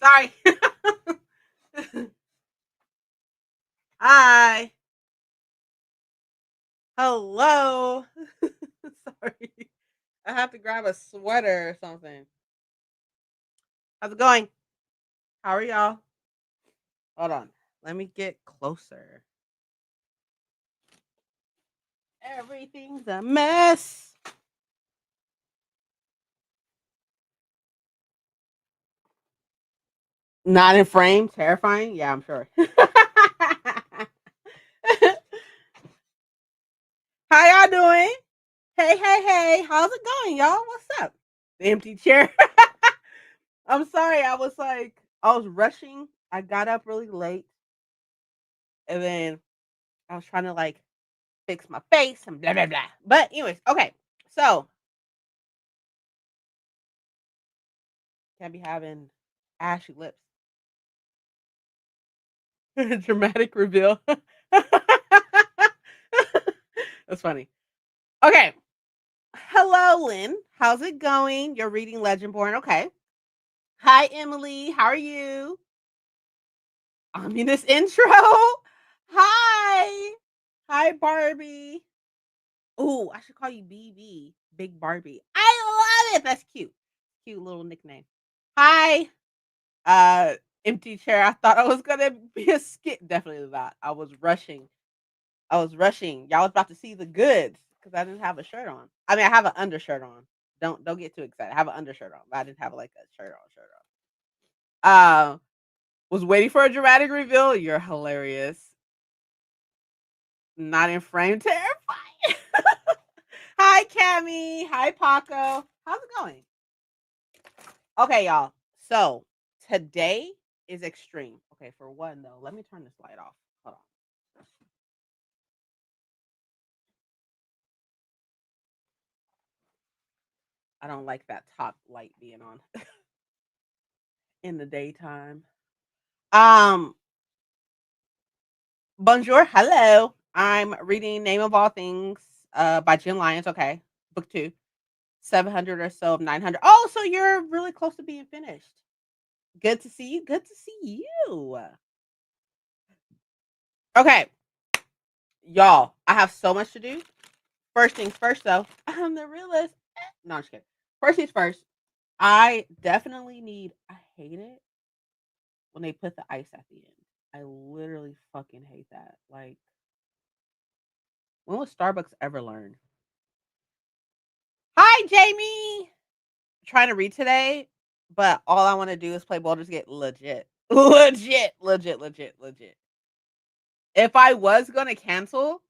Sorry. Hi. Hello. Sorry. I have to grab a sweater or something. How's it going? How are y'all? Hold on. Let me get closer. Everything's a mess. Not in frame. Terrifying. Yeah, I'm sure. How y'all doing? Hey, hey, hey. How's it going, y'all? What's up? The empty chair. I'm sorry. I was rushing. I got up really late and then I was trying to fix my face and blah blah blah. But anyways, okay. So can't be having ashy lips. Dramatic reveal. That's funny. Okay. Hello, Lynn. How's it going? You're reading Legendborn. Okay. Hi, Emily. How are you? Ominous intro. Hi. Hi, Barbie. Oh, I should call you BB. Big Barbie. I love it. That's cute. Cute little nickname. Hi. Uh, Empty chair. I thought I was gonna be a skit. Definitely not. I was rushing. I was rushing. Y'all was about to see the goods because I didn't have a shirt on. I mean, I have an undershirt on. Don't get too excited. I have an undershirt on, but I didn't have like a shirt on. Shirt on. Was waiting for a dramatic reveal. You're hilarious. Not in frame. Terrifying. Hi, Cammy. Hi, Paco. How's it going? Okay, y'all. So today is extreme. Okay, for one though, let me turn this light off. Hold on. I don't like that top light being on in the daytime. Um, Bonjour, hello. I'm reading Name of All Things by Jim Lyons. Okay, book two. 700 or so of 900. Oh, so you're really close to being finished. Good to see you. Good to see you. Okay, y'all, I have so much to do. First things first, though, I'm the realist. No, I'm just kidding. First things first, I definitely need, I hate it when they put the ice at the end. I literally fucking hate that. Like, when was Starbucks ever learn? Hi, Jamie. Trying to read today, but all I want to do is play Baldur's Gate legit. Legit, legit, legit, legit. If I was gonna cancel,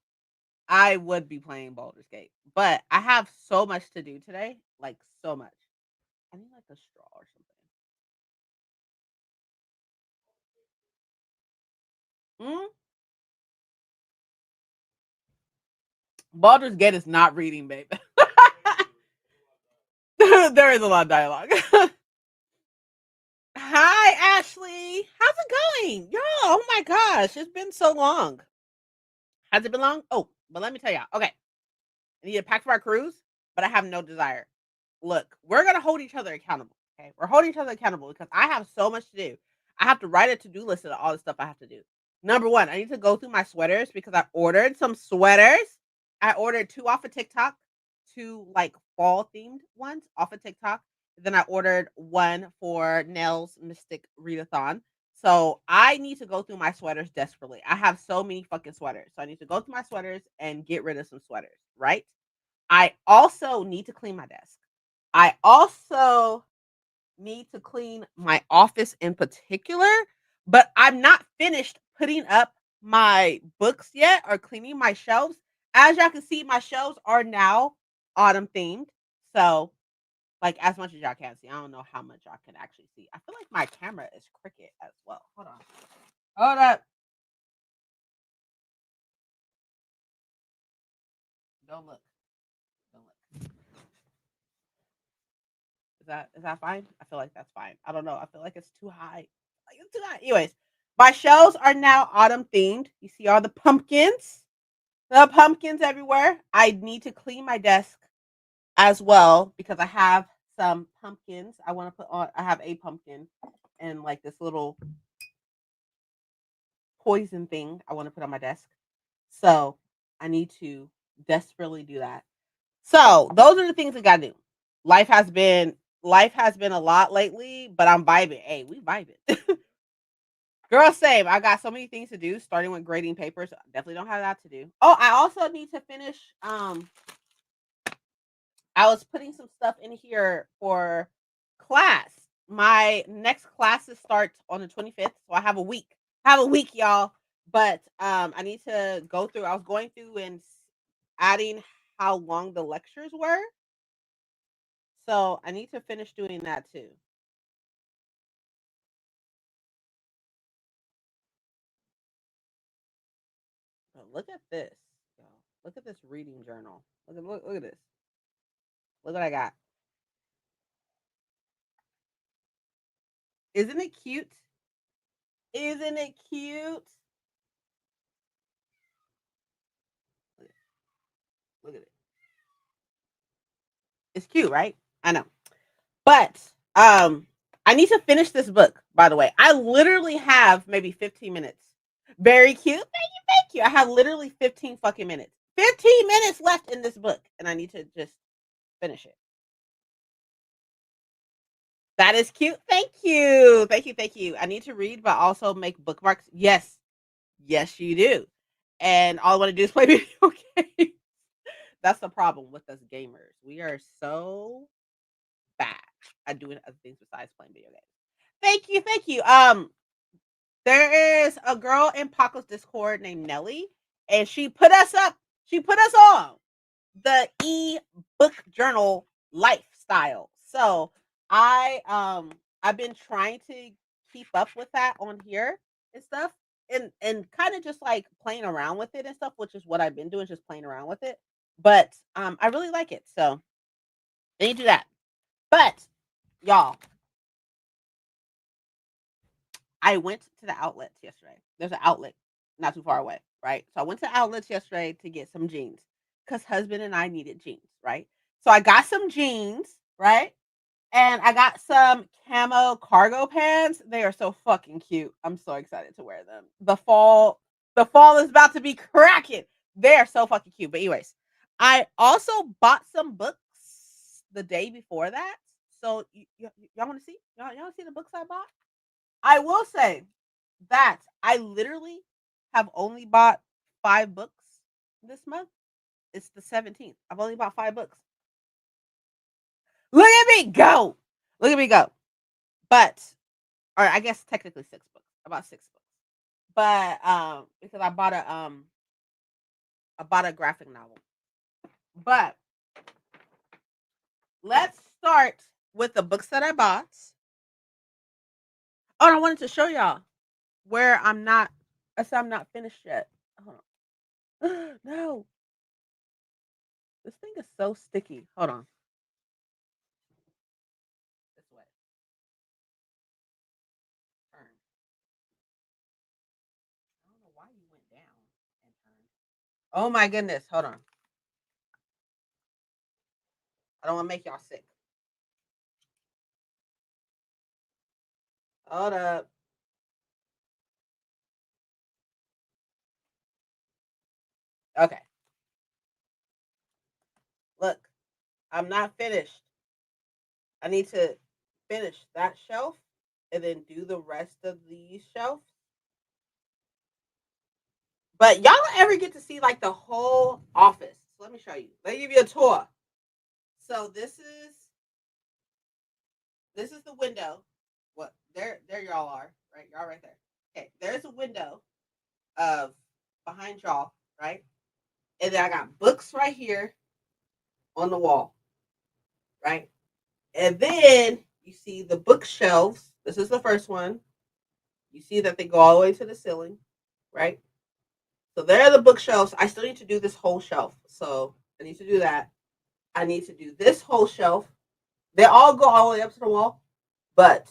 I would be playing Baldur's Gate. But I have so much to do today. Like so much. I need like a straw or something. Baldur's Gate is not reading, babe. There is a lot of dialogue. Hi, Ashley. How's it going? Yo, oh my gosh, it's been so long. Has it been long? Oh, but let me tell y'all. Okay, I need to pack for our cruise, but I have no desire. Look, we're gonna hold each other accountable. Okay, we're holding each other accountable because I have so much to do. I have to write a to-do list of all the stuff I have to do. Number one, I need to go through my sweaters because I ordered some sweaters. I ordered two off of TikTok, two like fall themed ones off of TikTok. Then I ordered one for Nell's Mystic Readathon. So I need to go through my sweaters desperately. I have so many fucking sweaters. So I need to go through my sweaters and get rid of some sweaters, right? I also need to clean my desk. I also need to clean my office in particular, but I'm not finished putting up my books yet or cleaning my shelves. As y'all can see, my shelves are now autumn themed. So, like as much as y'all can see, I don't know how much y'all can actually see. I feel like my camera is crooked as well. Hold on. Hold up. Don't look. Don't look. Is that fine? I feel like that's fine. I don't know. I feel like it's too high. Like it's too high. Anyways, my shelves are now autumn themed. You see all the pumpkins? The pumpkins everywhere. I need to clean my desk as well because I have some pumpkins. I want to put on. I have a pumpkin and like this little poison thing I want to put on my desk. So I need to desperately do that. So those are the things we gotta do. Life has been life has been a lot lately, but I'm vibing. Hey, we vibing. Girl, same. I got so many things to do, starting with grading papers. Definitely don't have that to do. Oh, I also need to finish. I was putting some stuff in here for class. My next classes start on the 25th, so I have a week. Have a week, y'all. But I need to go through. I was going through and adding how long the lectures were. So I need to finish doing that too. But look at this, y'all. Look at this reading journal. Look at this. Look what I got. Isn't it cute? Isn't it cute? Look at it. It's cute, right? I know. But I need to finish this book, by the way. I literally have maybe 15 minutes. Very cute. Thank you. I have literally 15 fucking minutes. 15 minutes left in this book, and I need to just finish it. That is cute. Thank you. Thank you. Thank you. I need to read, but also make bookmarks. Yes. Yes, you do. And all I want to do is play video games. That's the problem with us gamers. We are so bad at doing other things besides playing video games. Thank you. Thank you. There is a girl in Paco's Discord named Nelly, and she put us up. She put us on the e-book journal lifestyle. So I've been trying to keep up with that on here and stuff, and kind of just like playing around with it and stuff, which is what I've been doing, just playing around with it. But I really like it, so I need to do that. But y'all, I went to the outlets yesterday. There's an outlet not too far away, right? So I went to outlets yesterday to get some jeans because husband and I needed jeans, right? So I got some jeans, right? And I got some camo cargo pants. They are so fucking cute. I'm so excited to wear them. The fall is about to be cracking. They are so fucking cute. But anyways, I also bought some books the day before that. So y'all want to see? Y'all see the books I bought? I will say that I literally have only bought 5 books this month. It's the 17th. I've only bought 5 books. Look at me go. Look at me go. But or I guess technically 6 books. About 6 books. But because I bought a graphic novel. But let's start with the books that I bought. Oh, and I wanted to show y'all where I said I'm not finished yet. Hold on. No. This thing is so sticky. Hold on. This way. Turn. I don't know why you went down and turned. Oh my goodness. Hold on. I don't want to make y'all sick. Hold up. Okay. Look, I'm not finished. I need to finish that shelf and then do the rest of these shelves. But y'all don't ever get to see like the whole office. So let me show you. Let me give you a tour. So this is the window. What there y'all are, right? Y'all right there. Okay, there's a window of behind y'all, right? And then I got books right here on the wall, right? And then you see the bookshelves. This is the first one. You see that they go all the way to the ceiling, right? So there are the bookshelves. I still need to do this whole shelf. So I need to do that. I need to do this whole shelf. They all go all the way up to the wall. But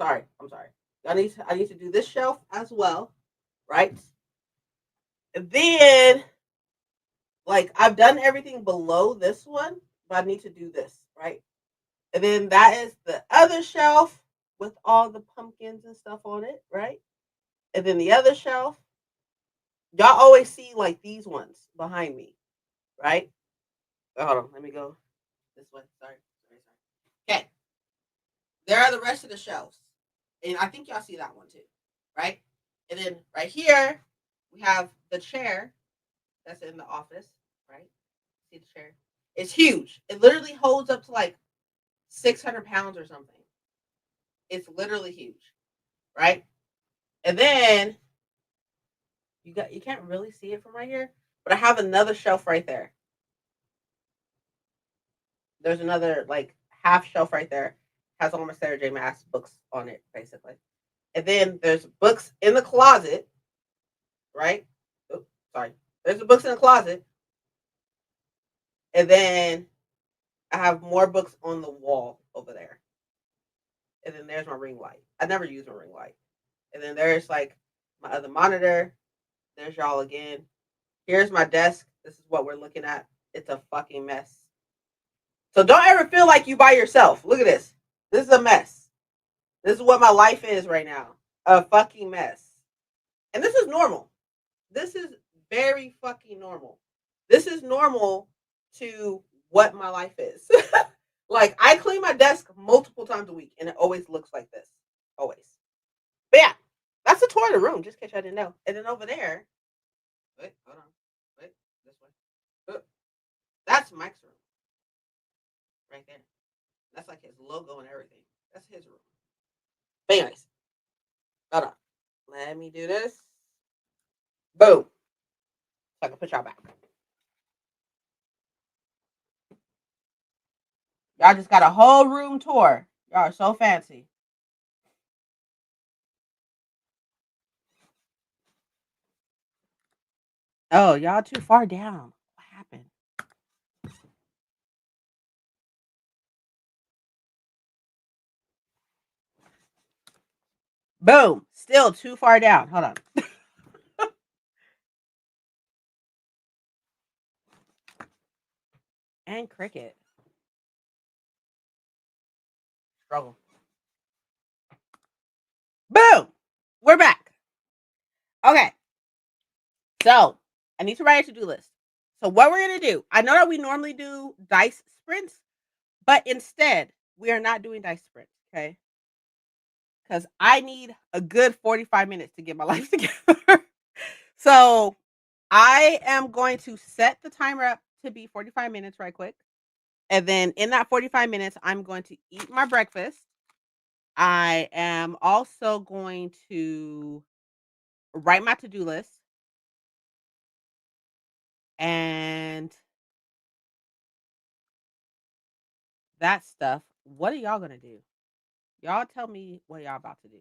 I'm sorry. I need to do this shelf as well, right? And then like I've done everything below this one, but I need to do this, right? And then that is the other shelf with all the pumpkins and stuff on it, right? And then the other shelf, y'all always see like these ones behind me, right? Hold on, let me go this way. Sorry. Okay, there are the rest of the shelves, and I think y'all see that one too, right? And then right here we have the chair that's in the office, right? See the chair? It's huge. It literally holds up to like 600 pounds or something. It's literally huge, right? And then you can't really see it from right here, but I have another shelf right there. There's another like half shelf right there. Has all my Sarah J. Maas books on it, basically. And then there's books in the closet, right? Oops, sorry. There's the books in the closet. And then I have more books on the wall over there. And then there's my ring light. I never use my ring light. And then there's like my other monitor. There's y'all again. Here's my desk. This is what we're looking at. It's a fucking mess. So don't ever feel like you by yourself. Look at this. This is a mess. This is what my life is right now. A fucking mess. And this is normal. This is very fucking normal. This is normal to what my life is. Like I clean my desk multiple times a week and it always looks like this. Always. But yeah, that's the tour of the room, just in case I didn't know. And then over there, wait, hold on. Wait, this way. That's Mike's room. Right there. That's like his logo and everything. That's his room. But anyways, hold on. Let me do this. Boom. So I can put y'all back. Y'all just got a whole room tour. Y'all are so fancy. Oh, y'all too far down. What happened? Boom. Still too far down. Hold on. And cricket. Struggle. Boom. We're back. Okay. So I need to write a to-do list. So what we're gonna do, I know that we normally do dice sprints, but instead we are not doing dice sprints, okay? Because I need a good 45 minutes to get my life together. So I am going to set the timer up to be 45 minutes right quick. And then in that 45 minutes, I'm going to eat my breakfast. I am also going to write my to-do list and that stuff. What are y'all gonna do? Y'all tell me what y'all about to do.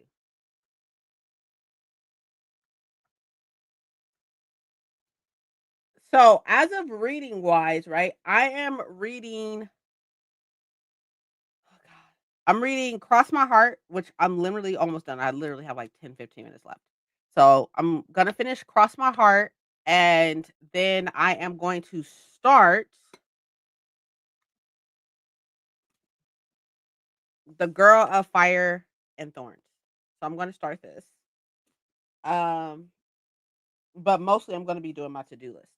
So, as of reading wise, right? I am reading. Oh God, I'm reading Cross My Heart, which I'm literally almost done. I literally have like 10, 15 minutes left. So I'm gonna finish Cross My Heart, and then I am going to start The Girl of Fire and Thorns. So I'm gonna start this. Um, but mostly I'm gonna be doing my to-do list.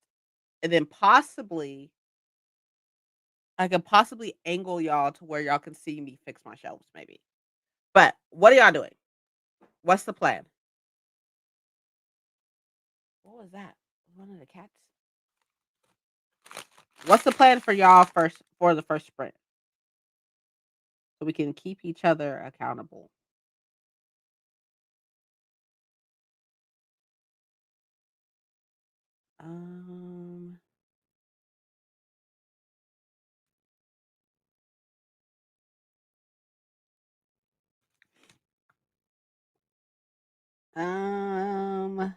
And then possibly I could possibly angle y'all to where y'all can see me fix my shelves, maybe. But what are y'all doing? What's the plan? What was that? One of the cats. What's the plan for y'all first for the first sprint? So we can keep each other accountable. Um, um,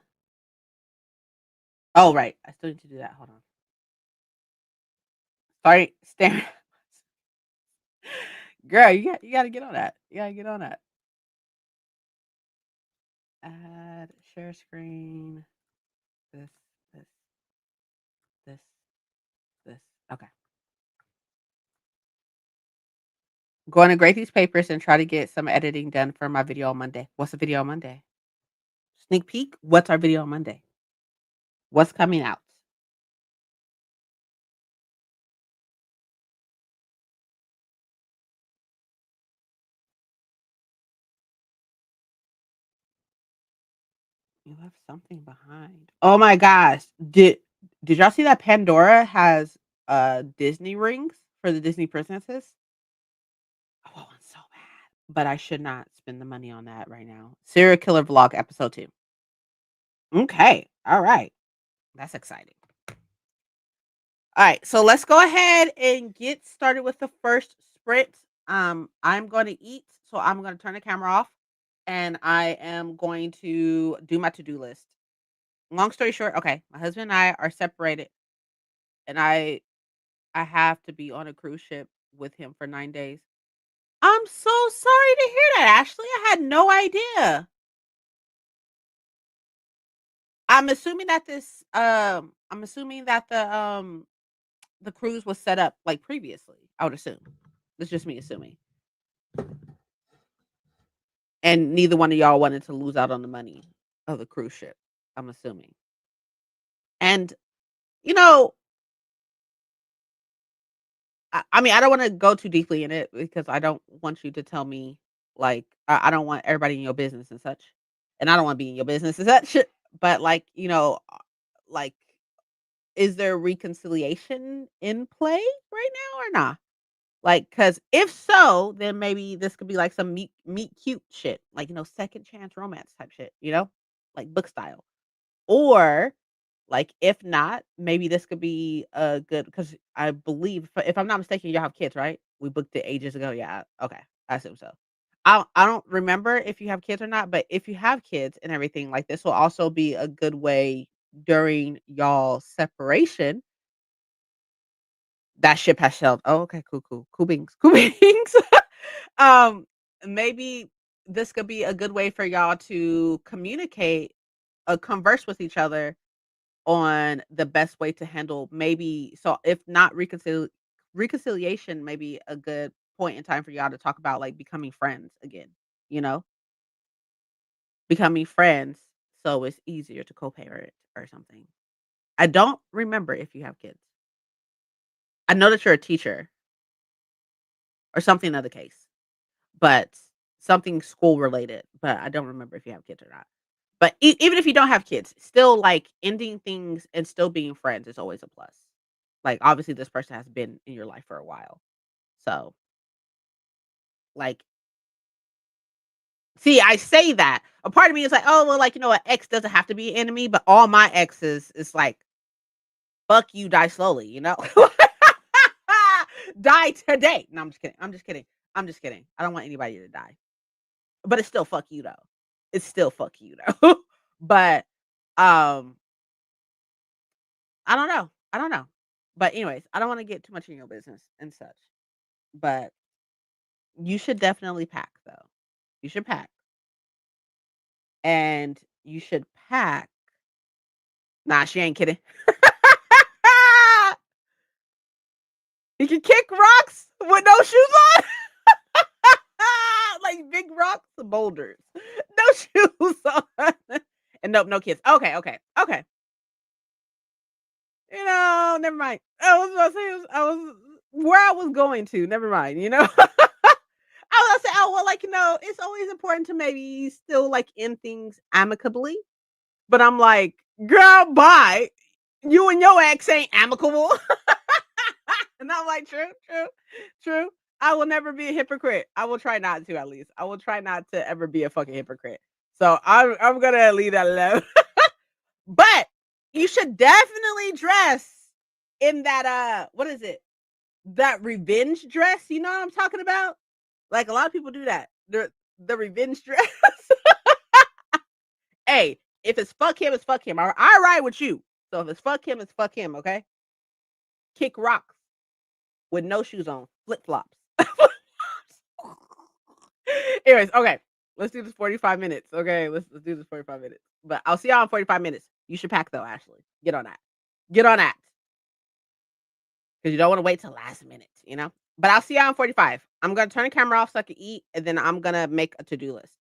oh right. I still need to do that. Hold on. Sorry, staring. Girl, you gotta get on that. You gotta get on that. Add share screen. This, this, this, this. Okay. Going to grade these papers and try to get some editing done for my video on Monday. What's the video on Monday? Sneak peek. What's our video on Monday? What's coming out? You left something behind. Oh my gosh. Did y'all see that Pandora has Disney rings for the Disney princesses? I want one so bad. But I should not spend the money on that right now. Serial Killer Vlog episode 2. Okay. All right. That's exciting. All right. So let's go ahead and get started with the first sprint. I'm going to eat, so I'm going to turn the camera off and I am going to do my to-do list. Long story short, okay, my husband and I are separated and I have to be on a cruise ship with him for 9 days. I'm so sorry to hear that, Ashley. I had no idea. I'm assuming that the cruise was set up like previously. I would assume. It's just me assuming. And neither one of y'all wanted to lose out on the money of the cruise ship. I'm assuming. And you know, I mean, I don't want to go too deeply in it because I don't want you to tell me like I don't want everybody in your business and such, and I don't want to be in your business and such. But like like is there reconciliation in play right now or not? Like, cause if so, then maybe this could be like some meet cute shit, like second chance romance type shit, like book style. Or, like, if not, maybe this could be a good because I believe if I'm not mistaken, you have kids, right? We booked it ages ago. Yeah. Okay. I assume so. I don't remember if you have kids or not, but if you have kids and everything, like this will also be a good way during y'all separation. That ship has sailed. Oh, okay, cool, cool. Cool beans. Cool beans. um, maybe this could be a good way for y'all to communicate, converse with each other on the best way to handle maybe so if not reconciliation, maybe a good point in time for y'all to talk about like becoming friends again, you know, becoming friends so it's easier to co-parent or something. I don't remember if you have kids. I know that you're a teacher or something of the case, but something school related, but I don't remember if you have kids or not. But even if you don't have kids, still like ending things and still being friends is always a plus. Like obviously this person has been in your life for a while. So, like see, I say that. A part of me is like, "Oh, well, like, an ex doesn't have to be an enemy," but all my exes is like, "Fuck you, die slowly," you know? Die today. No, I'm just kidding. I'm just kidding. I'm just kidding. I don't want anybody to die. But it's still fuck you though. It's still fuck you though. But um I don't know. I don't know. But anyways, I don't want to get too much in your business and such. But you should definitely pack though. You should pack. And you should pack. Nah, she ain't kidding. You can kick rocks with no shoes on. Like big rocks, boulders. No shoes on. And nope, no kids. Okay, okay, okay. Never mind. I was about to say I was where I was going to. Never mind. I was gonna say, oh well, like it's always important to maybe still like end things amicably. But I'm like, girl, bye. You and your ex ain't amicable. And I'm like, true, true, true. I will never be a hypocrite. I will try not to at least. I will try not to ever be a fucking hypocrite. So I'm gonna leave that alone. But you should definitely dress in that what is it? That revenge dress. You know what I'm talking about? Like a lot of people do that. The revenge dress. Hey, if it's fuck him, it's fuck him. I ride with you. So if it's fuck him, it's fuck him, okay? Kick rocks with no shoes on, flip flops. Anyways, okay. Let's do this 45 minutes. Okay, let's do this 45 minutes. But I'll see y'all in 45 minutes. You should pack though, Ashley. Get on that. Get on that. Because you don't want to wait till last minute, you know? But I'll see you in 45. I'm gonna turn the camera off so I can eat, and then I'm gonna make a to-do list.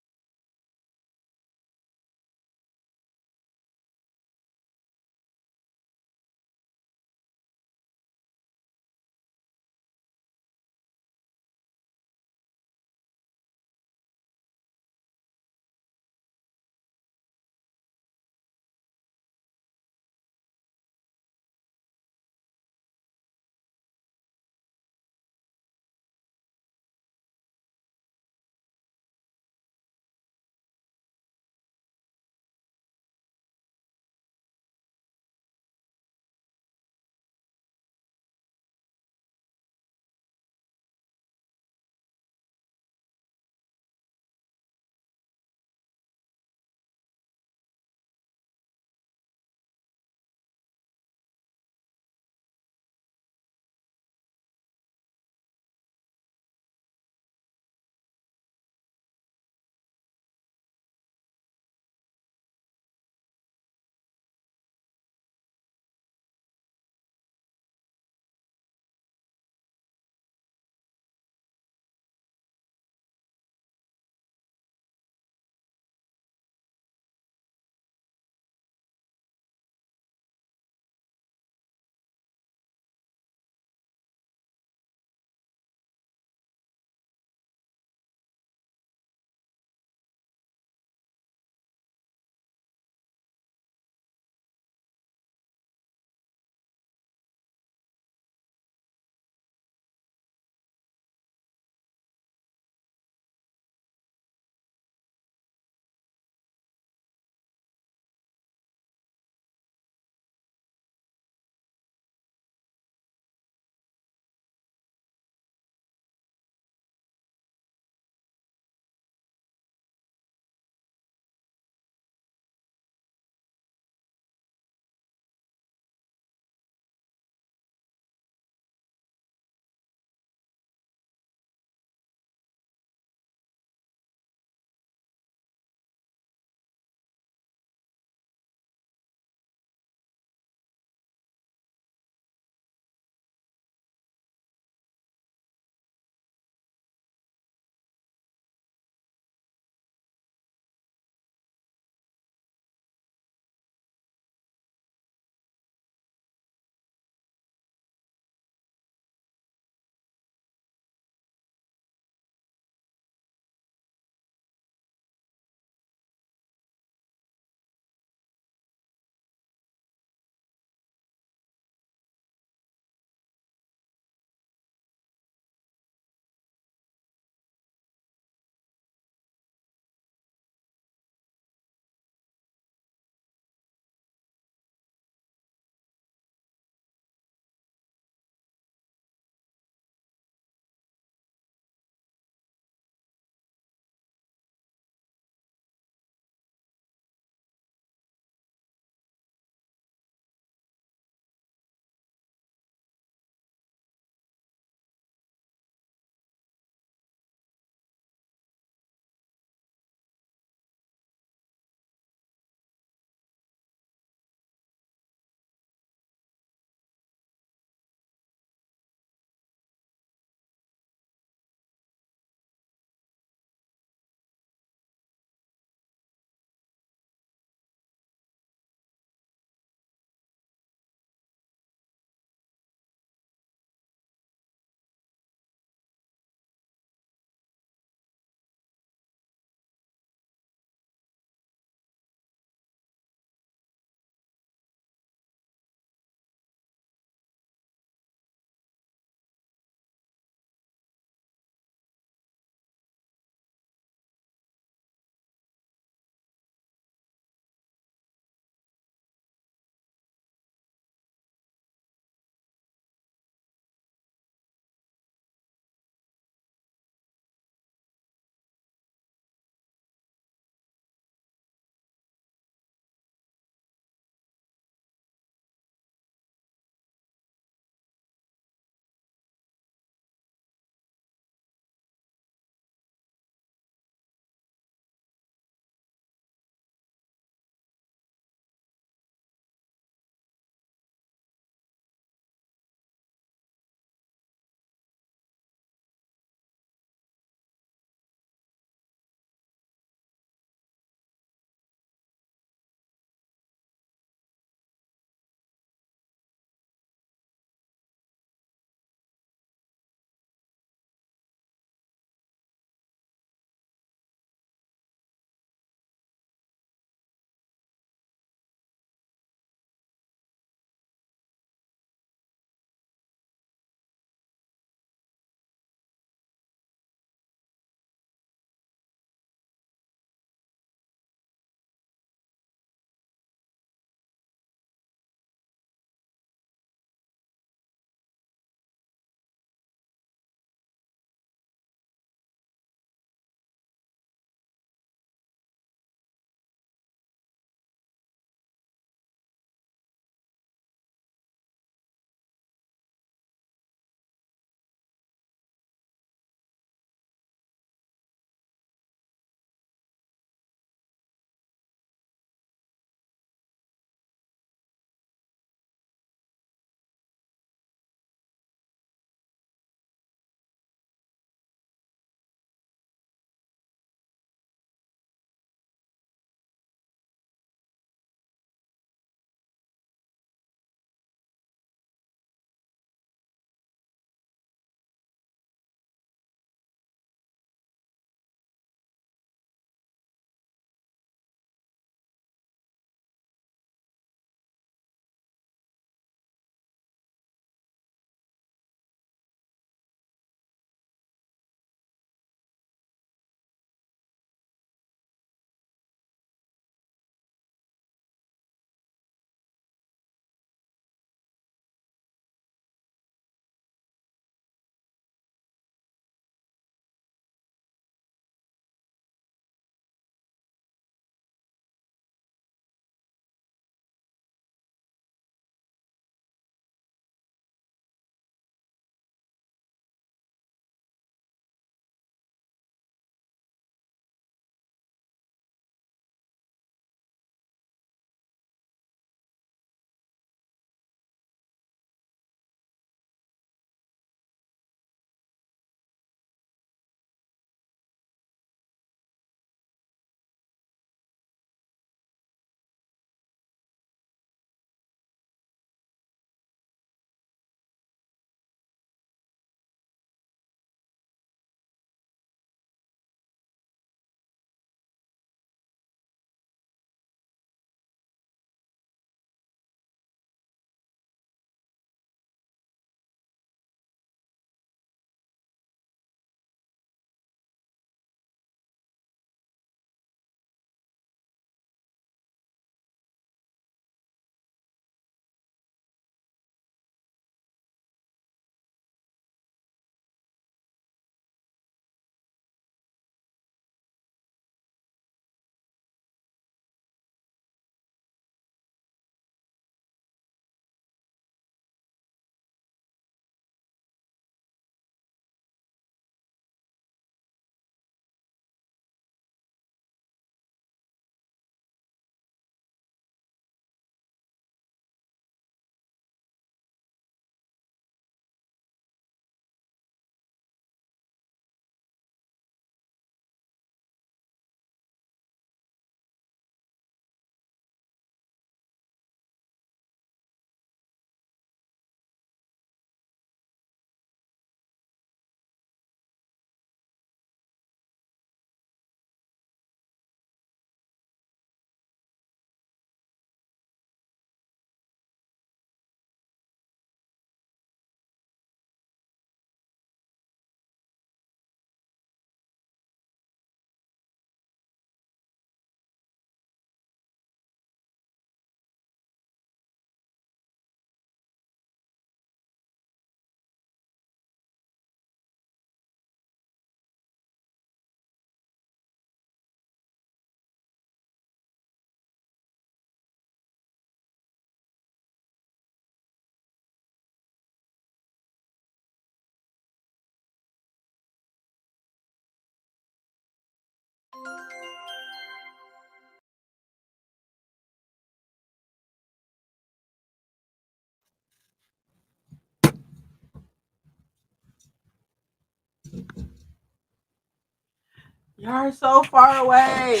You're so far away.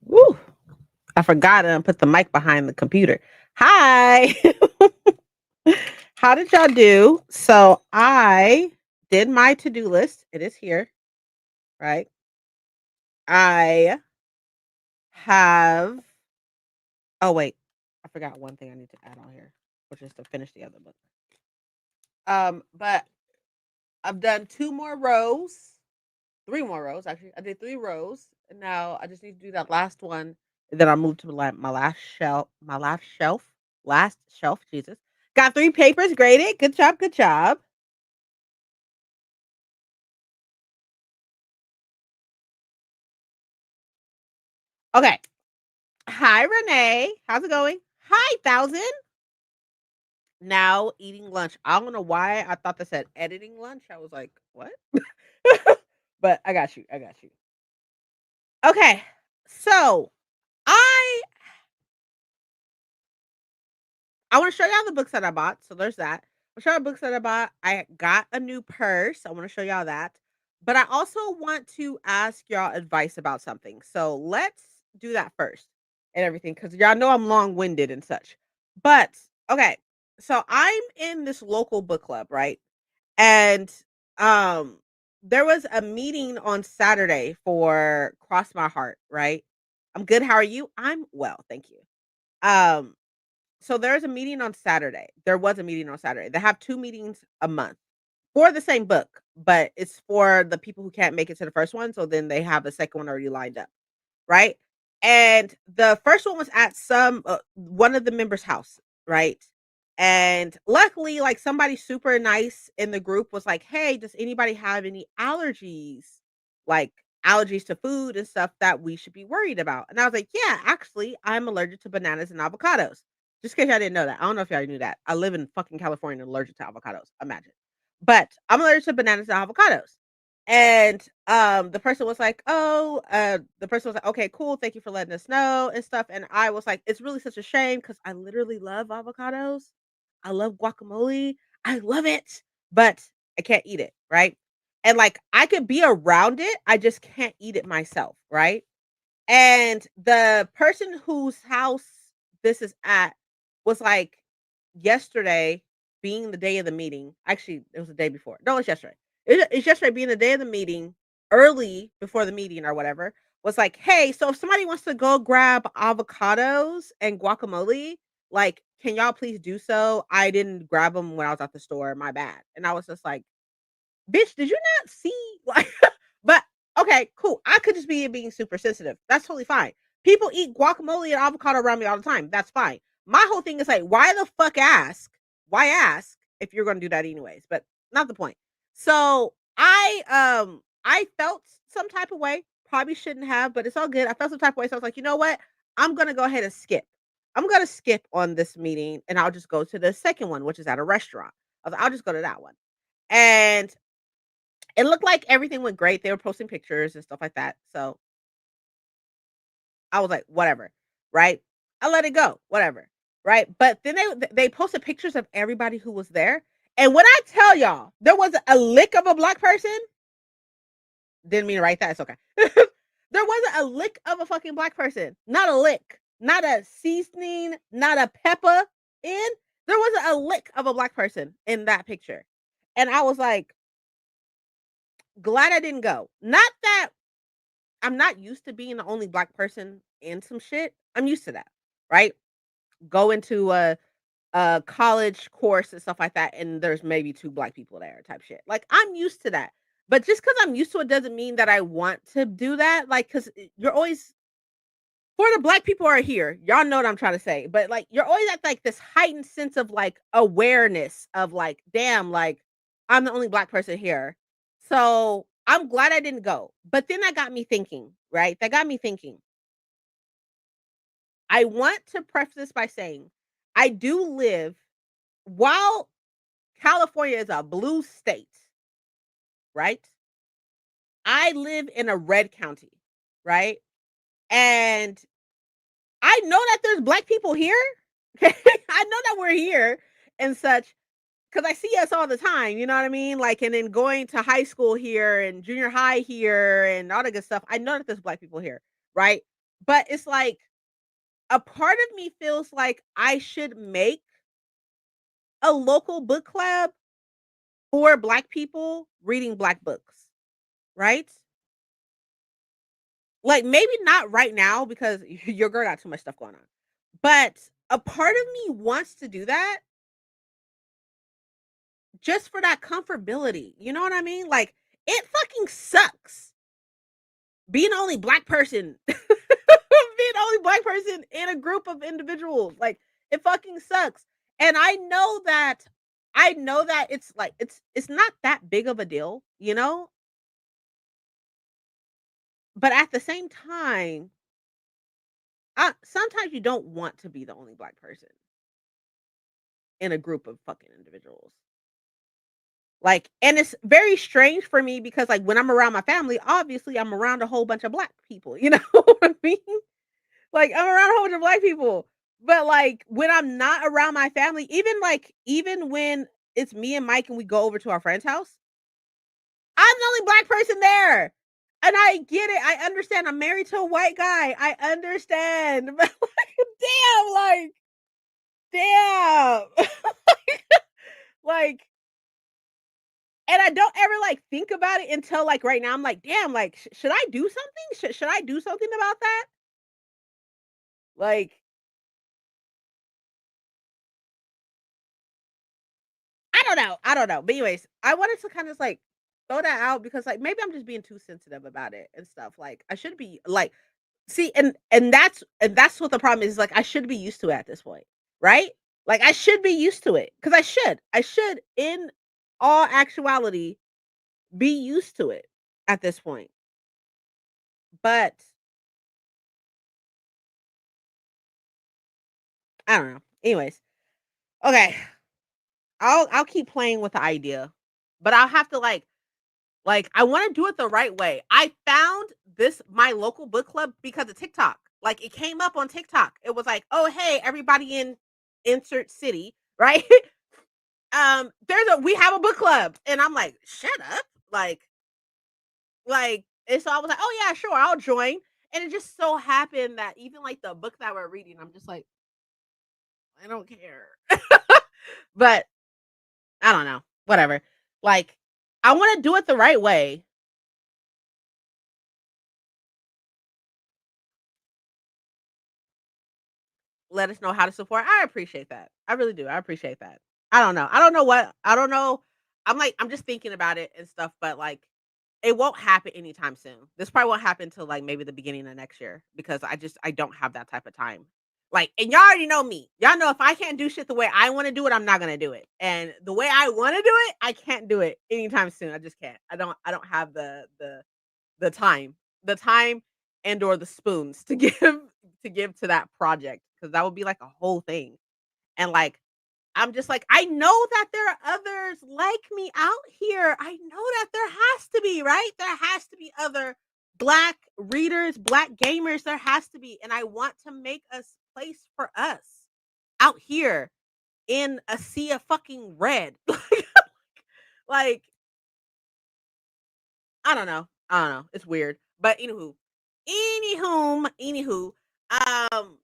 Woo. I forgot and put the mic behind the computer. Hi. How did y'all do? So I did my to-do list. It is here, right? I have oh wait, I forgot one thing I need to add on here, which is to finish the other book. But I've done 2 more rows, 3 more rows actually. I did 3 rows, and now I just need to do that last one, and then I'll move to last shelf, Jesus. Got 3 papers graded. Good job, good job. Okay. Hi, Renee. How's it going? Hi, Thousand. Now eating lunch. I don't know why I thought that said editing lunch. I was like, "What?" But I got you. I got you. Okay. So, I I wanna show y'all the books that I bought, so there's that. I'll show y'all books that I bought. I got a new purse, I wanna show y'all that. But I also want to ask y'all advice about something. So let's do that first and everything, because y'all know I'm long-winded and such. But, okay, so I'm in this local book club, right? And, um, there was a meeting on Saturday for Cross My Heart, right? I'm good, how are you? I'm well, thank you. Um so there's a meeting on Saturday. There was a meeting on Saturday. They have 2 meetings a month for the same book, but it's for the people who can't make it to the first one, so then they have the second one already lined up, right? And the first one was at one of the members' house, right? And luckily, like, somebody super nice in the group was like, "Hey, does anybody have any allergies? Like, allergies to food and stuff that we should be worried about?" And I was like, "Yeah, actually, I'm allergic to bananas and avocados." Just in case y'all didn't know that. I don't know if y'all knew that. I live in fucking California and allergic to avocados. Imagine. But I'm allergic to bananas and avocados. And the person was like, "Oh," the person was like, "Okay, cool. Thank you for letting us know and stuff." And I was like, "It's really such a shame because I literally love avocados. I love guacamole. I love it, but I can't eat it, right?" And like I could be around it, I just can't eat it myself, right? And the person whose house this is at was like yesterday being the day of the meeting. Actually, it was the day before. No, it's yesterday. It's yesterday being the day of the meeting, early before the meeting or whatever, was like, "Hey, so if somebody wants to go grab avocados and guacamole, like, can y'all please do so? I didn't grab them when I was at the store. My bad." And I was just like, "Bitch, did you not see?" Like, but okay, cool. I could just be being super sensitive. That's totally fine. People eat guacamole and avocado around me all the time. That's fine. My whole thing is like, why the fuck ask? Why ask if you're gonna do that anyways? But not the point. So I felt some type of way. Probably shouldn't have, but it's all good. I felt some type of way. So I was like, you know what? I'm gonna go ahead and skip. I'm gonna skip on this meeting and I'll just go to the second one, which is at a restaurant. I'll just go to that one. And it looked like everything went great. They were posting pictures and stuff like that. So I was like, whatever, right? I let it go, whatever, right? But then they posted pictures of everybody who was there. And when I tell y'all, there was a lick of a black person. Didn't mean to write that. It's okay. There wasn't a lick of a fucking black person. Not a lick. Not a seasoning. Not a pepper in. There wasn't a lick of a black person in that picture. And I was like, glad I didn't go. Not that I'm not used to being the only black person in some shit. I'm used to that, right? Go into a college course and stuff like that, and there's maybe 2 black people there type shit. Like, I'm used to that. But just because 'cause I'm used to it doesn't mean that I want to do that. Like, because you're always for the black people are here, y'all know what I'm trying to say. But like you're always at like this heightened sense of like awareness of like, damn, like I'm the only black person here. So I'm glad I didn't go. But then that got me thinking, right? That got me thinking. I want to preface this by saying I do live while California is a blue state, right? I live in a red county, right? And I know that there's black people here. I know that we're here and such because I see us all the time. You know what I mean? Like, and then going to high school here and junior high here and all that good stuff. I know that there's black people here, right? But it's like a part of me feels like I should make a local book club for black people reading black books, right? Like, maybe not right now because your girl got too much stuff going on. But a part of me wants to do that just for that comfortability. You know what I mean? Like, it fucking sucks being the only black person, being the only black person in a group of individuals. Like, it fucking sucks. And I know that it's like it's not that big of a deal, you know? But at the same time, sometimes you don't want to be the only black person in a group of fucking individuals. Like, and it's very strange for me because, like, when I'm around my family, obviously I'm around a whole bunch of black people, you know what I mean? Like, I'm around a whole bunch of black people. But like when I'm not around my family, even when it's me and Mike and we go over to our friend's house, I'm the only black person there. And I get it. I understand. I'm married to a white guy. I understand. But like, damn. Like, and I don't ever like think about it until like right now. I'm like, damn, like, should I do something? Should I do something about that? Like, I don't know. I don't know. But anyways, I wanted to kind of like throw that out because like maybe I'm just being too sensitive about it and stuff. Like I should be like see and that's what the problem is. Like I should be used to it at this point, right? Like I should be used to it because I should in all actuality be used to it at this point. But I don't know. Anyways, okay. I'll keep playing with the idea, but I'll have to like I want to do it the right way. I found this my local book club because of TikTok. Like it came up on TikTok. It was like, "Oh, hey, everybody in insert city, right? There's a we have a book club." And I'm like, "Shut up." And so I was like, "Oh yeah, sure, I'll join." And it just so happened that even like the book that we're reading, I'm just like, "I don't care." But I don't know. Whatever. Like I want to do it the right way. Let us know how to support. I appreciate that. I really do. I appreciate that. I don't know. I don't know what I don't know. I'm just thinking about it and stuff, but like it won't happen anytime soon. This probably won't happen till like maybe the beginning of next year because I don't have that type of time. Like, and y'all already know me. Y'all know if I can't do shit the way I want to do it, I'm not gonna do it. And the way I want to do it, I can't do it anytime soon. I just can't. I don't have the time, the time and or the spoons to give to that project because that would be like a whole thing. And like I'm just like, I know that there are others like me out here. I know that there has to be, right? There has to be other black readers, black gamers. There has to be. And I want to make a place for us out here in a sea of fucking red. Like, I don't know. I don't know. It's weird. But anywho, um,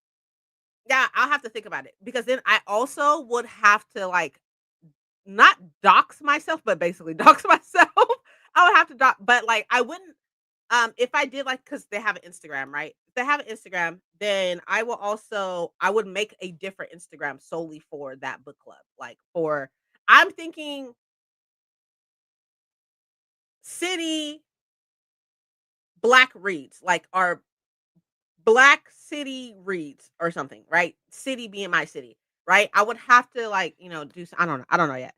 yeah, I'll have to think about it because then I also would have to like not dox myself, but basically dox myself. I would have to dox, but like I wouldn't. If I did like, because they have an Instagram, right? If they have an Instagram, then I would make a different Instagram solely for that book club. Like for, I'm thinking city black reads, like our Black City reads or something, right? City being my city, right? I would have to like, I don't know. I don't know yet.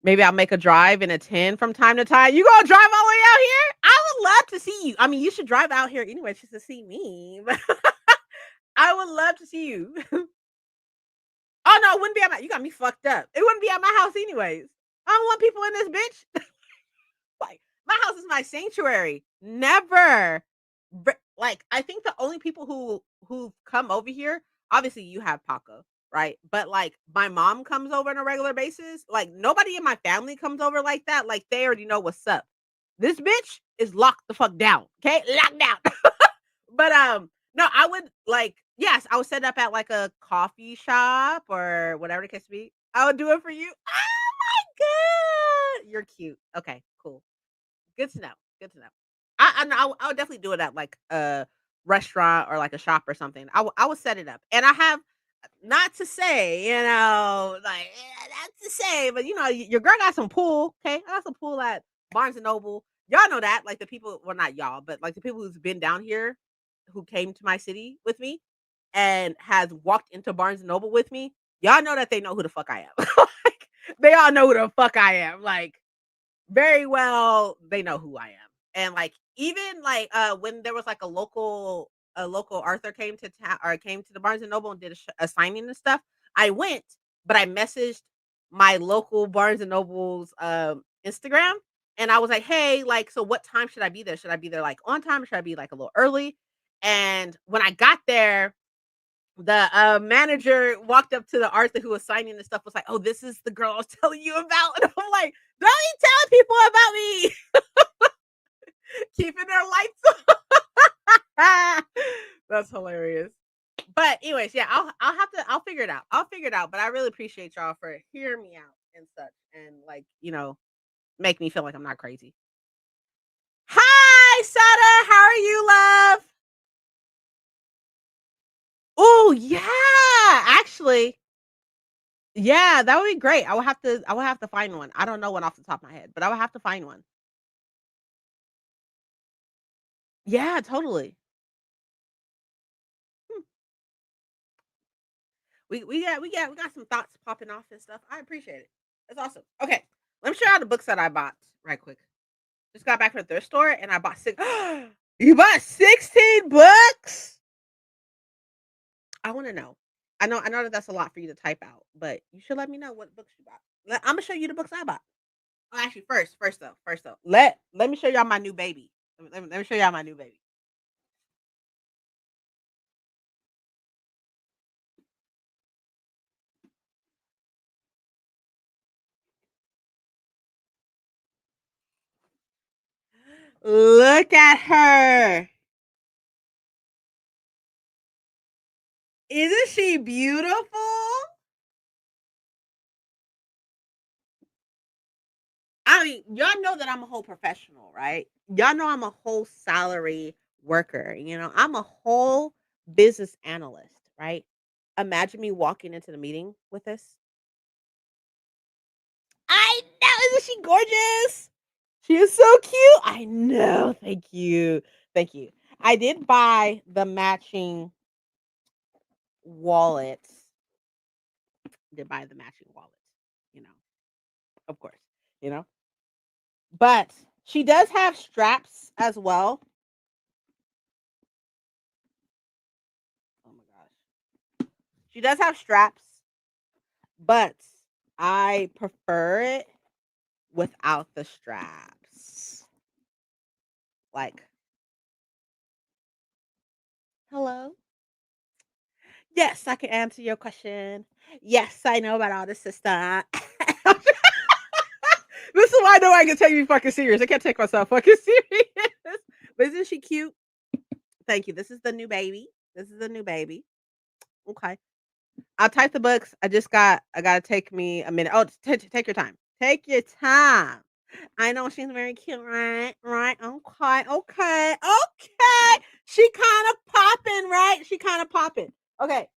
Maybe I'll make a drive and attend from time to time. You gonna drive all the way out here? I would love to see you. I mean, you should drive out here anyway just to see me. But I would love to see you. Oh no, it wouldn't be at my you got me fucked up. It wouldn't be at my house anyways. I don't want people in this bitch. Like My house is my sanctuary. Never. Like I think the only people who come over here, obviously you have Paco, right? But like my mom comes over on a regular basis. Like nobody in my family comes over like that. Like they already know what's up. This bitch is locked the fuck down. Okay, locked down. But no, I would like yes, I would set up at like a coffee shop or whatever the case may be. I would do it for you. Oh my god, you're cute. Okay, cool. Good to know. Good to know. I would definitely do it at like a restaurant or like a shop or something. I would set it up, and I have not to say, like not to say, but your girl got some pool. Okay, I got some pool at Barnes and Noble. Y'all know that, like the people, well, not y'all, but like the people who's been down here, who came to my city with me, and has walked into Barnes and Noble with me. Y'all know that they know who the fuck I am. Like, they all know who the fuck I am. Like very well, they know who I am. And like even like when there was like a local Arthur came to town or came to the Barnes and Noble and did a signing and stuff, I went, but I messaged my local Barnes and Noble's Instagram, and I was like, "Hey, like so what time should I be there? Should I be there like on time or should I be like a little early?" And when I got there, the manager walked up to the Arthur who was signing the stuff, was like, "Oh, this is the girl I was telling you about." And I'm like, "Don't you tell people about me." Keeping their lights on. That's hilarious. But anyways, yeah, I'll figure it out. I'll figure it out. But I really appreciate y'all for hearing me out and such, and like make me feel like I'm not crazy. Hi, Sada. How are you, love? Oh yeah, actually, yeah, that would be great. I will have to find one. I don't know one off the top of my head, but I will have to find one. Yeah, totally. Hmm. We got some thoughts popping off and stuff. I appreciate it. That's awesome. Okay, let me show you the books that I bought right quick. Just got back from the thrift store and I bought six. You bought 16 books? I want to know. I know that that's a lot for you to type out, but you should let me know what books you bought. I'm gonna show you the books I bought. Oh, actually, first though, let me show y'all my new baby. Let me show y'all my new baby. Look at her. Isn't she beautiful? I mean, y'all know that I'm a whole professional, right? Y'all know I'm a whole salary worker. I'm a whole business analyst, right? Imagine me walking into the meeting with this. I know, isn't she gorgeous? She is so cute. I know. Thank you. Thank you. I did buy the matching wallets. Did buy the matching wallets, you know, of course, you know. But she does have straps as well. Oh my gosh. She does have straps, but I prefer it without the straps. Like, hello? Yes, I can answer your question. Yes, I know about all the system. This is why I know I can take me fucking serious. I can't take myself fucking serious. But isn't she cute? Thank you. This is the new baby. This is the new baby. Okay. I'll type the books. I gotta take me a minute. Oh, take your time. Take your time. I know she's very cute, right? Right. Okay. Okay. Okay. She kind of popping, right? She kind of popping. Okay.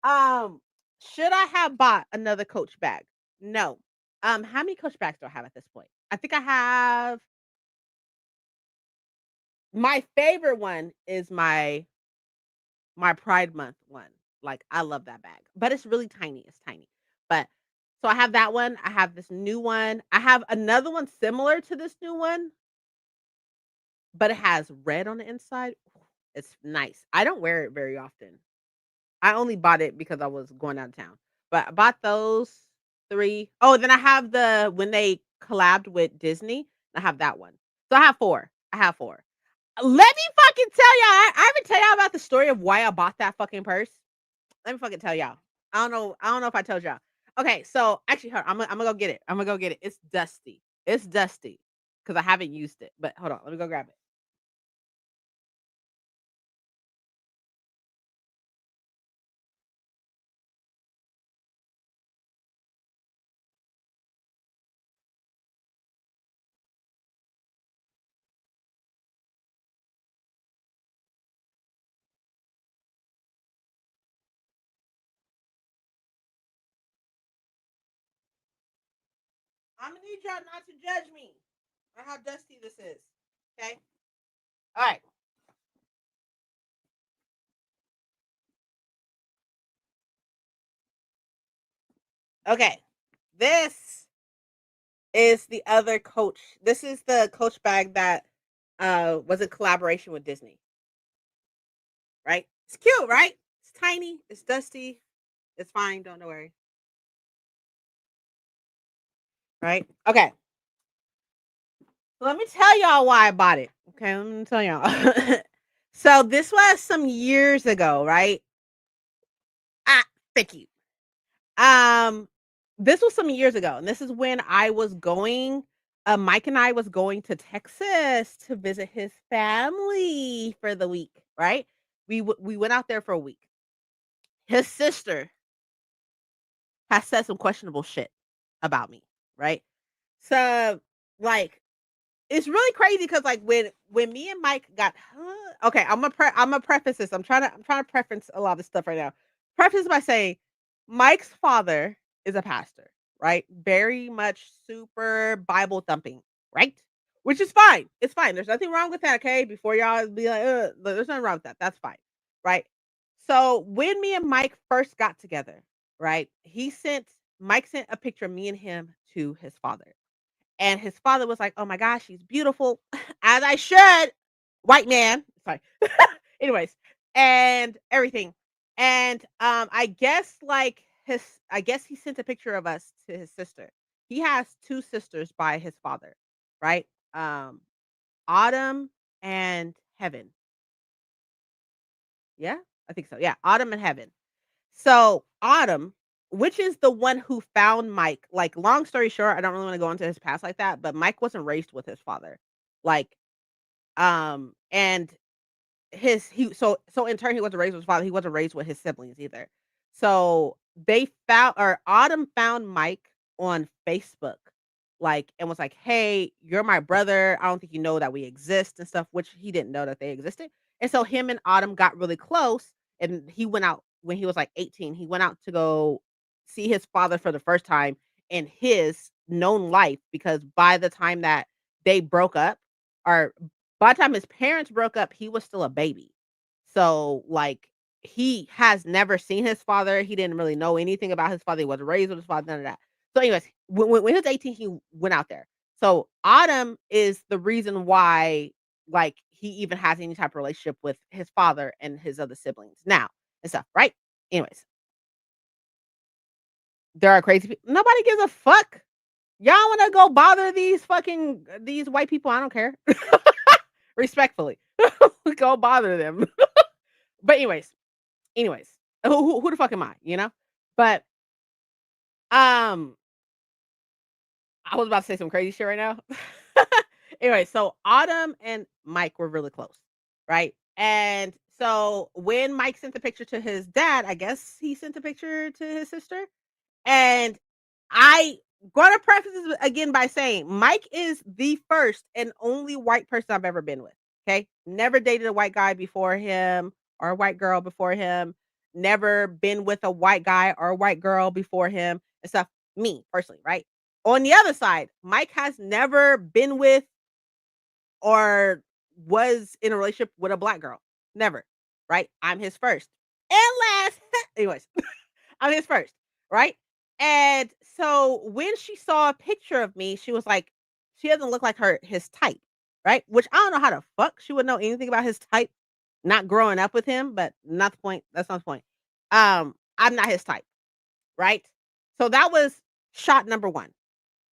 Um, should I have bought another Coach bag? No. How many Coach bags do I have at this point? I think I have my favorite one is my Pride Month one. Like, I love that bag, but it's really tiny, it's tiny. But so I have that one, I have this new one, I have another one similar to this new one, but it has red on the inside. It's nice. I don't wear it very often. I only bought it because I was going out of town. But I bought those 3. Oh, then I have the when they collabed with Disney, I have that one. So I have 4. I have 4. Let me fucking tell y'all. I ever tell y'all about the story of why I bought that fucking purse? Let me fucking tell y'all. I don't know if I told y'all. Okay, so actually, hold on, Imma go get it. Imma go get it. It's dusty. It's dusty because I haven't used it. But hold on, let me go grab it. Imma need y'all not to judge me on how dusty this is. Okay? All right. Okay. This is the other Coach. This is the Coach bag that was a collaboration with Disney, right? It's cute, right? It's tiny, it's dusty, it's fine, don't worry, right? Okay. Let me tell y'all why I bought it. Okay, let me tell y'all. So this was some years ago, right? Ah, thank you. Um, this was some years ago, and this is when I was going. Mike and I was going to Texas to visit his family for the week. Right? We went out there for a week. His sister has said some questionable shit about me. Right? So, like, it's really crazy because like when me and Mike got okay, I'm gonna preface this. I'm trying to preference a lot of stuff right now. Preface by saying Mike's father is a pastor, right? Very much super Bible thumping, right? Which is fine. It's fine. There's nothing wrong with that, okay? Before y'all be like, there's nothing wrong with that. That's fine, right? So when me and Mike first got together, right? Mike sent a picture of me and him to his father, and his father was like, "Oh my gosh, she's beautiful," as I should, white man. Sorry. Anyways, and everything. And I guess he sent a picture of us to his sister. He has 2 sisters by his father, right? Um, Autumn and Heaven. Yeah, I think so. Yeah, Autumn and Heaven. So Autumn, which is the one who found Mike, like long story short, I don't really want to go into his past like that, but Mike wasn't raised with his father. Like, and his he so in turn he wasn't raised with his father, he wasn't raised with his siblings either. So they found or Autumn found Mike on Facebook, like, and was like, "Hey, you're my brother. I don't think you know that we exist and stuff," which he didn't know that they existed. And so him and Autumn got really close, and he went out when he was like 18. He went out to go see his father for the first time in his known life because by the time that they broke up, or by the time his parents broke up, he was still a baby. So, like, he has never seen his father. He didn't really know anything about his father. He wasn't raised with his father, none of that. So, anyways, when he was 18, he went out there. So, Autumn is the reason why, like, he even has any type of relationship with his father and his other siblings now and stuff, right? Anyways, there are crazy people. Nobody gives a fuck. Y'all wanna go bother these white people, I don't care. Respectfully. Go bother them. But anyways, who the fuck am I, you know? But, um, I was about to say some crazy shit right now. Anyway, so Autumn and Mike were really close, right? And so when Mike sent the picture to his dad, I guess he sent the picture to his sister. And I gonna preface this again by saying Mike is the first and only white person I've ever been with. Okay. Never dated a white guy before him or a white girl before him. Never been with a white guy or a white girl before him and stuff. Me personally, right? On the other side, Mike has never been with or was in a relationship with a black girl. Never. Right? I'm his first. And last. Anyways, I'm his first, right? And so when she saw a picture of me, she was like, she doesn't look like his type, right? Which I don't know how the fuck she would know anything about his type, not growing up with him, but not the point. That's not the point. I'm not his type, right? So that was shot number one.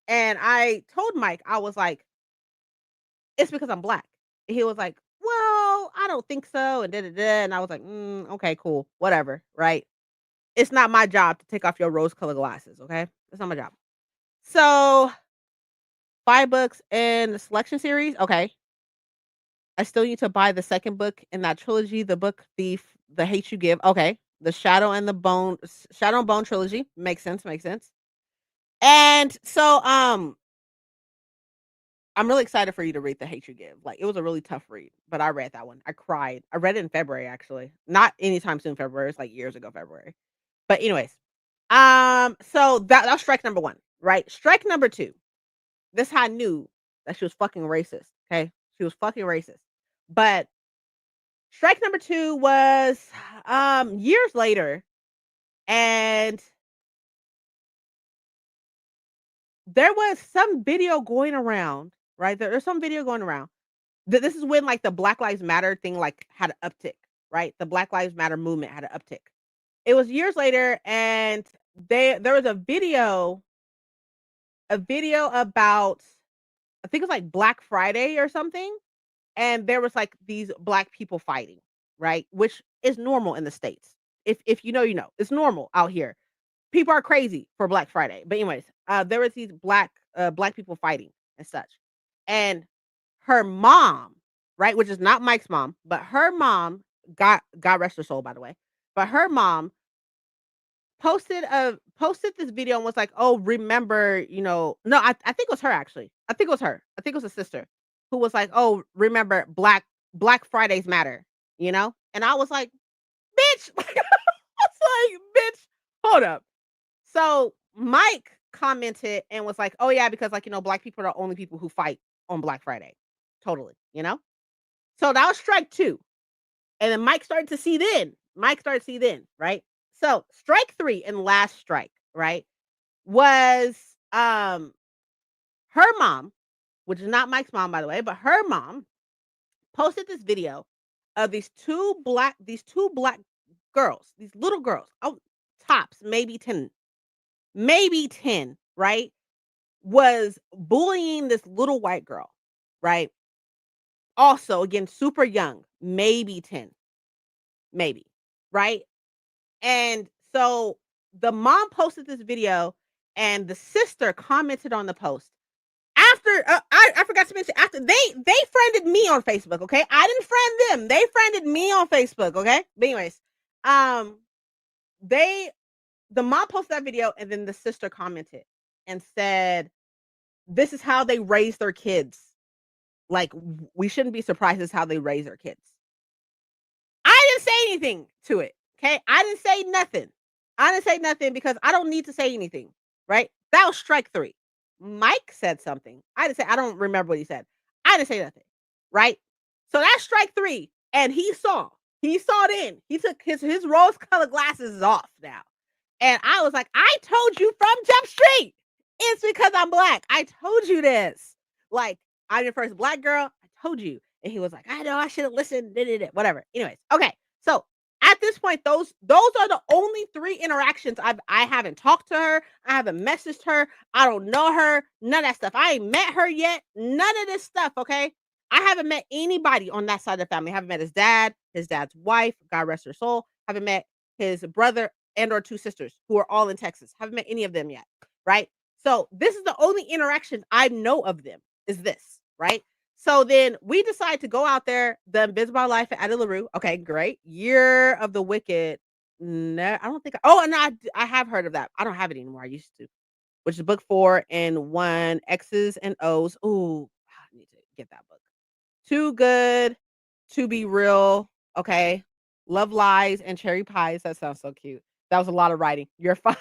And I told Mike, I was like, it's because I'm black. And he was like, well, I don't think so. And da da da. And I was like, okay, cool, whatever, right? It's not my job to take off your rose colored glasses, okay? It's not my job. So 5 books in the selection series, okay. I still need to buy the second book in that trilogy, the book Thief, The Hate You Give. Okay. The Shadow and Bone trilogy. Makes sense, makes sense. And so I'm really excited for you to read The Hate You Give. Like it was a really tough read, but I read that one. I cried. I read it in February actually. Not anytime soon February. It's like years ago February. But anyways, so that was strike number 1, right? Strike number 2. This how I knew that she was fucking racist. Okay? She was fucking racist. But strike number 2 was, years later, and there was some video going around, right? There's some video going around. This is when, like, the Black Lives Matter thing, like, had an uptick, right? The Black Lives Matter movement had an uptick. It was years later, and there was a video about, I think it was, like, Black Friday or something, and there was, like, these black people fighting, right? Which is normal in the States. If you know, you know. It's normal out here. People are crazy for Black Friday. But anyways, there was these black people fighting and such. And her mom, right, which is not Mike's mom, but her mom, God rest her soul, by the way. But her mom posted this video and was like, "Oh, remember, no, I think it was her actually. I think it was her. I think it was a sister who was like, "Oh, remember Black Fridays matter," you know? And I was like, "Bitch." I was like, "Bitch, hold up." So Mike commented and was like, "Oh yeah, because like, black people are the only people who fight on Black Friday." Totally, you know? So that was strike 2. And then Mike started to see then. Mike started to see then, right? So strike 3 and last strike, right? Was her mom, which is not Mike's mom, by the way, but her mom posted this video of these two black girls, these little girls, oh, tops, maybe 10, right? Was bullying this little white girl, right? Also, again, super young, maybe 10, maybe, right? And so the mom posted this video and the sister commented on the post. After I forgot to mention after they friended me on Facebook, okay? I didn't friend them. They friended me on Facebook, okay? But anyways, um they the mom posted that video and then the sister commented and said, "This is how they raise their kids. Like we shouldn't be surprised as how they raise their kids." I didn't say anything to it. Okay. I didn't say nothing. I didn't say nothing because I don't need to say anything. Right. That was strike 3. Mike said something. I don't remember what he said. I didn't say nothing. Right. So that's strike 3. And he saw it in. He took his rose colored glasses off now. And I was like, I told you from Jump Street. It's because I'm black. I told you this. Like, I'm your first black girl. I told you. And he was like, I know I should have listened. Whatever. Anyways, okay. So at this point, those are the only 3 interactions I haven't talked to her. I haven't messaged her. I don't know her. None of that stuff. I ain't met her yet. None of this stuff. Okay. I haven't met anybody on that side of the family. I haven't met his dad's wife, God rest her soul. Haven't met his brother and or 2 sisters who are all in Texas. Haven't met any of them yet. Right. So this is the only interaction I know of them is this. Right. So then we decide to go out there, The Invisible Life of Addie LaRue. Okay, great. Year of the Wicked. No, I don't think. And I have heard of that. I don't have it anymore. I used to, which is book 4 and 1 X's and O's. Ooh, I need to get that book. Too Good to Be Real. Okay, Love Lies and Cherry Pies. That sounds so cute. That was a lot of writing. You're fine.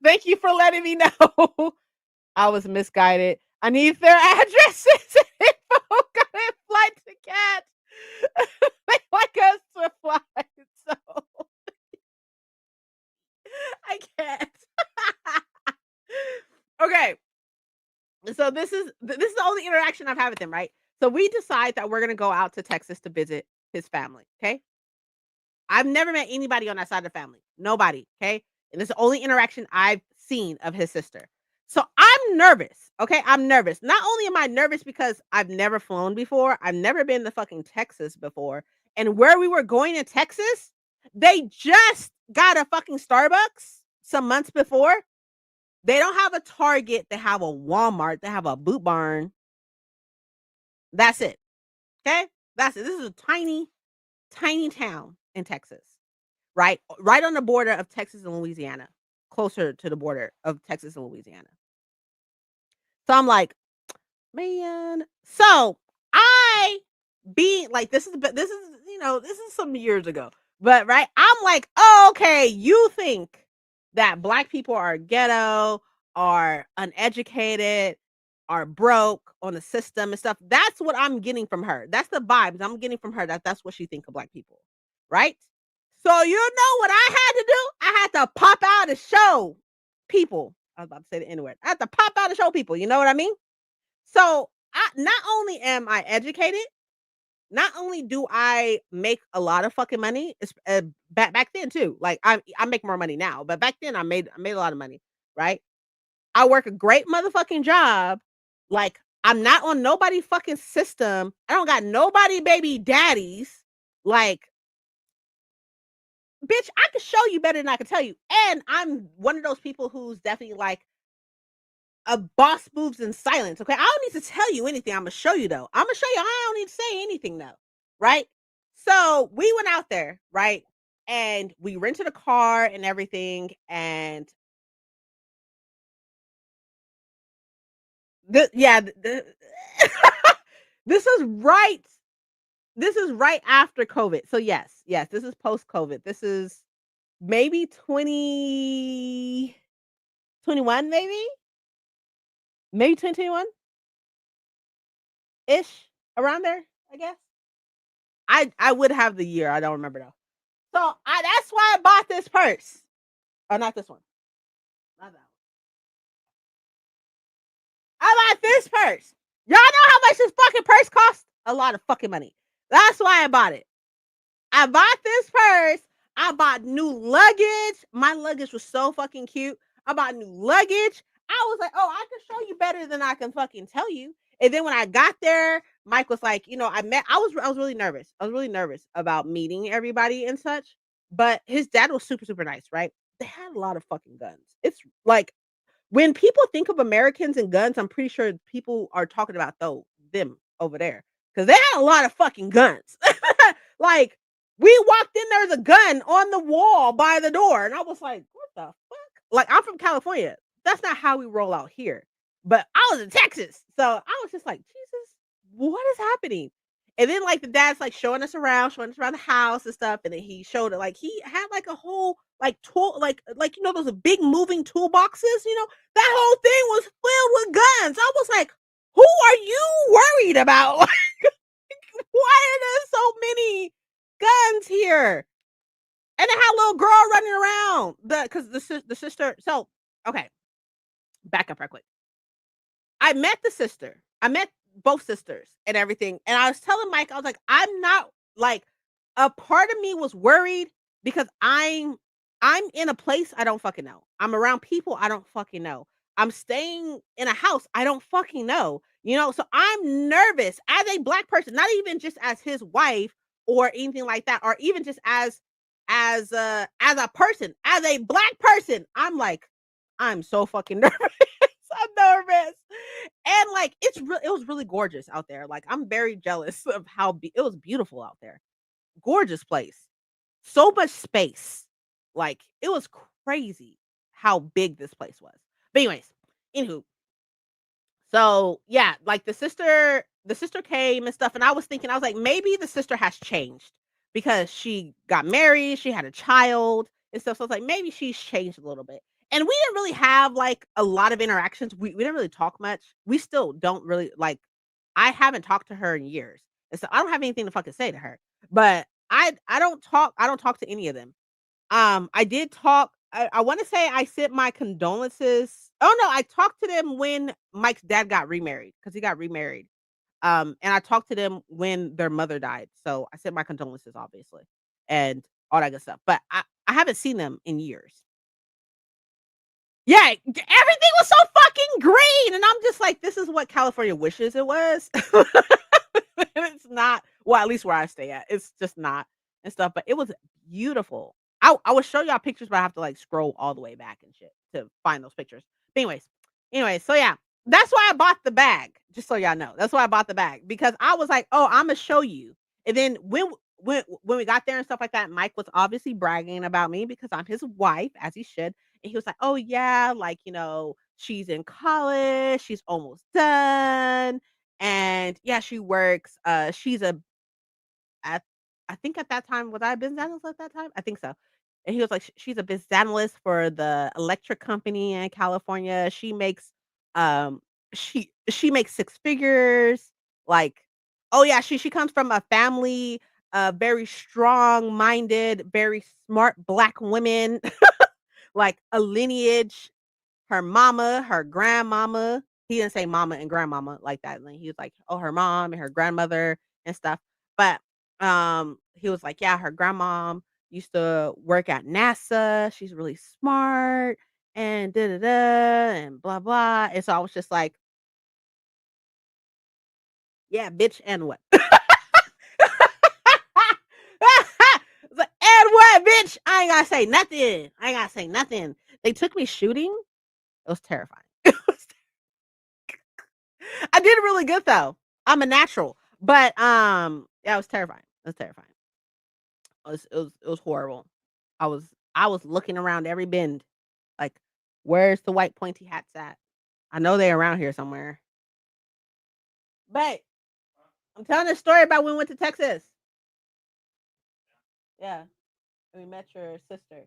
Thank you for letting me know. I was misguided. I need their addresses and info. Got a flight to catch. They like us to fly, so I can't. Okay, so this is the only interaction I've had with him, right? So we decide that we're gonna go out to Texas to visit his family. Okay, I've never met anybody on that side of the family. Nobody. Okay, and this is the only interaction I've seen of his sister. So I'm I'm nervous. Okay, I'm nervous. Not only am I nervous because I've never flown before, I've never been to fucking Texas before, and where we were going in Texas, they just got a fucking Starbucks some months before. They don't have a Target, they have a Walmart, they have a Boot Barn. That's it. Okay? That's it. This is a tiny, tiny town in Texas, right? Right on the border of Texas and Louisiana, closer to the border of Texas and Louisiana. So I'm like, man. So I being like this is this is some years ago. But right, I'm like, oh, okay, you think that black people are ghetto, are uneducated, are broke on the system and stuff. That's what I'm getting from her. That's the vibes I'm getting from her, that that's what she think of black people. Right? So you know what I had to do? I had to pop out and show people. I was about to say the N word. I had to pop out and show people. You know what I mean? So, I not only am I educated, not only do I make a lot of fucking money, it's, back then too. Like I make more money now, but back then I made a lot of money, right? I work a great motherfucking job. Like I'm not on nobody fucking system. I don't got nobody baby daddies. Like, bitch, I can show you better than I can tell you. And I'm one of those people who's definitely like a boss moves in silence. Okay. I don't need to tell you anything. I'm gonna show you though. I'm gonna show you. I don't need to say anything though. Right. So we went out there, right? And we rented a car and everything. And yeah, this is right. This is right after COVID. So yes, yes, this is post COVID. This is maybe 2021, maybe 2021 ish, around there, I guess. I would have the year. I don't remember though. So that's why I bought this purse. Or not this one. Not that one. I bought this purse. Y'all know how much this fucking purse costs? A lot of fucking money. That's why I bought it. I bought this purse. I bought new luggage. My luggage was so fucking cute. I bought new luggage. I was like, oh, I can show you better than I can fucking tell you. And then when I got there, Mike was like, I was really nervous. I was really nervous about meeting everybody and such. But his dad was super, super nice, right? They had a lot of fucking guns. It's like when people think of Americans and guns, I'm pretty sure people are talking about them over there. Because they had a lot of fucking guns. Like, we walked in, there's a gun on the wall by the door. And I was like, what the fuck? Like, I'm from California. That's not how we roll out here. But I was in Texas. So I was just like, Jesus, what is happening? And then like the dad's like showing us around the house and stuff. And then he showed it like he had like a whole like tool, like those big moving toolboxes, that whole thing was filled with guns. I was like, who are you worried about? Why are there so many guns here? And then had a little girl running around. Because the sister. So okay, back up right quick. I met the sister. I met both sisters and everything. And I was telling Mike, I was like, I'm not like a part of me was worried because I'm in a place I don't fucking know. I'm around people I don't fucking know. I'm staying in a house I don't fucking know. So I'm nervous as a black person, not even just as his wife or anything like that, or even just as a person, as a black person. I'm like, I'm so fucking nervous. I'm nervous. And like it was really gorgeous out there. Like I'm very jealous of how it was beautiful out there. Gorgeous place. So much space. Like it was crazy how big this place was. But anyways, anywho, so yeah, like the sister came and stuff, and I was thinking, I was like, maybe the sister has changed because she got married, she had a child and stuff. So I was like, maybe she's changed a little bit. And we didn't really have like a lot of interactions. We didn't really talk much. We still don't really like I haven't talked to her in years. And so I don't have anything to fucking say to her. But I don't talk to any of them. I did talk. I want to say I sent my condolences. Oh no, I talked to them when Mike's dad got remarried because he got remarried. And I talked to them when their mother died. So I sent my condolences, obviously, and all that good stuff. But I haven't seen them in years. Yeah, everything was so fucking green. like this is what California wishes it was. It's not. Well, at least where I stay at, it's just not and stuff. But it was beautiful. I will show y'all pictures, but I have to like scroll all the way back and shit to find those pictures. But anyways, so yeah, that's why I bought the bag. Just so y'all know, that's why I bought the bag because I was like, oh, I'm gonna show you. And then when we got there and stuff like that, Mike was obviously bragging about me because I'm his wife, as he should. And he was like, "Oh yeah, like she's in college, she's almost done, and yeah, she works. She's a at I think at that time was I a business analyst at that time? I think so." And he was like, She's a business analyst for the electric company in California. Um, she makes six figures. Like, oh yeah, she comes from a family, very strong minded, very smart black women, like a lineage her mama, her grandmama. He didn't say mama and grandmama like that. Like, he was like, "Oh, her mom and her grandmother and stuff." But, he was like, "Yeah, her grandmom used to work at NASA. She's really smart and da da da and blah blah." And so I was just like, "Yeah, bitch, and what?" It's like, "And what, bitch? I ain't gotta say nothing. I ain't gotta say nothing." They took me shooting. It was terrifying. I did really good though. I'm a natural. But yeah, it was terrifying. It was terrifying. It was horrible. I was looking around every bend. Like, where's the white pointy hats at? I know they're around here somewhere. But I'm telling a story about when we went to Texas. Yeah. And we met your sister.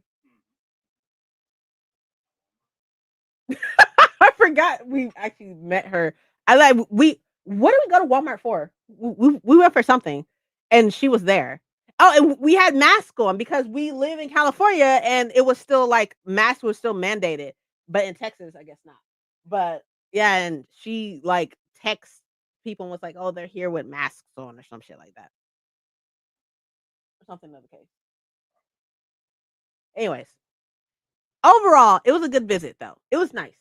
I forgot we actually met her. I like we what did we go to Walmart for? We went for something and she was there. Oh, and we had masks on because we live in California and it was still like masks was still mandated. But in Texas, I guess not. But yeah, and she like texts people and was like, "Oh, they're here with masks on" or some shit like that. Or something of the case. Anyways, overall, it was a good visit though. It was nice.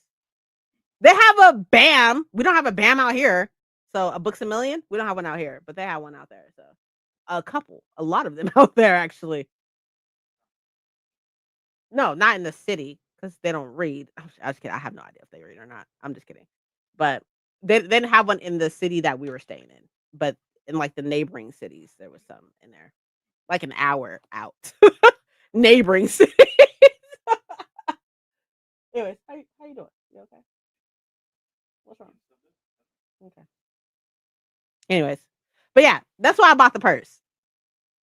They have a BAM. We don't have a BAM out here. So a Books a Million, we don't have one out here, but they have one out there. So a lot of them out there actually. No, not in the city because they don't read. I just kidding. I have no idea if they read or not. I'm just kidding. But they didn't have one in the city that we were staying in. But in like the neighboring cities, there was some in there, like an hour out. Neighboring city. Anyways, how you doing? You okay? What's wrong? Okay. Anyways, but yeah, that's why I bought the purse.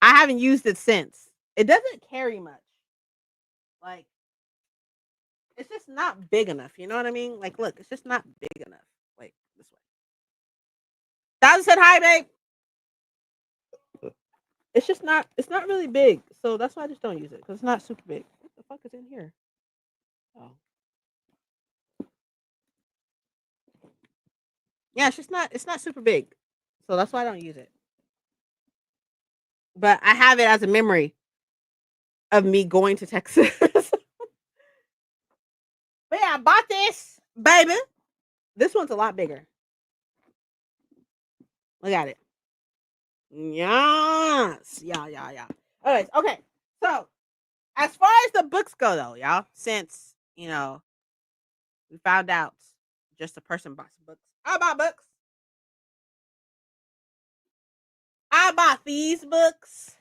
I haven't used it since. It doesn't carry much. Like, it's just not big enough. You know what I mean? Like, look, it's just not big enough. Like this way. Dad said hi, babe. It's just not. It's not really big, so that's why I just don't use it because it's not super big. What the fuck is in here? Oh, yeah, it's just not. It's not super big, so that's why I don't use it. But I have it as a memory of me going to Texas. But yeah, I bought this, baby. This one's a lot bigger. Look at it. Yes. Yeah, yeah, yeah. Anyways, okay. So, as far as the books go, though, y'all, since, we found out just a person bought some books. I bought books. I bought these books.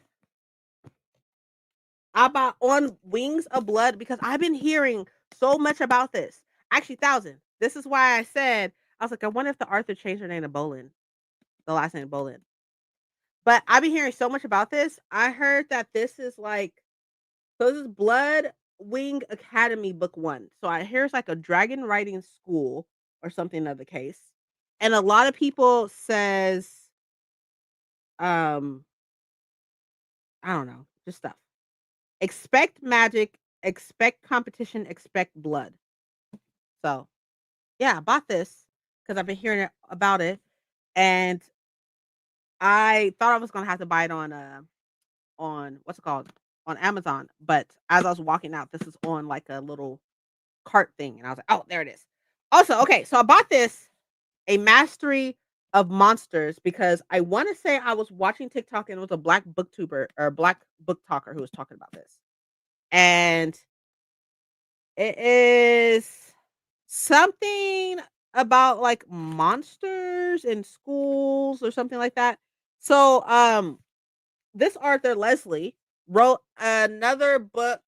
I bought On Wings of Blood because I've been hearing so much about this. Actually, Thousand. This is why I said, I was like, I wonder if the Arthur changed her name to Bolin, the last name Bolin. But I've been hearing so much about this. I heard that this is like so this is Blood Wing Academy book 1. So I hear it's like a dragon writing school or something of the case. And a lot of people says um I don't know, just stuff. Expect magic, expect competition, expect blood. So, yeah, I bought this cuz I've been hearing about it and I thought I was going to have to buy it on what's it called? On Amazon, but as I was walking out, this is on like a little cart thing, and I was like, "Oh, there it is." Also, okay, so I bought this A mastery of monsters because I want to say I was watching TikTok and it was a black booktuber or black book talker who was talking about this. And it is something about like monsters in schools or something like that. So this Arthur Leslie wrote another book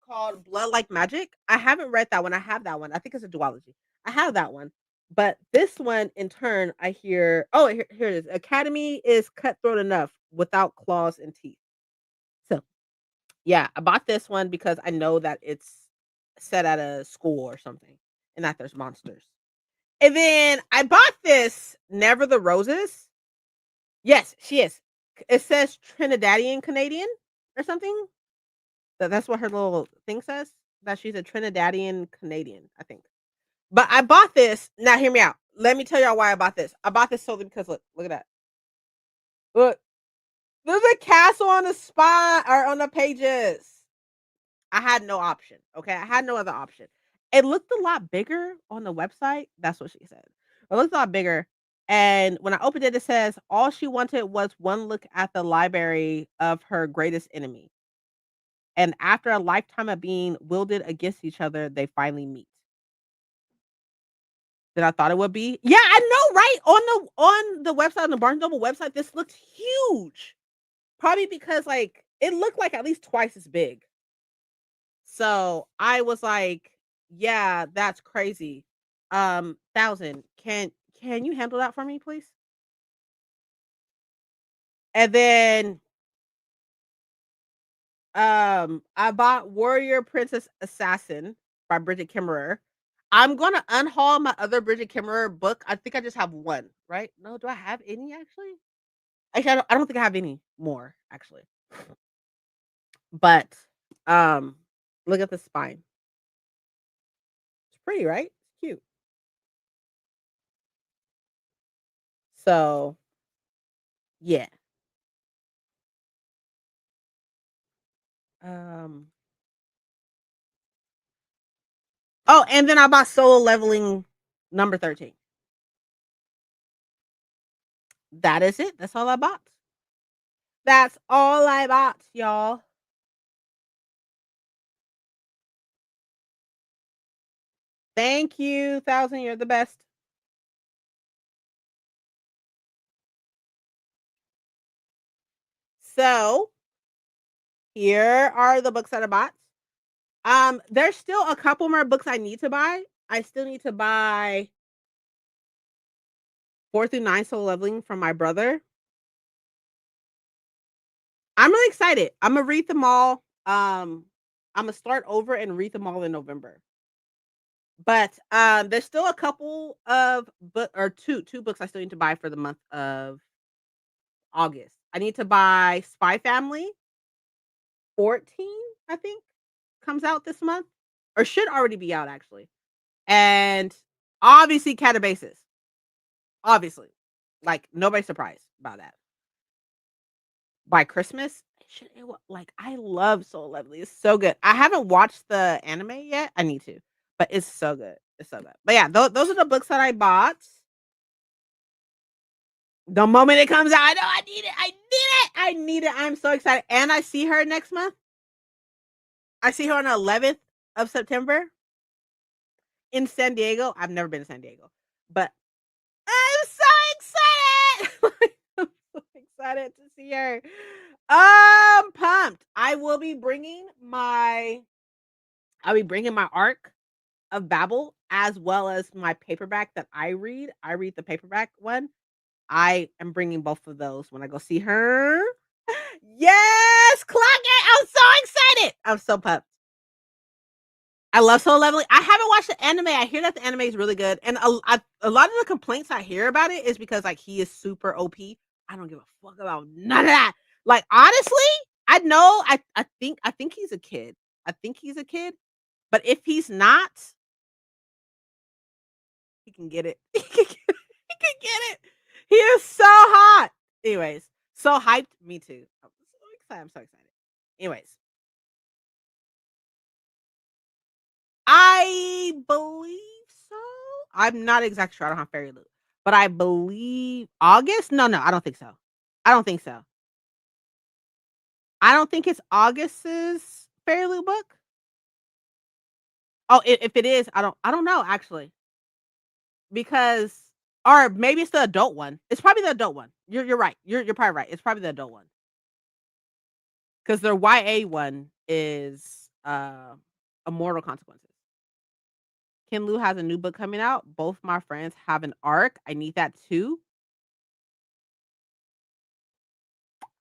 called Blood Like Magic. I haven't read that one. I have that one. I think it's a duology. I have that one. But this one, in turn, I hear, oh, here it is. Academy is cutthroat enough without claws and teeth. So, yeah, I bought this one because I know that it's set at a school or something and that there's monsters. And then I bought this Never the Roses. Yes, she is. It says Trinidadian Canadian or something. That's what her little thing says, that she's a Trinidadian Canadian, I think. But I bought this now hear me out. Let me tell y'all why I bought this. I bought this solely because look at that. Look, there's a castle on the spot or on the pages. I had no option, okay? I had no other option. It looked a lot bigger on the website, that's what she said. It looked a lot bigger, and when I opened it, it says, "All she wanted was one look at the library of her greatest enemy, and after a lifetime of being wielded against each other, they finally meet." Than I thought it would be. Yeah, I know, right? On the website, on the Barnes& Noble website, this looked huge. Probably because, like, it looked like at least twice as big. So, I was like, "Yeah, that's crazy. 1,000. Can you handle that for me, please?" And then, I bought Warrior Princess Assassin by Bridget Kimmerer. I'm gonna unhaul my other Bridget Kimmerer book. I think I just have 1, right? No, do I have any actually? Actually, I don't think I have any more, actually. But, um, look at the spine. It's pretty, right? It's cute. So, yeah. Um oh, and then I bought Solo Leveling number 13. That is it. That's all I bought. That's all I bought, y'all. Thank you, 1,000. You're the best. So, here are the books that I bought. There's still a couple more books I need to buy. I still need to buy 4 through 9 Solo Leveling from my brother. I'm really excited. Imma read them all. Imma start over and read them all in November. But, there's still a couple of book or 2 books I still need to buy for the month of August. I need to buy Spy Family 14, I think, comes out this month, or should already be out actually. And obviously Catabasis. Obviously. Like, nobody's surprised by that. By Christmas, like, I love Soul Lovely, it's so good. I haven't watched the anime yet, I need to, but it's so good, it's so good. But yeah, those are the books that I bought. The moment it comes out, I know I need it, I need it, I need it, I'm so excited, and I see her next month. I see her on the 11th of September in San Diego. I've never been to San Diego, but I'm so excited! I'm so excited to see her. I'm pumped. I'll be bringing my Arc of Babel as well as my paperback that I read. I read the paperback one. I am bringing both of those when I go see her. Yes, clock it. I'm so excited. I'm so pumped. I love Soul Leveling. I haven't watched the anime. I hear that the anime is really good, and a lot of the complaints I hear about it is because like he is super OP. I don't give a fuck about none of that. Like honestly, I know. I think he's a kid. I think he's a kid. But if he's not, he can get it. He can get it. He can get it. He is so hot. Anyways, so hyped. Me too. I'm so excited. I'm so excited. Anyways, I believe so. I'm not exactly sure. I don't have Fairy Loot, but I believe August. No, no, I don't think so. I don't think so. I don't think it's August's Fairy Loot book. Oh, if it is, I don't know actually because or maybe it's the adult one. It's probably the adult one. You're right. You're probably right. It's probably the adult one because their YA one is Immortal Consequences. Ken Liu has a new book coming out. Both my friends have an arc. I need that too.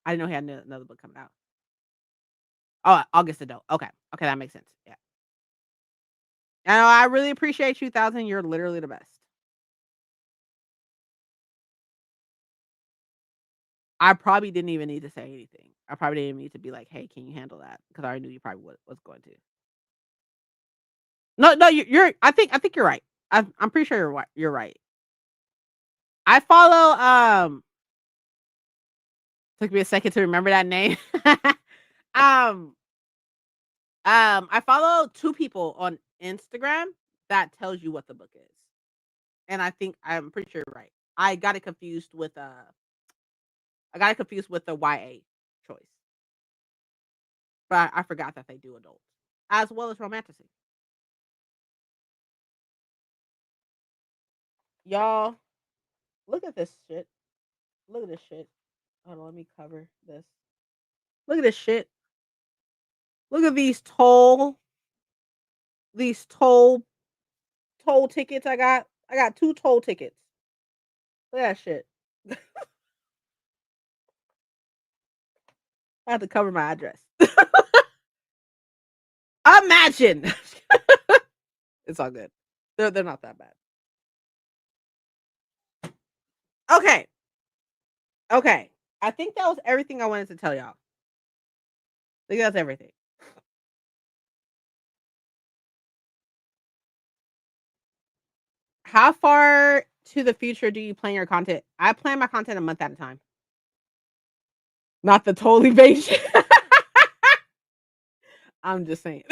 I didn't know he had another book coming out. Oh, August adult. Okay. Okay, that makes sense. Yeah. I really appreciate you, 1,000. You're literally the best. I probably didn't even need to say anything. I probably didn't even need to be like, "Hey, can you handle that?" Because I already knew you probably was going to. No, no, you're. I think you're right. I'm pretty sure you're right. You're right. I follow. Took me a second to remember that name. um, I follow two people on Instagram that tells you what the book is, and I think I'm pretty sure you're right. I got it confused with the YA choice, but I forgot that they do adults as well as romanticy. Y'all, look at this shit. Look at this shit. Hold on, let me cover this. Look at this shit. Look at these toll tickets I got. I got 2 toll tickets. Look at that shit. I have to cover my address. Imagine. It's all good. They're not that bad. Okay. Okay. I think that was everything I wanted to tell y'all. I think that's everything. How far to the future do you plan your content? I plan my content a month at a time. Not the total evasion. I'm just saying.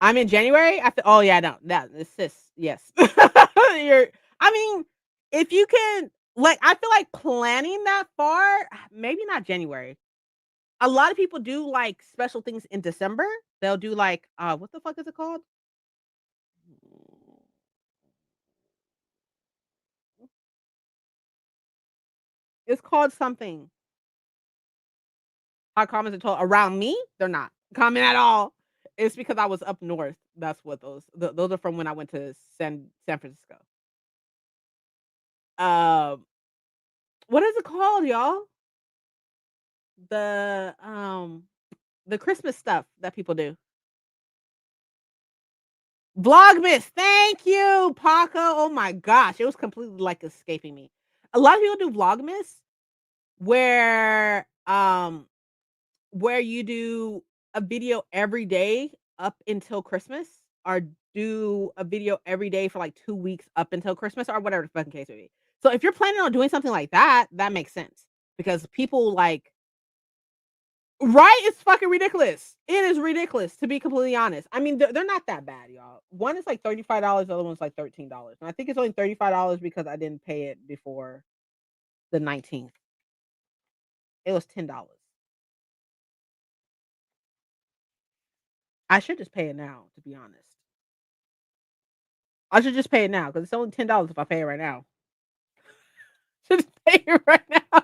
I'm in January. Oh yeah, no, that it's just yes. You're. I mean, if you can, like, I feel like planning that far, maybe not January. A lot of people do like special things in December. They'll do like, what the fuck is it called? It's called something. How common is it told around me? They're not common at all. It's because I was up north. That's what those are from when I went to San Francisco. Um, what is it called, y'all? The the Christmas stuff that people do. Vlogmas. Thank you, Paco. Oh my gosh, it was completely like escaping me. A lot of people do Vlogmas where you do a video every day up until Christmas, or do a video every day for like 2 weeks up until Christmas, or whatever the fucking case may be. So if you're planning on doing something like that, that makes sense because people like right? It's fucking ridiculous. It is ridiculous to be completely honest. I mean, they're not that bad, y'all. One is like $35, the other one's like $13. And I think it's only $35 because I didn't pay it before the 19th. It was $10. I should just pay it now, to be honest. I should just pay it now because it's only $10 if I pay it right now. Should just pay it right now.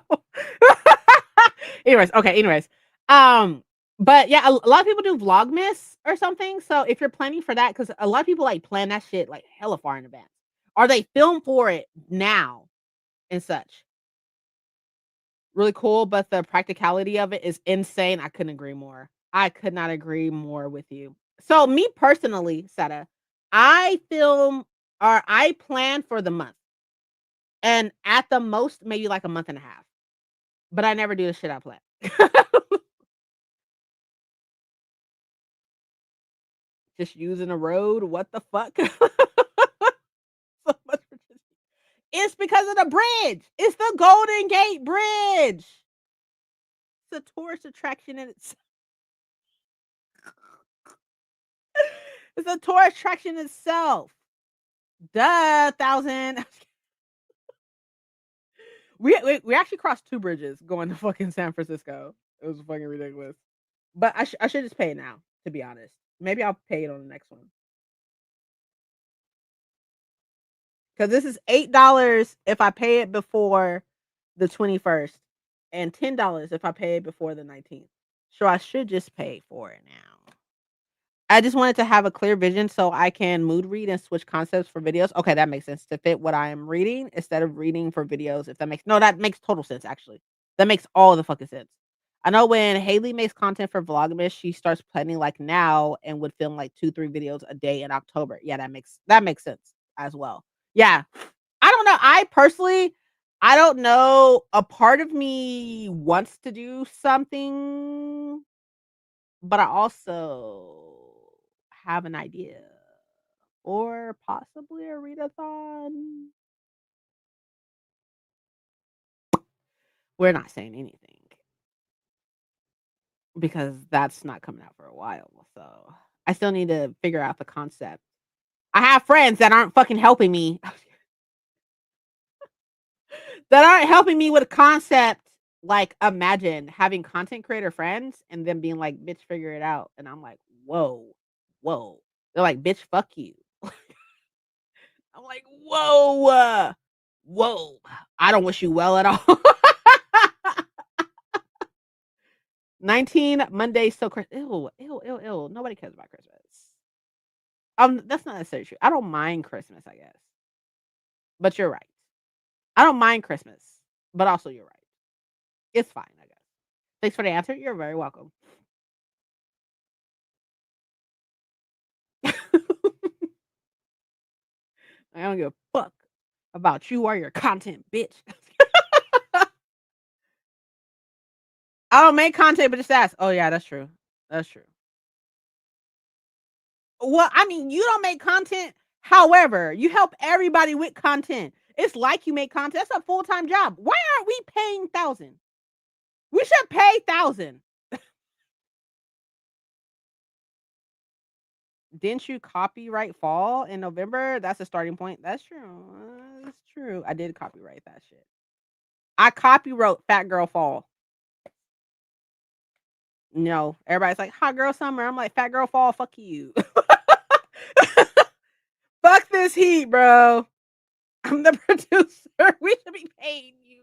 Anyways, okay, anyways. Um, but yeah, a lot of people do Vlogmas or something. So if you're planning for that, because a lot of people like plan that shit like hella far in advance, or they film for it now and such. Really cool, but the practicality of it is insane. I couldn't agree more. I could not agree more with you. So me personally, Seta, I film or I plan for the month, and at the most maybe like a month and a half. But I never do the shit I plan. Just using a road, what the fuck? So much for just it's because of the bridge. It's the Golden Gate Bridge. It's a tourist attraction in its it's a tourist attraction itself. Duh, 1,000. We actually crossed 2 bridges going to fucking San Francisco. It was fucking ridiculous. But I should just pay it now, to be honest. Maybe I'll pay it on the next one. Because this is $8 if I pay it before the 21st, and $10 if I pay it before the 19th. So I should just pay for it now. I just wanted to have a clear vision so I can mood read and switch concepts for videos. Okay, that makes sense to fit what I am reading instead of reading for videos. If that makes no, that makes total sense actually. That makes all the fucking sense. I know when Haley makes content for Vlogmas, she starts planning like now and would film like 2, 3 videos a day in October. Yeah, that makes sense as well. Yeah. I don't know. I personally, I don't know. A part of me wants to do something, but I also have an idea or possibly a readathon. We're not saying anything because that's not coming out for a while. So I still need to figure out the concept. I have friends that aren't fucking helping me, that aren't helping me with a concept. Like, imagine having content creator friends and them being like, bitch, figure it out. And I'm like, whoa, whoa. They're like, bitch, fuck you. I'm like, whoa, whoa. I don't wish you well at all. 19 Mondays till Christmas. Ew, ew, ew, ew. Nobody cares about Christmas. That's not necessarily true. I don't mind Christmas, I guess. But you're right. I don't mind Christmas, but also you're right. It's fine, I guess. Thanks for the answer. You're very welcome. I don't give a fuck about you or your content, bitch. I don't make content, but just ask. Oh yeah, that's true. That's true. Well, I mean, you don't make content. However, you help everybody with content. It's like you make content. That's a full-time job. Why aren't we paying 1,000? We should pay 1,000. Didn't you copyright Fall in November? That's a starting point. That's true. That's true. I did copyright that shit. I copywrote Fat Girl Fall. No, everybody's like Hot Girl Summer. I'm like Fat Girl Fall. Fuck you. Fuck this heat, bro. I'm the producer. We should be paying you.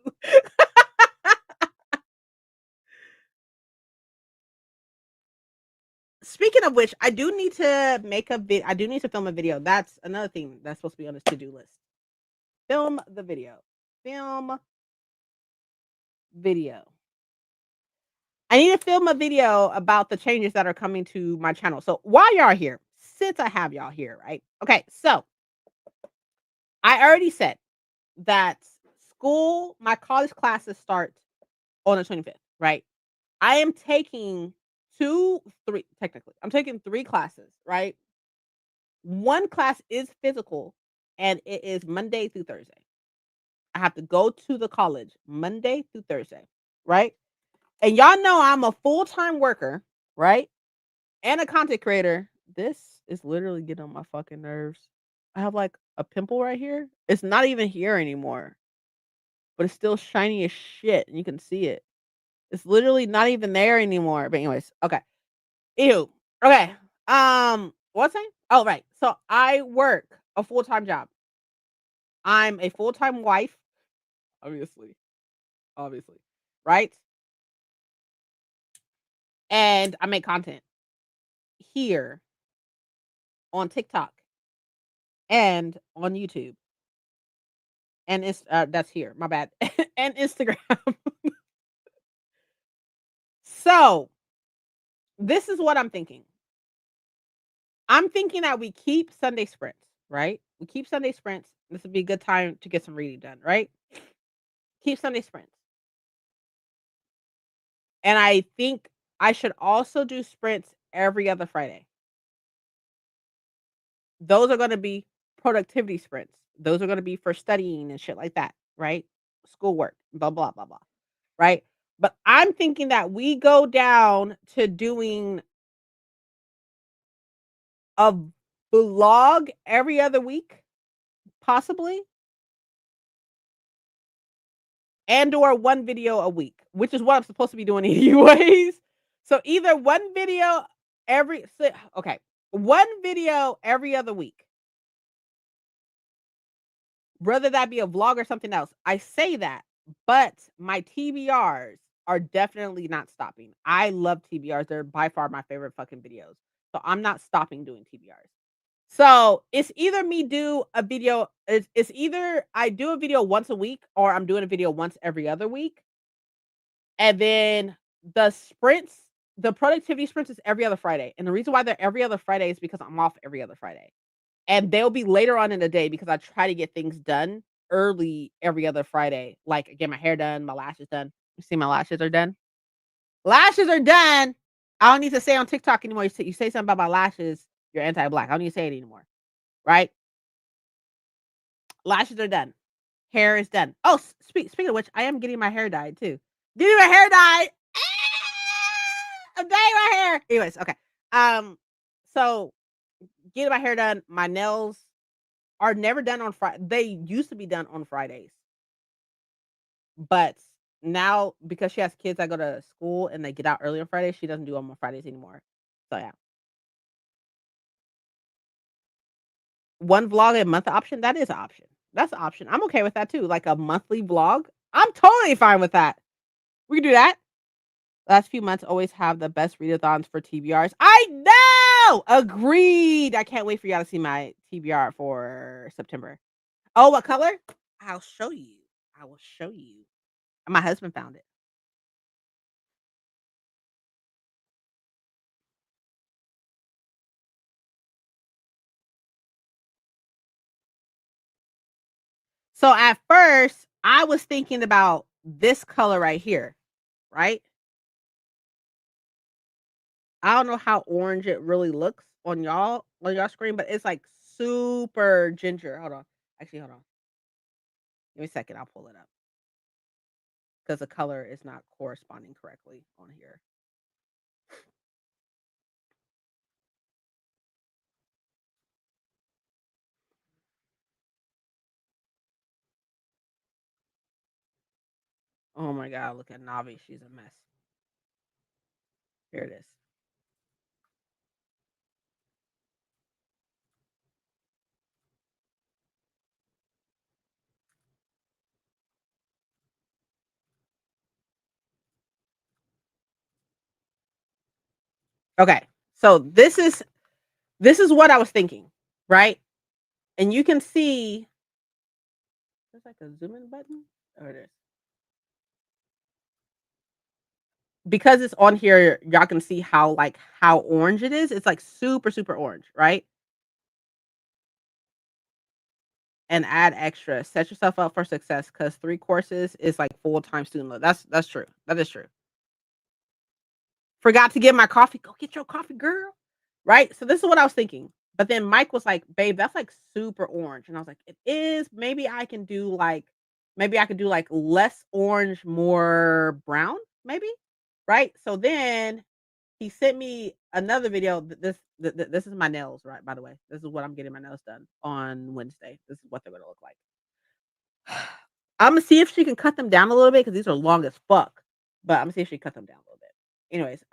Speaking of which, I do need to make a I do need to film a video. That's another thing that's supposed to be on this to-do list. Film the video. Film video. I need to film a video about the changes that are coming to my channel. So while y'all are here, since I have y'all here, right? Okay, so I already said that my college classes start on the 25th, right? I am taking 3 technically. I'm taking 3 classes, right? One class is physical and it is Monday through Thursday. I have to go to the college Monday through Thursday, right? And y'all know I'm a full-time worker, right? And a content creator. This is literally getting on my fucking nerves. I have like a pimple right here. It's not even here anymore, but it's still shiny as shit and you can see it. It's literally not even there anymore. But anyways, okay. Ew. Okay. What's saying? Oh, right. So I work a full-time job. I'm a full-time wife, obviously. Obviously. Right? And I make content here on TikTok and on YouTube. And it's that's here, my bad. And Instagram. So this is what I'm thinking. I'm thinking that we keep Sunday sprints, right? We keep Sunday sprints. This would be a good time to get some reading done, right? Keep Sunday sprints. And I think I should also do sprints every other Friday. Those are gonna be productivity sprints. Those are gonna be for studying and shit like that, right? Schoolwork, blah, blah, blah, blah, right? But I'm thinking that we go down to doing a vlog every other week possibly, and or one video a week, which is what I'm supposed to be doing anyways. So either one video okay, one video every other week, whether that be a vlog or something else. I say that, but my TBRs are definitely not stopping. I love TBRs. They're by far my favorite fucking videos. So I'm not stopping doing TBRs. So it's either me do a video, it's either I do a video once a week or I'm doing a video once every other week. And then the sprints, the productivity sprints is every other Friday. And the reason why they're every other Friday is because I'm off every other Friday. And they'll be later on in the day because I try to get things done early every other Friday. Like get my hair done, my lashes done. You see my lashes are done? Lashes are done. I don't need to say on TikTok anymore. You say something about my lashes, you're anti-black. I don't need to say it anymore. Right? Lashes are done. Hair is done. Oh, speaking of which, I am getting my hair dyed too. Getting my hair dyed. I'm dyeing my hair. Anyways, okay. Um, so getting my hair done. My nails are never done on Friday. They used to be done on Fridays, but now because she has kids that go to school and they get out early on Fridays, she doesn't do them on Fridays anymore. So yeah, one vlog a month option. That is an option. That's an option. I'm okay with that too. Like a monthly vlog. I'm totally fine with that. We can do that. Last few months always have the best readathons for TBRs. I know! Agreed. I can't wait for y'all to see my TBR for September. Oh, what color? I'll show you. I will show you. My husband found it. So at first, I was thinking about this color right here, right? I don't know how orange it really looks on y'all screen, but it's like super ginger. Hold on. Actually, hold on. Give me a second. I'll pull it up because the color is not corresponding correctly on here. Oh my god, look at Navi. She's a mess. Here it is. Okay. So this is what I was thinking, right? And you can see there's like a zoom in button. Oh, it is. Because it's on here, y'all can see how orange it is. It's like super, super orange, right? And add extra. Set yourself up for success because 3 courses is like full-time student loan. That's true. That is true. Forgot to get my coffee. Go get your coffee, girl. Right? So this is what I was thinking. But then Mike was like, babe, that's like super orange. And I was like, it is. Maybe I could do like less orange, more brown, maybe. Right. So then he sent me another video. This is my nails, right? By the way, this is what I'm getting my nails done on Wednesday. This is what they're gonna look like. I'm gonna see if she can cut them down a little bit because these are long as fuck. But I'm gonna see if she can cut them down a little bit. Anyways,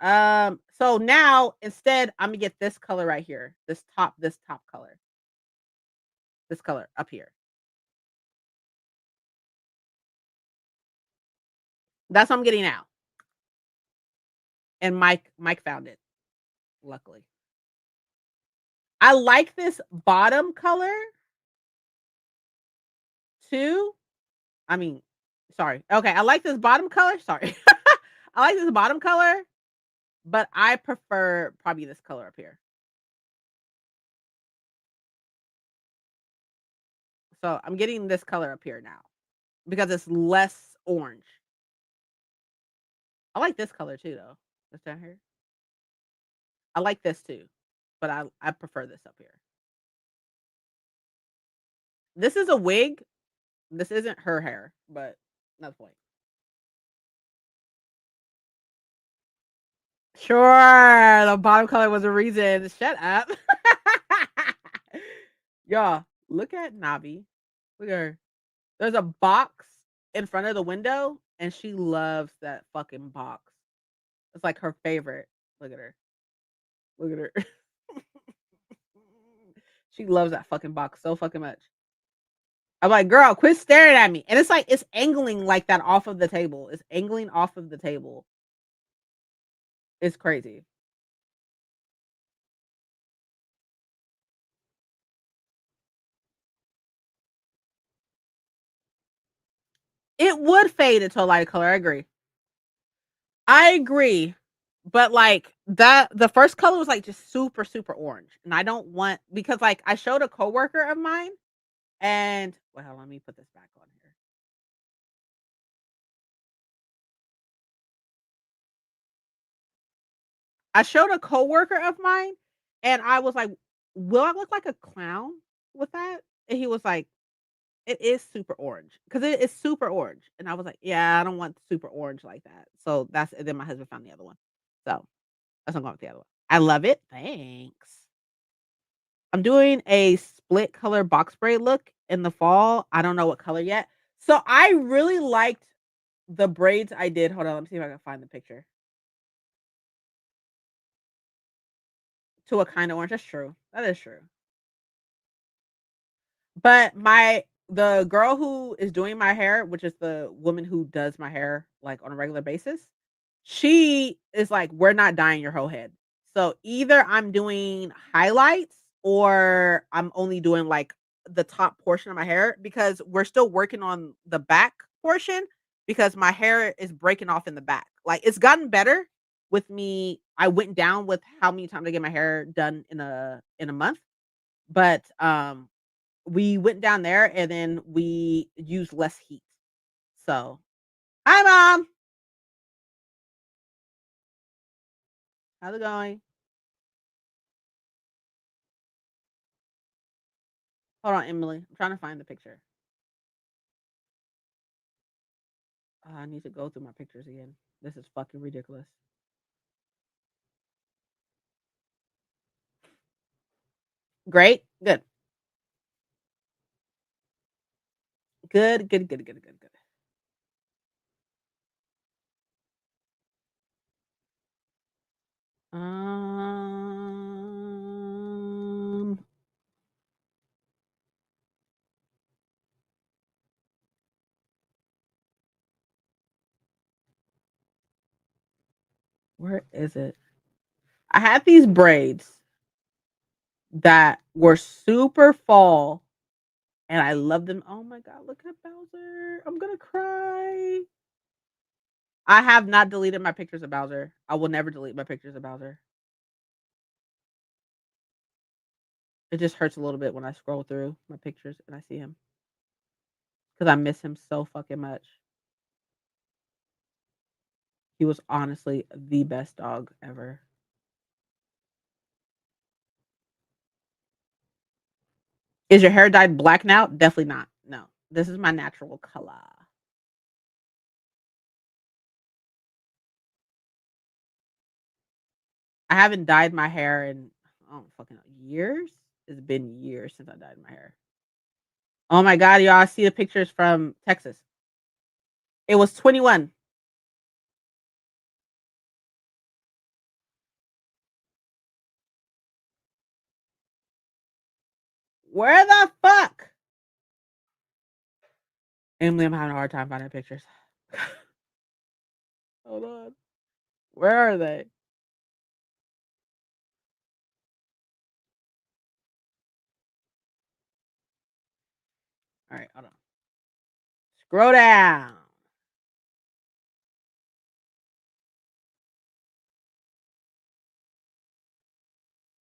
so now instead I'm gonna get this color right here. This top color. This color up here. That's what I'm getting now. And Mike found it, luckily. I like this bottom color too. I mean, sorry. Okay, I like this bottom color. Sorry. I like this bottom color, but I prefer probably this color up here. So I'm getting this color up here now because it's less orange. I like this color too, though. This down here. I like this too, but I prefer this up here. This is a wig. This isn't her hair, but no point. Sure, the bottom color was a reason. Shut up. Y'all, look at Navi. Look at her. There's a box in front of the window, and she loves that fucking box. It's like her favorite. Look at her. Look at her. She loves that fucking box so fucking much. I'm like, girl, quit staring at me. And it's like it's angling like that off of the table. It's angling off of the table. It's crazy. It would fade into a light color. I agree. I agree. But like that the first color was like just super, super orange. And I don't want because like I showed a coworker of mine and well, let me put this back on here. I showed a coworker of mine and I was like, will I look like a clown with that? And he was like, it is super orange because it is super orange. And I was like, yeah, I don't want super orange like that. So that's and then my husband found the other one. So that's not going with the other one. I love it. Thanks. I'm doing a split color box braid look in the fall. I don't know what color yet. So I really liked the braids I did. Hold on, let me see if I can find the picture. To a kind of orange. That's true. That is true. But the girl who is doing my hair, which is the woman who does my hair like on a regular basis, she is like, we're not dyeing your whole head. So either I'm doing highlights or I'm only doing like the top portion of my hair because we're still working on the back portion because my hair is breaking off in the back. Like it's gotten better with me. I went down with how many times I get my hair done in a month. But we went down there and then we used less heat. So, hi mom. How's it going? Hold on, Emily. I'm trying to find the picture. I need to go through my pictures again. This is fucking ridiculous. Great. Good. Good, good, good, good, good, good. Um, where is it? I had these braids that were super fall and I love them. Oh my god, look at Bowser. I'm gonna cry. I have not deleted my pictures of Bowser. I will never delete my pictures of Bowser. It just hurts a little bit when I scroll through my pictures and I see him because I miss him so fucking much. He was honestly the best dog ever. Is your hair dyed black now? Definitely not. No, this is my natural color. I haven't dyed my hair in oh fucking years. It's been years since I dyed my hair. Oh my god, y'all! I see the pictures from Texas. It was 21. Where the fuck? Emily, I'm having a hard time finding pictures. Hold on. Where are they? All right, hold on. Scroll down.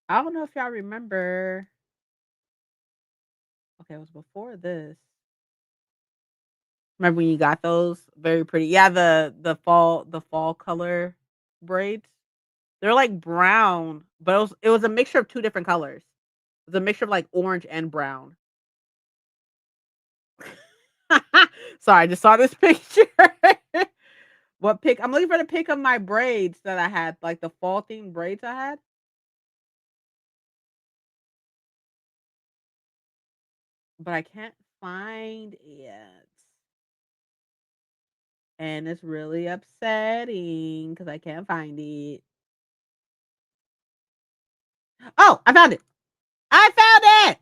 I don't know if y'all remember. Okay, it was before this. Remember when you got those? Very pretty. Yeah, the fall color braids. They're like brown, but it was a mixture of two different colors. It was a mixture of like orange and brown. Sorry, I just saw this picture. What pic? I'm looking for the pic of my braids that I had, like the fall themed braids I had, but I can't find it. And it's really upsetting because I can't find it. Oh, I found it. I found it.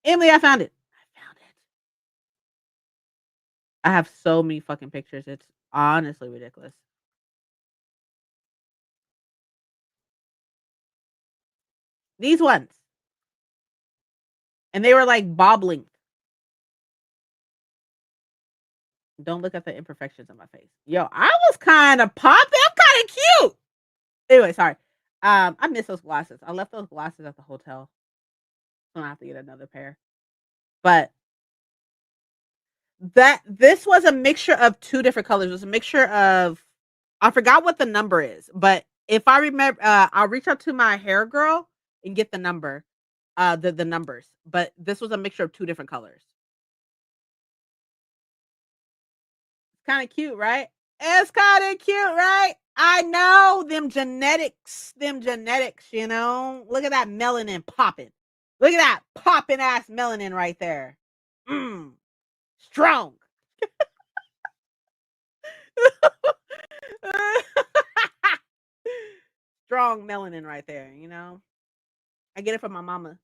Emily, I found it. I found it. I have so many fucking pictures. It's honestly ridiculous. These ones. And they were like bob length. Don't look at the imperfections on my face. Yo, I was kind of popping. I'm kind of cute. Anyway, sorry. I miss those glasses. I left those glasses at the hotel. So I have to get another pair. But this was a mixture of two different colors. It was a mixture of I forgot what the number is, but if I remember, I'll reach out to my hair girl and get the number, the numbers. But this was a mixture of two different colors. It's kind of cute, right? It's kind of cute, right? I know them genetics. You know, look at that melanin popping. Look at that popping ass melanin right there. Mm, strong. Strong melanin right there, you know? I get it from my mama.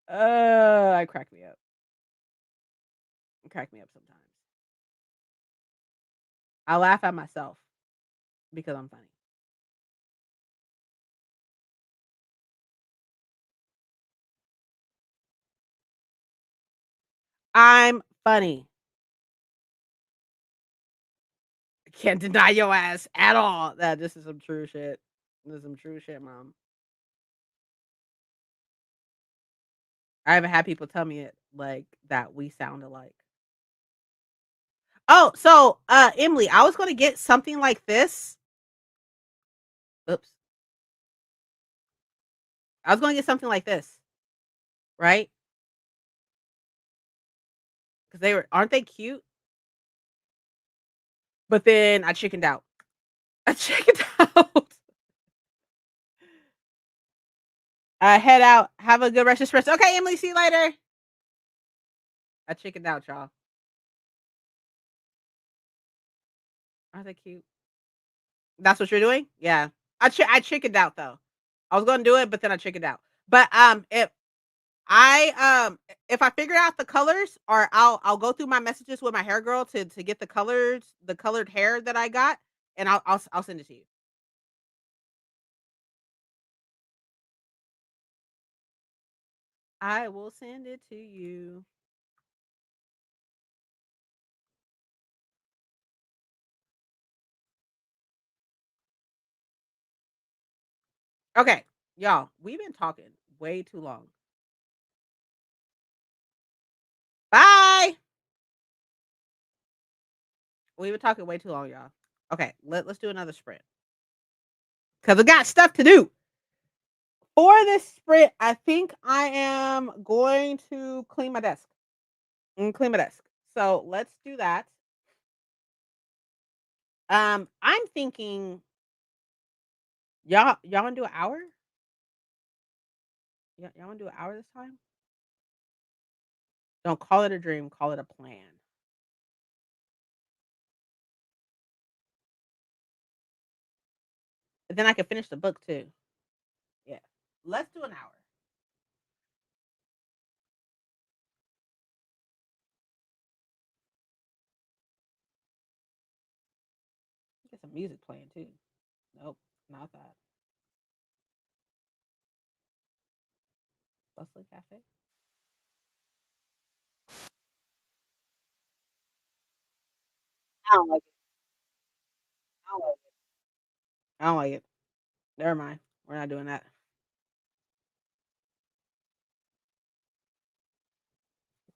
I crack me up. It crack me up sometimes. I laugh at myself because I'm funny. I'm funny. I can't deny your ass at all. That this is some true shit. This is some true shit, mom. I haven't had people tell me it like that we sound alike. Oh, so Emily, I was gonna get something like this. Oops. I was gonna get something like this, right? Because they were aren't they cute? But then I chickened out. I chickened out. I head out. Have a good rest of espresso. Okay, Emily, see you later. I chickened out, y'all. Aren't they cute? That's what you're doing? Yeah. I chickened out though. I was gonna do it, but then I chickened out. But I if I figure out the colors or I'll go through my messages with my hair girl to get the colors, the colored hair that I got, and I'll send it to you. I will send it to you. Okay, y'all, we've been talking way too long. Bye. We've been talking way too long, y'all. Okay, let's do another sprint because I got stuff to do. For this sprint, I think I am going to clean my desk. Clean my desk. So let's do that. I'm thinking y'all wanna do an hour? Y'all wanna do an hour this time? Don't call it a dream, call it a plan. And then I can finish the book too. Yeah. Let's do an hour. Get some music playing too. Nope, not that. Bustling Cafe. I don't like it. I don't like it. I don't like it. Never mind. We're not doing that.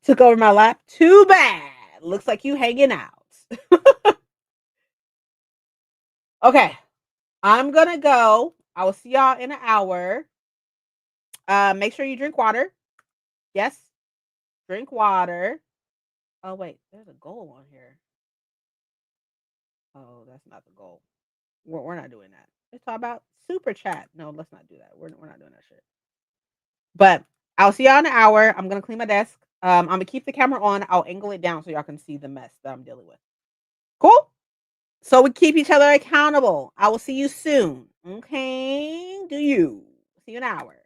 Took over my lap. Too bad. Looks like you hanging out. Okay. I'm gonna go. I will see y'all in an hour. Make sure you drink water. Yes. Drink water. Oh wait, there's a goal on here. Oh, that's not the goal. We're not doing that. Let's talk about super chat. No, let's not do that. We're not doing that shit. But I'll see y'all in an hour. I'm gonna clean my desk. I'm gonna keep the camera on. I'll angle it down so y'all can see the mess that I'm dealing with. Cool? So we keep each other accountable. I will see you soon. Okay? Do you? See you in an hour.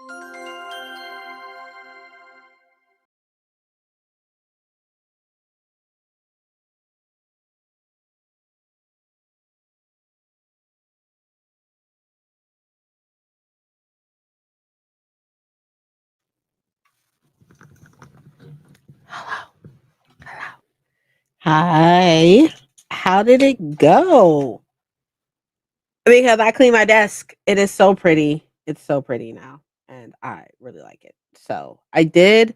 Hello. Hello. Hi. How did it go? Because I cleaned my desk. It is so pretty. It's so pretty now, and I really like it. So I did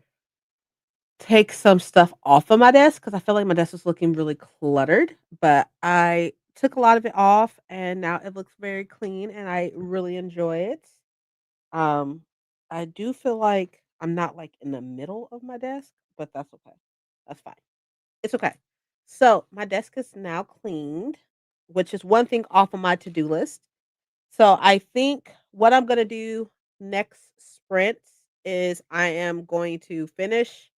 take some stuff off of my desk because I feel like my desk was looking really cluttered, but I took a lot of it off, and now it looks very clean, and I really enjoy it. Um, I do feel like I'm not like in the middle of my desk, but that's okay. That's fine. It's okay. So my desk is now cleaned, which is one thing off of my to-do list. So I think what I'm gonna do next sprint is I am going to finish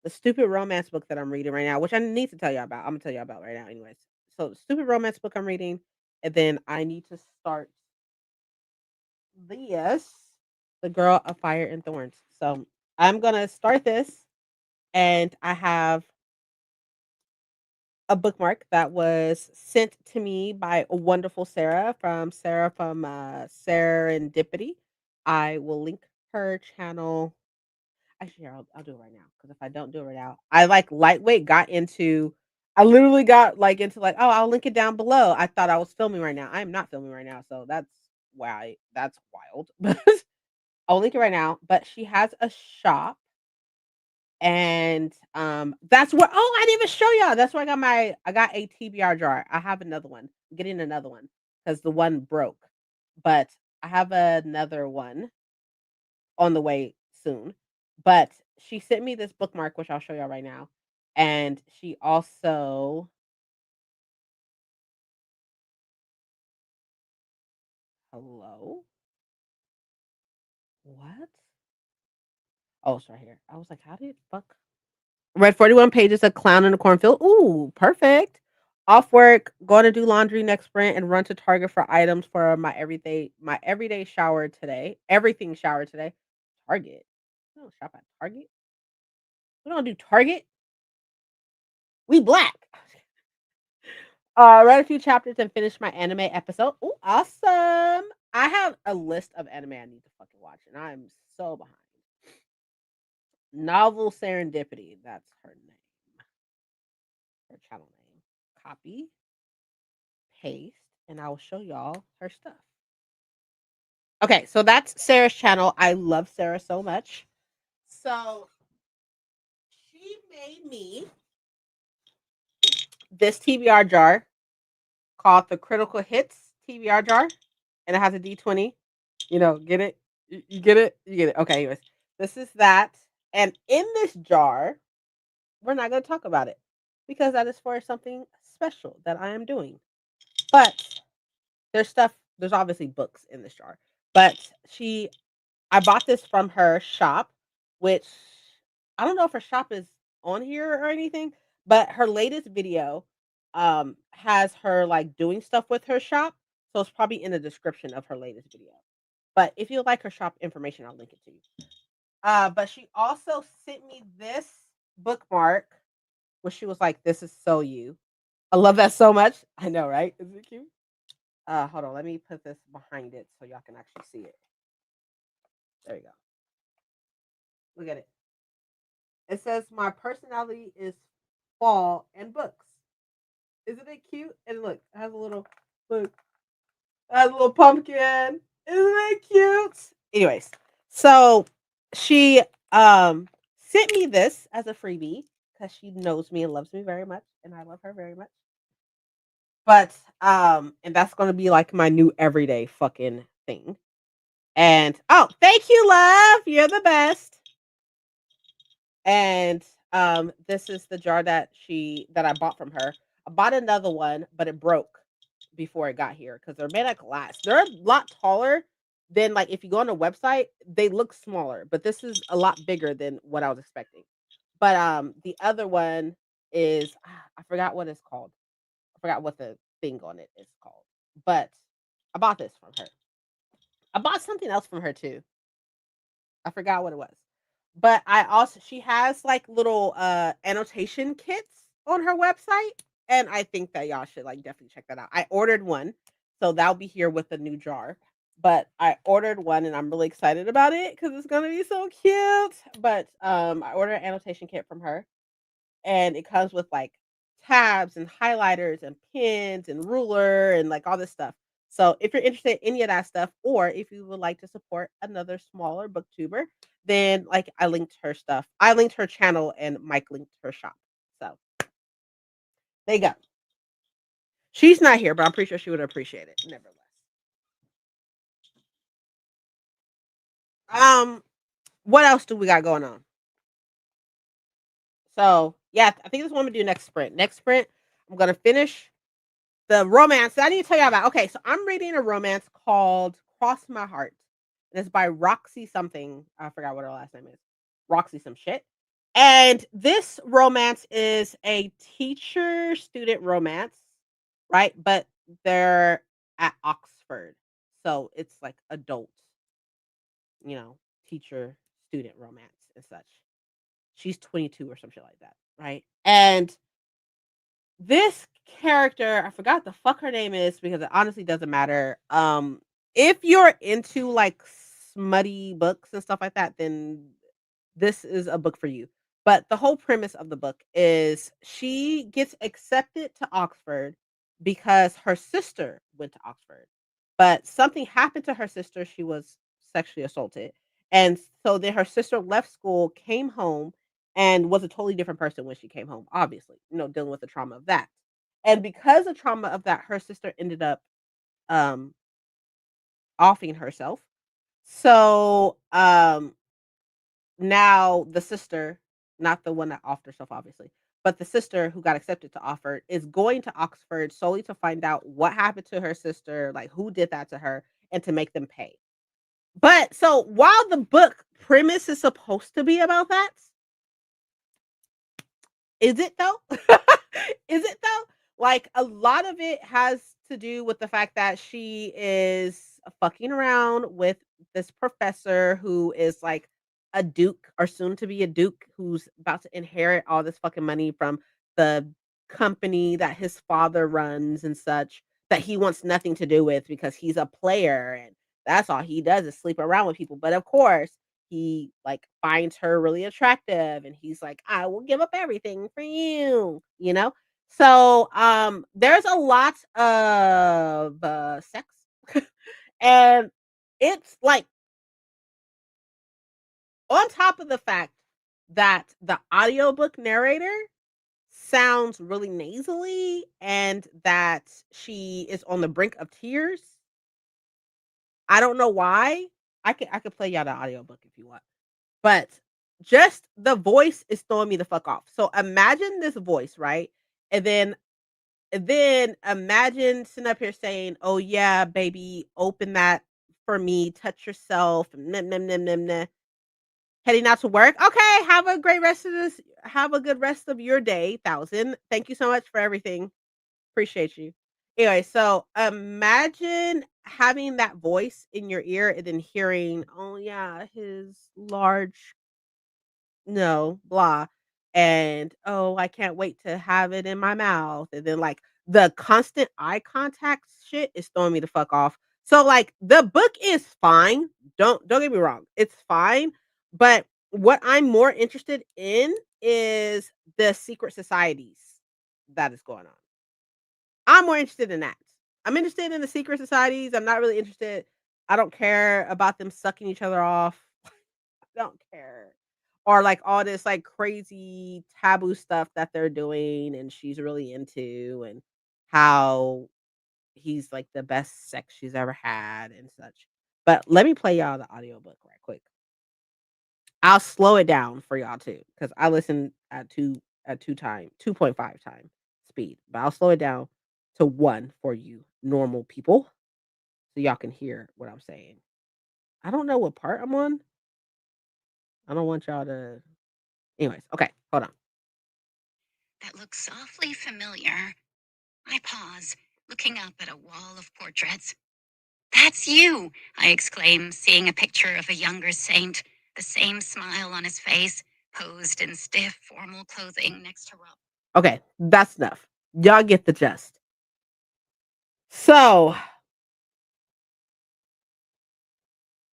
the stupid romance book that I'm reading right now, which I need to tell you about. I'm gonna tell you about right now, anyways. So the stupid romance book I'm reading, and then I need to start this, The Girl of Fire and Thorns. So I'm gonna start this, and I have a bookmark that was sent to me by a wonderful Sarah from Serendipity. I will link her channel. Actually, here, I'll do it right now because if I don't do it right now, I like lightweight got into. I literally got like into like, oh, I'll link it down below. I thought I was filming right now. I am not filming right now, so that's why that's wild. I'll link it right now. But she has a shop, and that's where. Oh, I didn't even show y'all. That's where I got a TBR jar. I have another one. I'm getting another one because the one broke, but I have another one on the way soon. But she sent me this bookmark, which I'll show y'all right now. And she also hello? What? Oh, it's right here. I was like, how did fuck? Read 41 pages of Clown in the Cornfield. Ooh, perfect. Off work, going to do laundry next sprint and run to Target for items for my everyday shower today. Everything shower today. Target. We don't shop at Target. We don't do Target. We black. Read a few chapters and finished my anime episode. Ooh, awesome. I have a list of anime I need to fucking watch, and I'm so behind. Novel Serendipity. That's her name. Her channel name. Copy, paste, and I will show y'all her stuff. Okay, so that's Sarah's channel. I love Sarah so much. So she made me this TBR jar called the Critical Hits TBR jar, and it has a D20. You know, get it? You get it? You get it. Okay, anyways. This is that. And in this jar, we're not going to talk about it because that is for something special that I am doing. But there's obviously books in this jar. But I bought this from her shop, which I don't know if her shop is on here or anything, but her latest video has her like doing stuff with her shop. So it's probably in the description of her latest video. But if you like her shop information, I'll link it to you. But she also sent me this bookmark where she was like, "This is so you." I love that so much. I know, right? Is it cute? Hold on, let me put this behind it so y'all can actually see it. There you go. Look at it. It says my personality is fall and books. Isn't it cute? And look, it has a little look, it has a little pumpkin. Isn't it cute? Anyways, so she sent me this as a freebie because she knows me and loves me very much, and I love her very much. But and that's gonna be like my new everyday fucking thing. And oh, thank you, love. You're the best. And this is the jar that I bought from her. I bought another one, but it broke before it got here because they're made of glass. They're a lot taller than like if you go on a website, they look smaller, but this is a lot bigger than what I was expecting. But the other one is I forgot what it's called. I forgot what the thing on it is called. But I bought this from her. I bought something else from her too. I forgot what it was. But I also she has like little annotation kits on her website, and I think that y'all should like definitely check that out. I ordered one, so that'll be here with the new jar. But I ordered one and I'm really excited about it because it's gonna be so cute. But I ordered an annotation kit from her and it comes with like tabs and highlighters and pens and ruler and like all this stuff. So if you're interested in any of that stuff, or if you would like to support another smaller booktuber, then like I linked her stuff. I linked her channel and Mike linked her shop. So there you go. She's not here, but I'm pretty sure she would appreciate it. Nevertheless. Um, what else do we got going on? So yeah, I think this is what I'm gonna do next sprint. Next sprint, I'm gonna finish the romance that I need to tell you about. Okay, so I'm reading a romance called Cross My Heart. And it's by Roxy something. I forgot what her last name is. Roxy some shit. And this romance is a teacher student romance, right? But they're at Oxford. So it's like adult, you know, teacher student romance and such. She's 22 or some shit like that, right? And this character, I forgot the fuck her name is because it honestly doesn't matter. If you're into like smutty books and stuff like that, then this is a book for you. But the whole premise of the book is she gets accepted to Oxford because her sister went to Oxford. But something happened to her sister. She was sexually assaulted. And so then her sister left school, came home, and was a totally different person when she came home, obviously, dealing with the trauma of that. And because of trauma of that, her sister ended up um offing herself. So now the sister, not the one that offed herself, obviously, but the sister who got accepted to Oxford is going to Oxford solely to find out what happened to her sister, like who did that to her, and to make them pay. But so while the book premise is supposed to be about that, is it though? Is it though? Like a lot of it has to do with the fact that she is fucking around with this professor who is like a duke or soon to be a duke who's about to inherit all this fucking money from the company that his father runs and such that he wants nothing to do with because he's a player and that's all he does is sleep around with people. But of course, he like finds her really attractive and he's like, I will give up everything for you, you know? So there's a lot of sex and it's like on top of the fact that the audiobook narrator sounds really nasally and that she is on the brink of tears. I don't know why. I could play y'all the audiobook if you want. But just the voice is throwing me the fuck off. So imagine this voice, right? And then imagine sitting up here saying, "Oh yeah, baby, open that for me, touch yourself, nah, nah, nah, nah, nah." Heading out to work. Okay, have a good rest of your day, thousand. Thank you so much for everything. Appreciate you. Anyway, so imagine having that voice in your ear and then hearing, "Oh yeah, his large no, blah, and, "Oh, I can't wait to have it in my mouth," and then, like, the constant eye contact shit is throwing me the fuck off. So, like, the book is fine, don't get me wrong, it's fine, but what I'm more interested in is the secret societies that is going on. I'm more interested in that. I'm interested in the secret societies, I'm not really interested I don't care about them sucking each other off. Don't care. Or like all this like crazy taboo stuff that they're doing and she's really into and how he's like the best sex she's ever had and such. But let me play y'all the audiobook right quick. I'll slow it down for y'all too cuz I listen at 2.5 time speed. But I'll slow it down to 1 for you normal people so y'all can hear what I'm saying. I don't know what part I'm on. I don't want y'all to anyways, okay, hold on. That looks awfully familiar. I pause, looking up at a wall of portraits. That's you, I exclaim, seeing a picture of a younger saint. the same smile on his face, posed in stiff, formal clothing next to Rob. Okay, that's enough. Y'all get the gist. So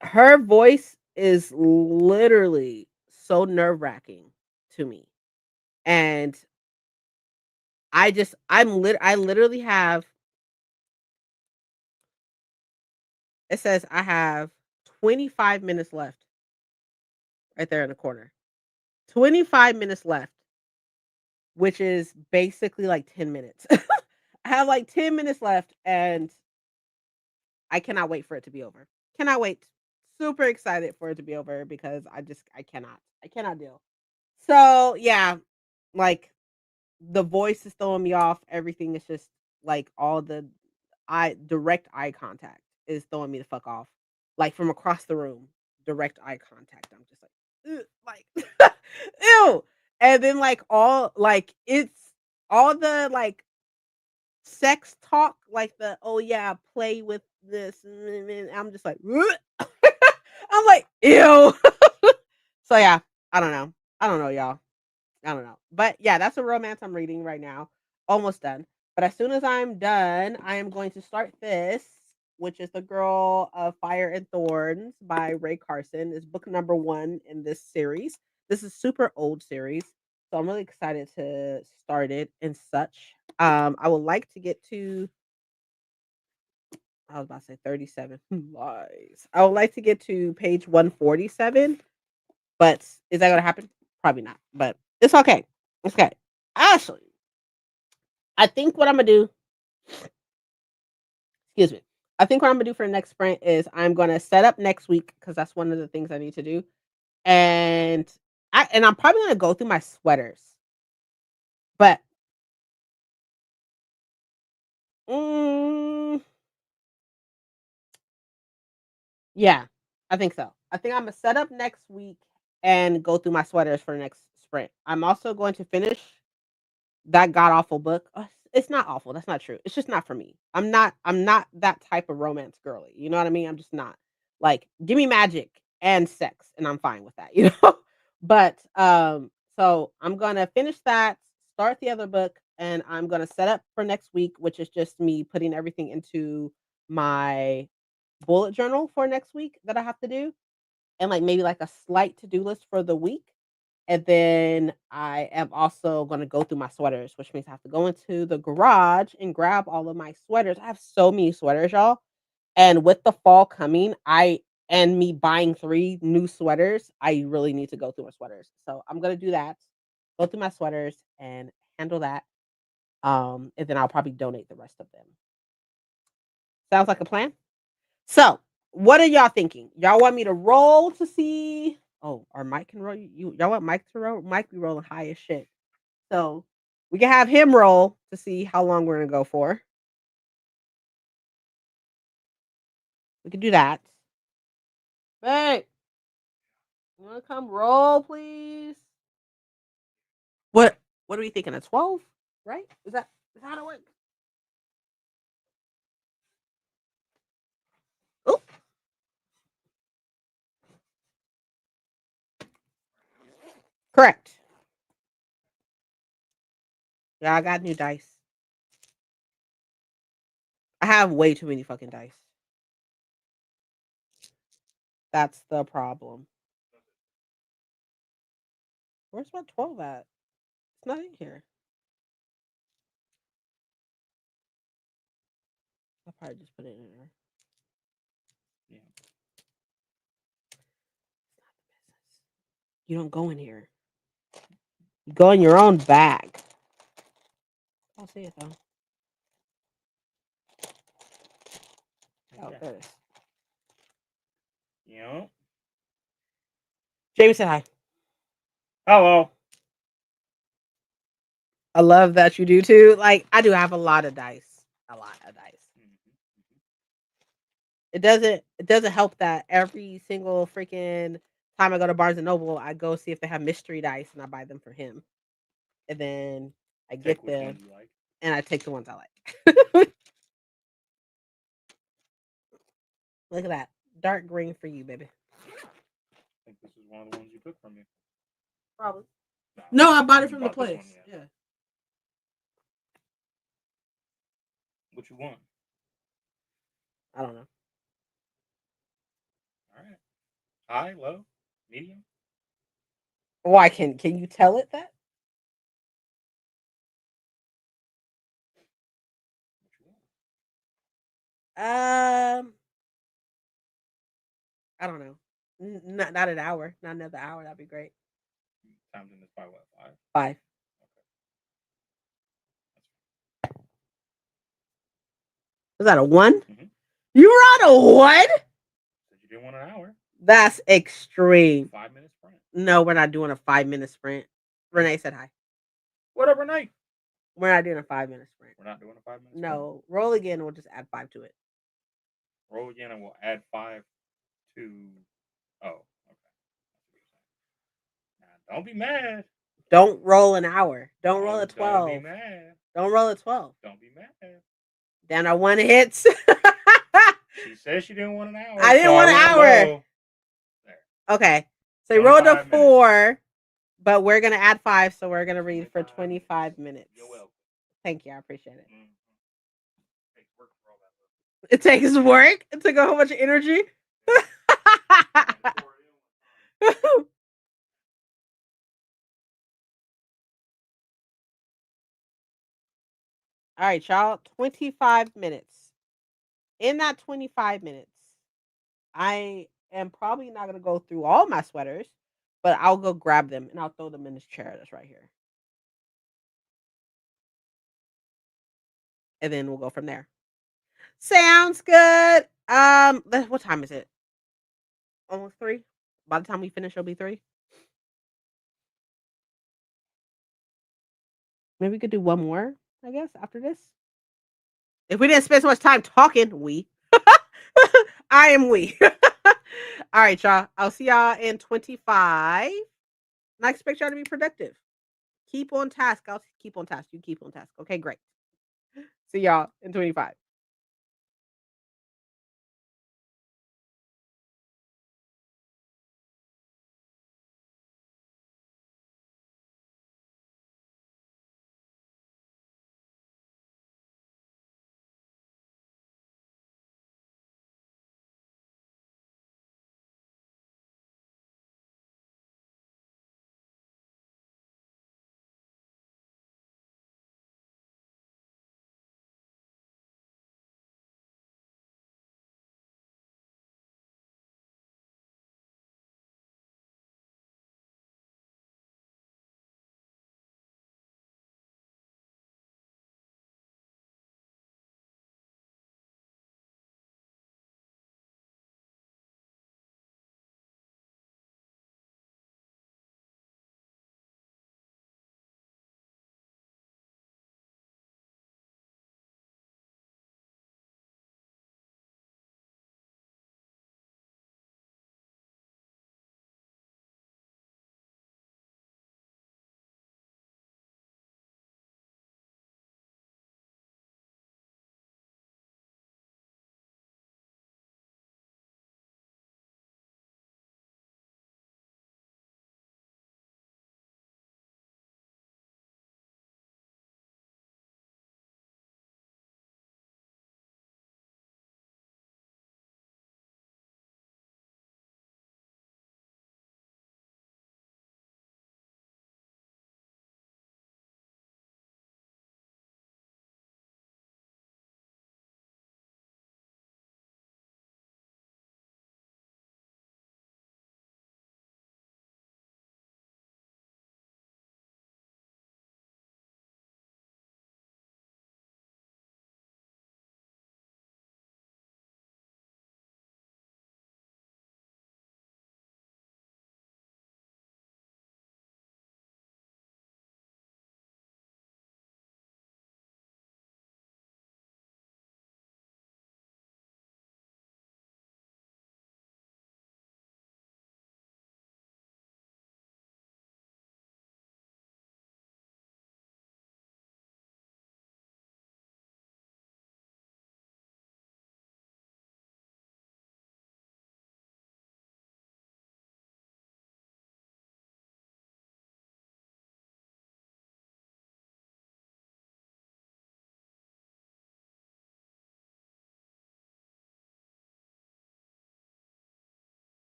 her voice is literally so nerve-wracking to me. And I literally have it says I have 25 minutes left right there in the corner. 25 minutes left, which is basically like 10 minutes. I have like 10 minutes left and I cannot wait for it to be over. Cannot wait. Super excited for it to be over because I cannot. I cannot deal. So, yeah, like the voice is throwing me off. Everything is just like all the direct eye contact is throwing me the fuck off. Like from across the room, direct eye contact. I'm just like, "Ugh," like ew. And then like all like it's all the like sex talk, like the oh yeah, play with this. And I'm just like, "Ugh." I'm like, ew. So yeah, I don't know. I don't know, y'all. I don't know. But yeah, that's a romance I'm reading right now. Almost done. But as soon as I'm done, I am going to start this, which is The Girl of Fire and Thorns by Ray Carson. It's book number 1 in this series. This is super old series. So I'm really excited to start it and such. I would like to get to I was about to say 37 lies. I would like to get to page 147, but is that gonna happen? Probably not. But it's okay. It's okay. Ashley, I think what I'm gonna do, excuse me. I think what I'm gonna do for the next sprint is I'm gonna set up next week because that's one of the things I need to do. And I'm probably gonna go through my sweaters. But mm, yeah, I think so. I think I'm gonna set up next week and go through my sweaters for the next sprint. I'm also going to finish that god awful book. It's not awful. That's not true. It's just not for me. I'm not that type of romance girly. You know what I mean? I'm just not. Like, give me magic and sex and I'm fine with that, you know? But so I'm going to finish that, start the other book and I'm going to set up for next week, which is just me putting everything into my bullet journal for next week that I have to do and like maybe like a slight to-do list for the week. And then I am also going to go through my sweaters, which means I have to go into the garage and grab all of my sweaters. I have so many sweaters, y'all. And with the fall coming, I and me buying 3 new sweaters, I really need to go through my sweaters. So I'm going to do that. Go through my sweaters and handle that. And then I'll probably donate the rest of them. Sounds like a plan? So, what are y'all thinking? Y'all want me to roll to see? Oh, or Mike can roll. Y'all want Mike to roll? Mike be rolling high as shit. So we can have him roll to see how long we're gonna go for. We can do that. Hey, you wanna come roll, please? What What are we thinking? A 12? Right? Is that how it works? Oh, correct. Yeah, I got new dice. I have way too many fucking dice. That's the problem. Where's my 12 at? It's not in here. I'll probably just put it in there. Yeah. You don't go in here. You go in your own bag. I'll see it though. Oh, there it is. Yeah. Jamie said hi. Hello. I love that you do too. Like I do have a lot of dice. A lot of dice. It doesn't help that every single freaking time I go to Barnes and Noble, I go see if they have mystery dice and I buy them for him. And then I Take get which them ones you like. and I take the ones I like. Look at that. Dark green for you, baby. I think this is is one of the ones you took from me. Probably. No, I bought it you from the bought this place. one, Yeah. What you want? I don't know. All right. High, low, medium. Why can you tell it that? What you want? I don't know. Not an hour. Not another hour. That'd be great. Times in this by what? 5. 5. Was that a 1? Mhm. You were on a 1? Said you didn't want an hour. That's extreme. 5-minute sprint. No, we're not doing a 5-minute sprint. Renee said hi. What up, Renee? We're not doing a 5-minute sprint. We're not doing a 5-minute sprint. No, roll again. We'll just add 5 to it. Roll again, and we'll add 5 to. Oh, okay. Now, don't be mad. Don't roll an hour. Don't roll a 12. Don't be mad. Don't roll a 12. Don't be mad. Then a 1 hits. She said she didn't want an hour. I didn't want an hour. Low. There. Okay. So you rolled a 25 4, but we're going to add 5. So we're going to read for 25 minutes. You're welcome. Thank you. I appreciate it. Mm-hmm. Takes work for all that. It takes work. It took a whole bunch of energy. All right, y'all. 25 minutes. In that 25 minutes, I am probably not going to go through all my sweaters, but I'll go grab them and I'll throw them in this chair that's right here. And then we'll go from there. Sounds good. What time is it? Almost 3. By the time we finish, it'll be 3. Maybe we could do one more, I guess, after this. If we didn't spend so much time talking, we. I am we. All right, y'all. I'll see y'all in 25. And I expect y'all to be productive. Keep on task. I'll keep on task. You keep on task. Okay, great. See y'all in 25.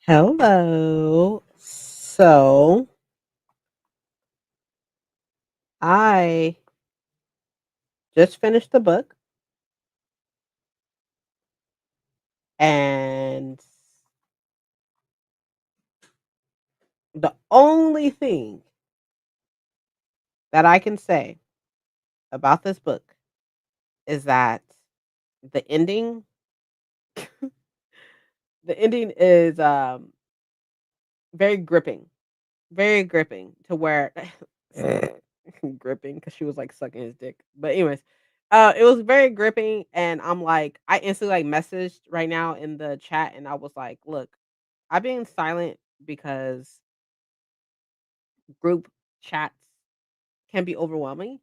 Hello. So I just finished the book and the only thing that I can say about this book is that the ending the ending is very gripping. Very gripping to where gripping because she was like sucking his dick. But anyways, it was very gripping, and I'm like, I instantly like messaged right now in the chat, and I was like, look, I've been silent because group chats can be overwhelming.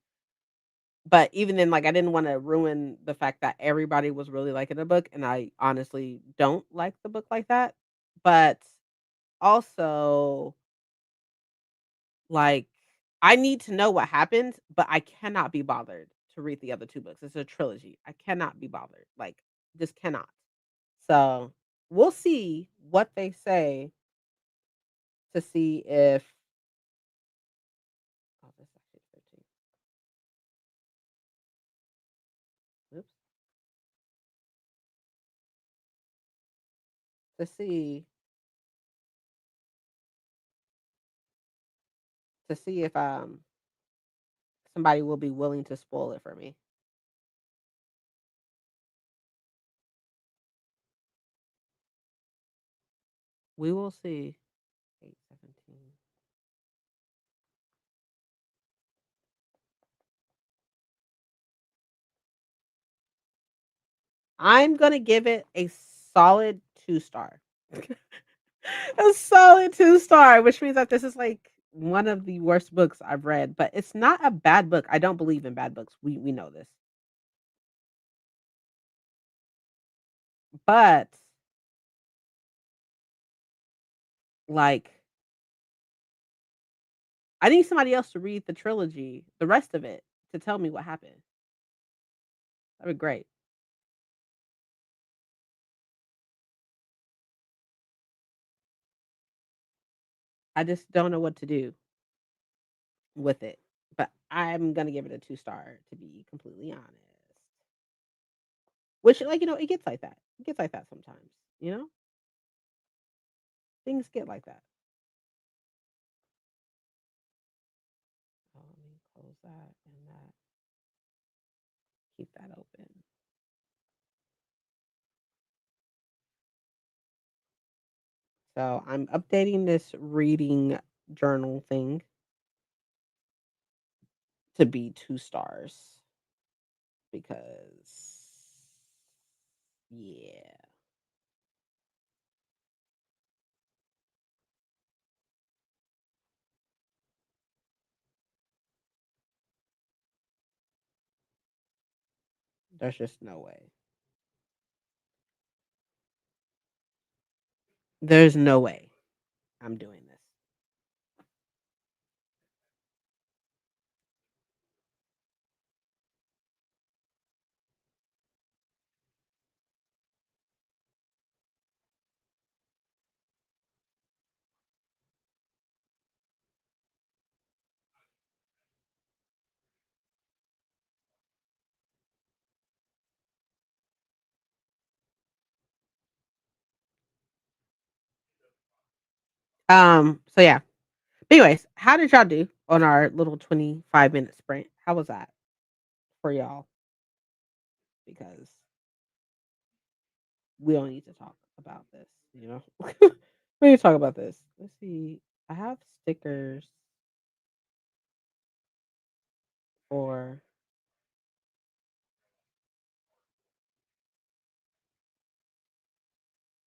But even then, like I didn't want to ruin the fact that everybody was really liking the book, and I honestly don't like the book like that. But also, like, I need to know what happens, but I cannot be bothered to read the other 2 books. It's a trilogy. I cannot be bothered, like, just cannot. So, we'll see what they say to see if oh, this actually 13. Oops. To see if, somebody will be willing to spoil it for me. We will see. 8:17. I'm gonna give it a solid 2 star. A solid 2 star, which means that this is, like, one of the worst books I've read, but it's not a bad book. I don't believe in bad books. We know this. But, like, I need somebody else to read the trilogy, the rest of it, to tell me what happened. That'd be great. I just don't know what to do with it, but I'm gonna give it a 2 star, to be completely honest. Which, like, it gets like that. It gets like that sometimes, you know? Things get like that. Oh, let me close that and that. Keep that open. So I'm updating this reading journal thing to be 2 stars because yeah. There's just no way. There's no way I'm doing this. So yeah. Anyways, how did y'all do on our little 25-minute sprint? How was that for y'all? Because we don't need to talk about this, you know? We need to talk about this. Let's see. I have stickers for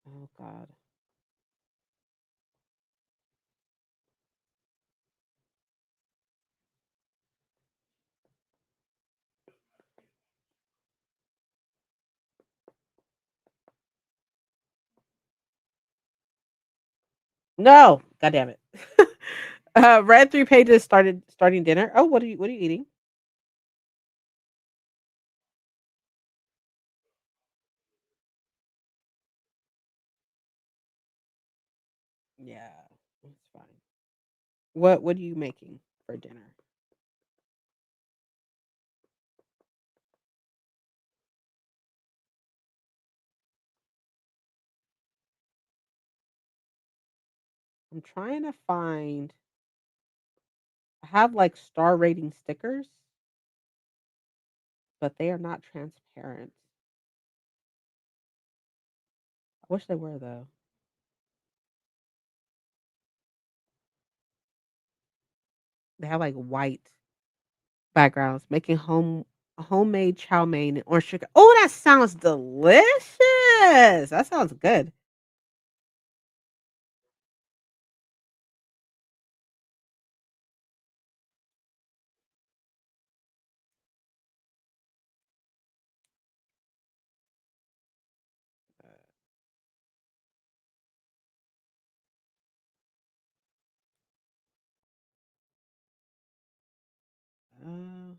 oh god. No, god damn it. Read 3 pages, starting dinner. Oh, what are you eating? What are you making for dinner? I'm trying to find. I have like star rating stickers, but they are not transparent. I wish they were though. They have like white backgrounds. Making homemade chow mein or sugar. Oh, that sounds delicious. That sounds good. Uh,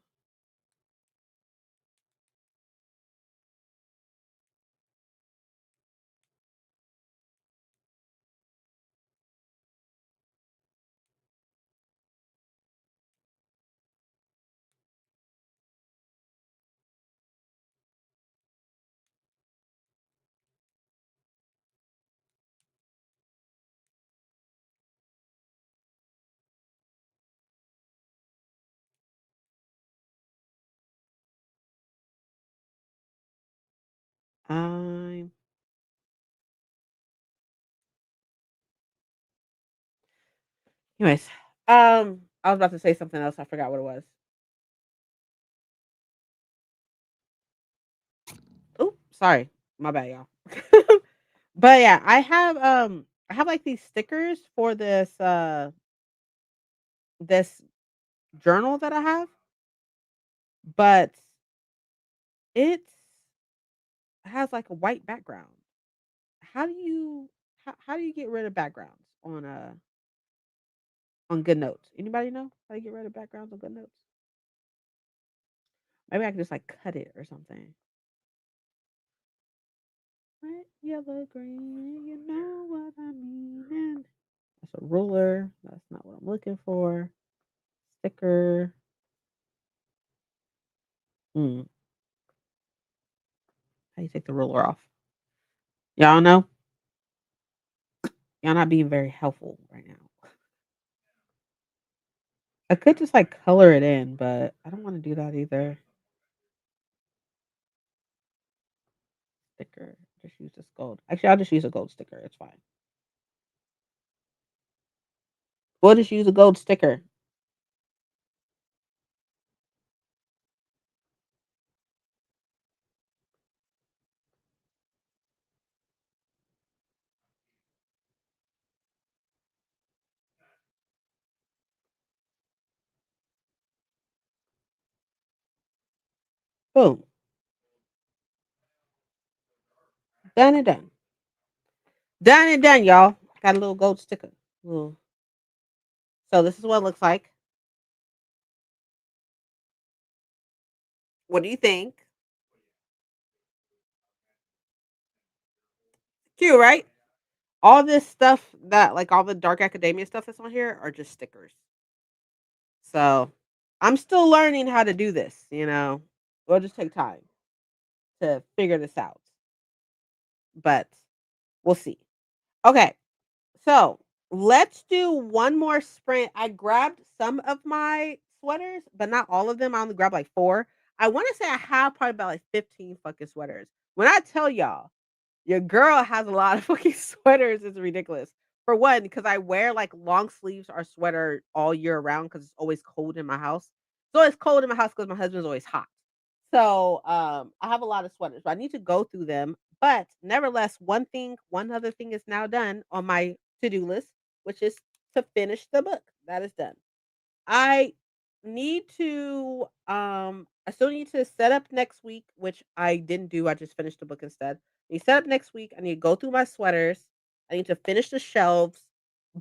I'm anyways. I was about to say something else. I forgot what it was. Oh, sorry. My bad, y'all. But yeah, I have like these stickers for this journal that I have, but it has like a white background. How do you how do you get rid of backgrounds on Good Notes? Anybody know how to get rid of backgrounds on Good Notes? Maybe I can just like cut it or something. Red, yellow, green, you know what I mean. That's a ruler. That's not what I'm looking for. Sticker. Hmm. How do you take the ruler off? Y'all know? Y'all not being very helpful right now. I could just like color it in, but I don't want to do that either. Sticker. Just use this gold. Actually, I'll just use a gold sticker. It's fine. We'll just use a gold sticker. Boom. Done and done. Done and done, y'all. Got a little gold sticker. Little. So this is what it looks like. What do you think? Cute, right? All this stuff that like all the dark academia stuff that's on here are just stickers. So I'm still learning how to do this, you know. It'll just take time to figure this out. But we'll see. Okay. So let's do one more sprint. I grabbed some of my sweaters, but not all of them. I only grabbed like four. I want to say I have probably about like 15 fucking sweaters. When I tell y'all, your girl has a lot of fucking sweaters, it's ridiculous. For one, because I wear like long sleeves or sweater all year round because it's always cold in my house. It's always cold in my house because my husband's always hot. So I have a lot of sweaters, but I need to go through them. But nevertheless, one other thing is now done on my to-do list, which is to finish the book. That is done. I need to I still need to set up next week, which I didn't do. I just finished the book instead. I need to set up next week. I need to go through my sweaters. I need to finish the shelves.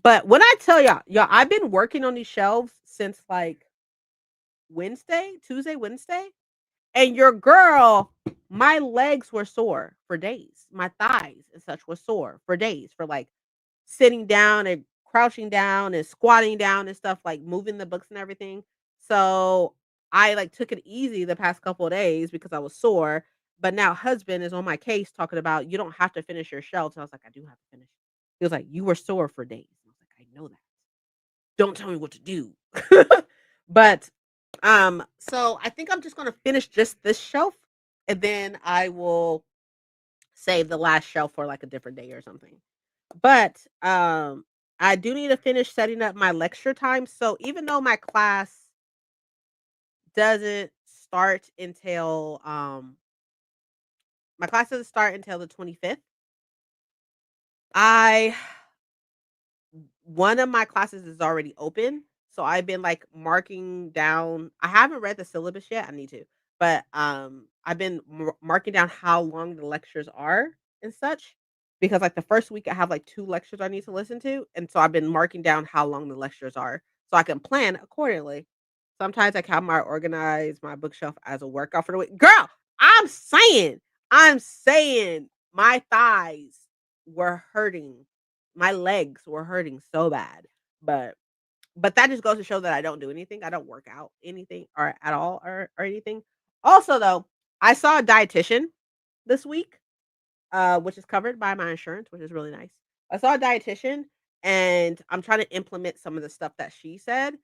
But when I tell y'all, I've been working on these shelves since like Tuesday, Wednesday. And your girl, my legs were sore for days. My thighs and such were sore for days for like sitting down and crouching down and squatting down and stuff, like moving the books and everything. So I like took it easy the past couple of days because I was sore. But now husband is on my case talking about you don't have to finish your shelves. I was like, I do have to finish. He was like, you were sore for days. I was like, I know that. Don't tell me what to do. But so I think I'm just gonna finish just this shelf and then I will save the last shelf for like a different day or something. But I do need to finish setting up my lecture time. So even though my class doesn't start until my class doesn't start until the 25th, I one of my classes is already open. So I've been like marking down. I haven't read the syllabus yet. I need to. But I've been marking down how long the lectures are and such because like the first week I have like 2 lectures I need to listen to, and so I've been marking down how long the lectures are so I can plan accordingly. Sometimes I can my organize my bookshelf as a workout for the week. Girl, I'm saying my thighs were hurting. My legs were hurting so bad. But that just goes to show that I don't do anything. I don't work out anything or at all or anything. Also though, I saw a dietitian this week, which is covered by my insurance, which is really nice. I saw a dietitian and I'm trying to implement some of the stuff that she said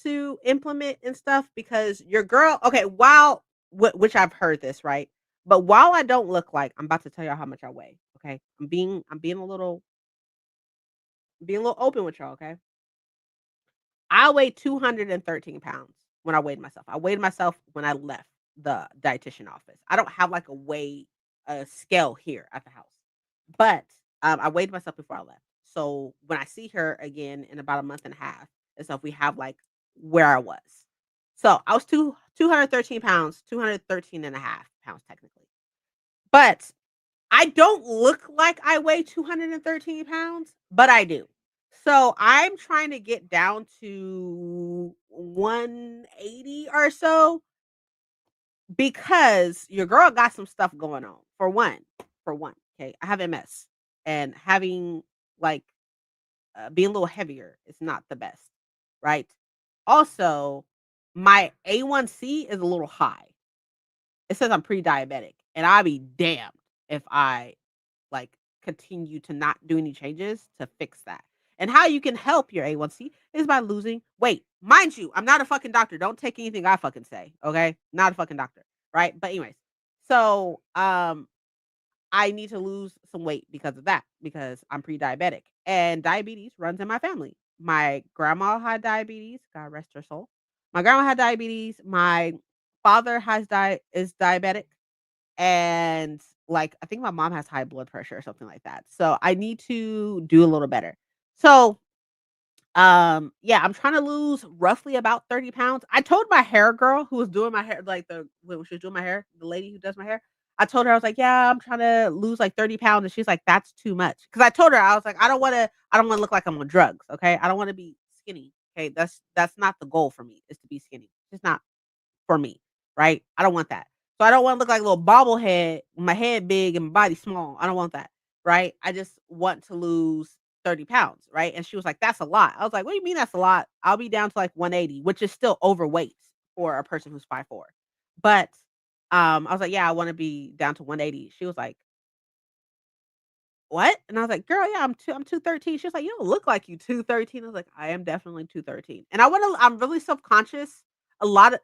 to implement and stuff because your girl, okay, which I've heard this, right? But while I don't look like, I'm about to tell y'all how much I weigh. Okay. I'm being a little open with y'all, okay? I weigh 213 pounds when I weighed myself. I weighed myself when I left the dietitian office. I don't have like a scale here at the house, but I weighed myself before I left. So when I see her again in about a month and a half and stuff, we have like where I was. So I was 213 pounds, 213 and a half pounds technically. But I don't look like I weigh 213 pounds, but I do. So I'm trying to get down to 180 or so because your girl got some stuff going on. For one, okay, I have MS, and having like being a little heavier is not the best, right? Also, my A1C is a little high. It says I'm pre-diabetic, and I'll be damned if I like continue to not do any changes to fix that. And how you can help your A1C is by losing weight. Mind you, I'm not a fucking doctor. Don't take anything I fucking say, okay? Not a fucking doctor, right? But anyways, so I need to lose some weight because of that because I'm pre-diabetic and diabetes runs in my family. My grandma had diabetes, God rest her soul. My grandma had diabetes. My father is diabetic and like I think my mom has high blood pressure or something like that. So I need to do a little better. So yeah, I'm trying to lose roughly about 30 pounds. I told my hair girl who was doing my hair, like when she was doing my hair, the lady who does my hair, I told her, I was like, yeah, I'm trying to lose like 30 pounds. And she's like, that's too much. Cause I told her, I was like, I don't want to look like I'm on drugs. Okay. I don't want to be skinny. Okay. That's not the goal for me is to be skinny. It's not for me. Right. I don't want that. So I don't want to look like a little bobblehead, my head big and my body small. I don't want that. Right. I just want to lose 30 pounds, right? And she was like, "That's a lot." I was like, "What do you mean that's a lot? I'll be down to like 180, which is still overweight for a person who's 5'4". But I was like, "Yeah, I want to be down to 180." She was like, "What?" And I was like, "Girl, yeah, I'm 213." She was like, "You don't look like you 213." I was like, "I am definitely 213." And I'm really self-conscious. A lot of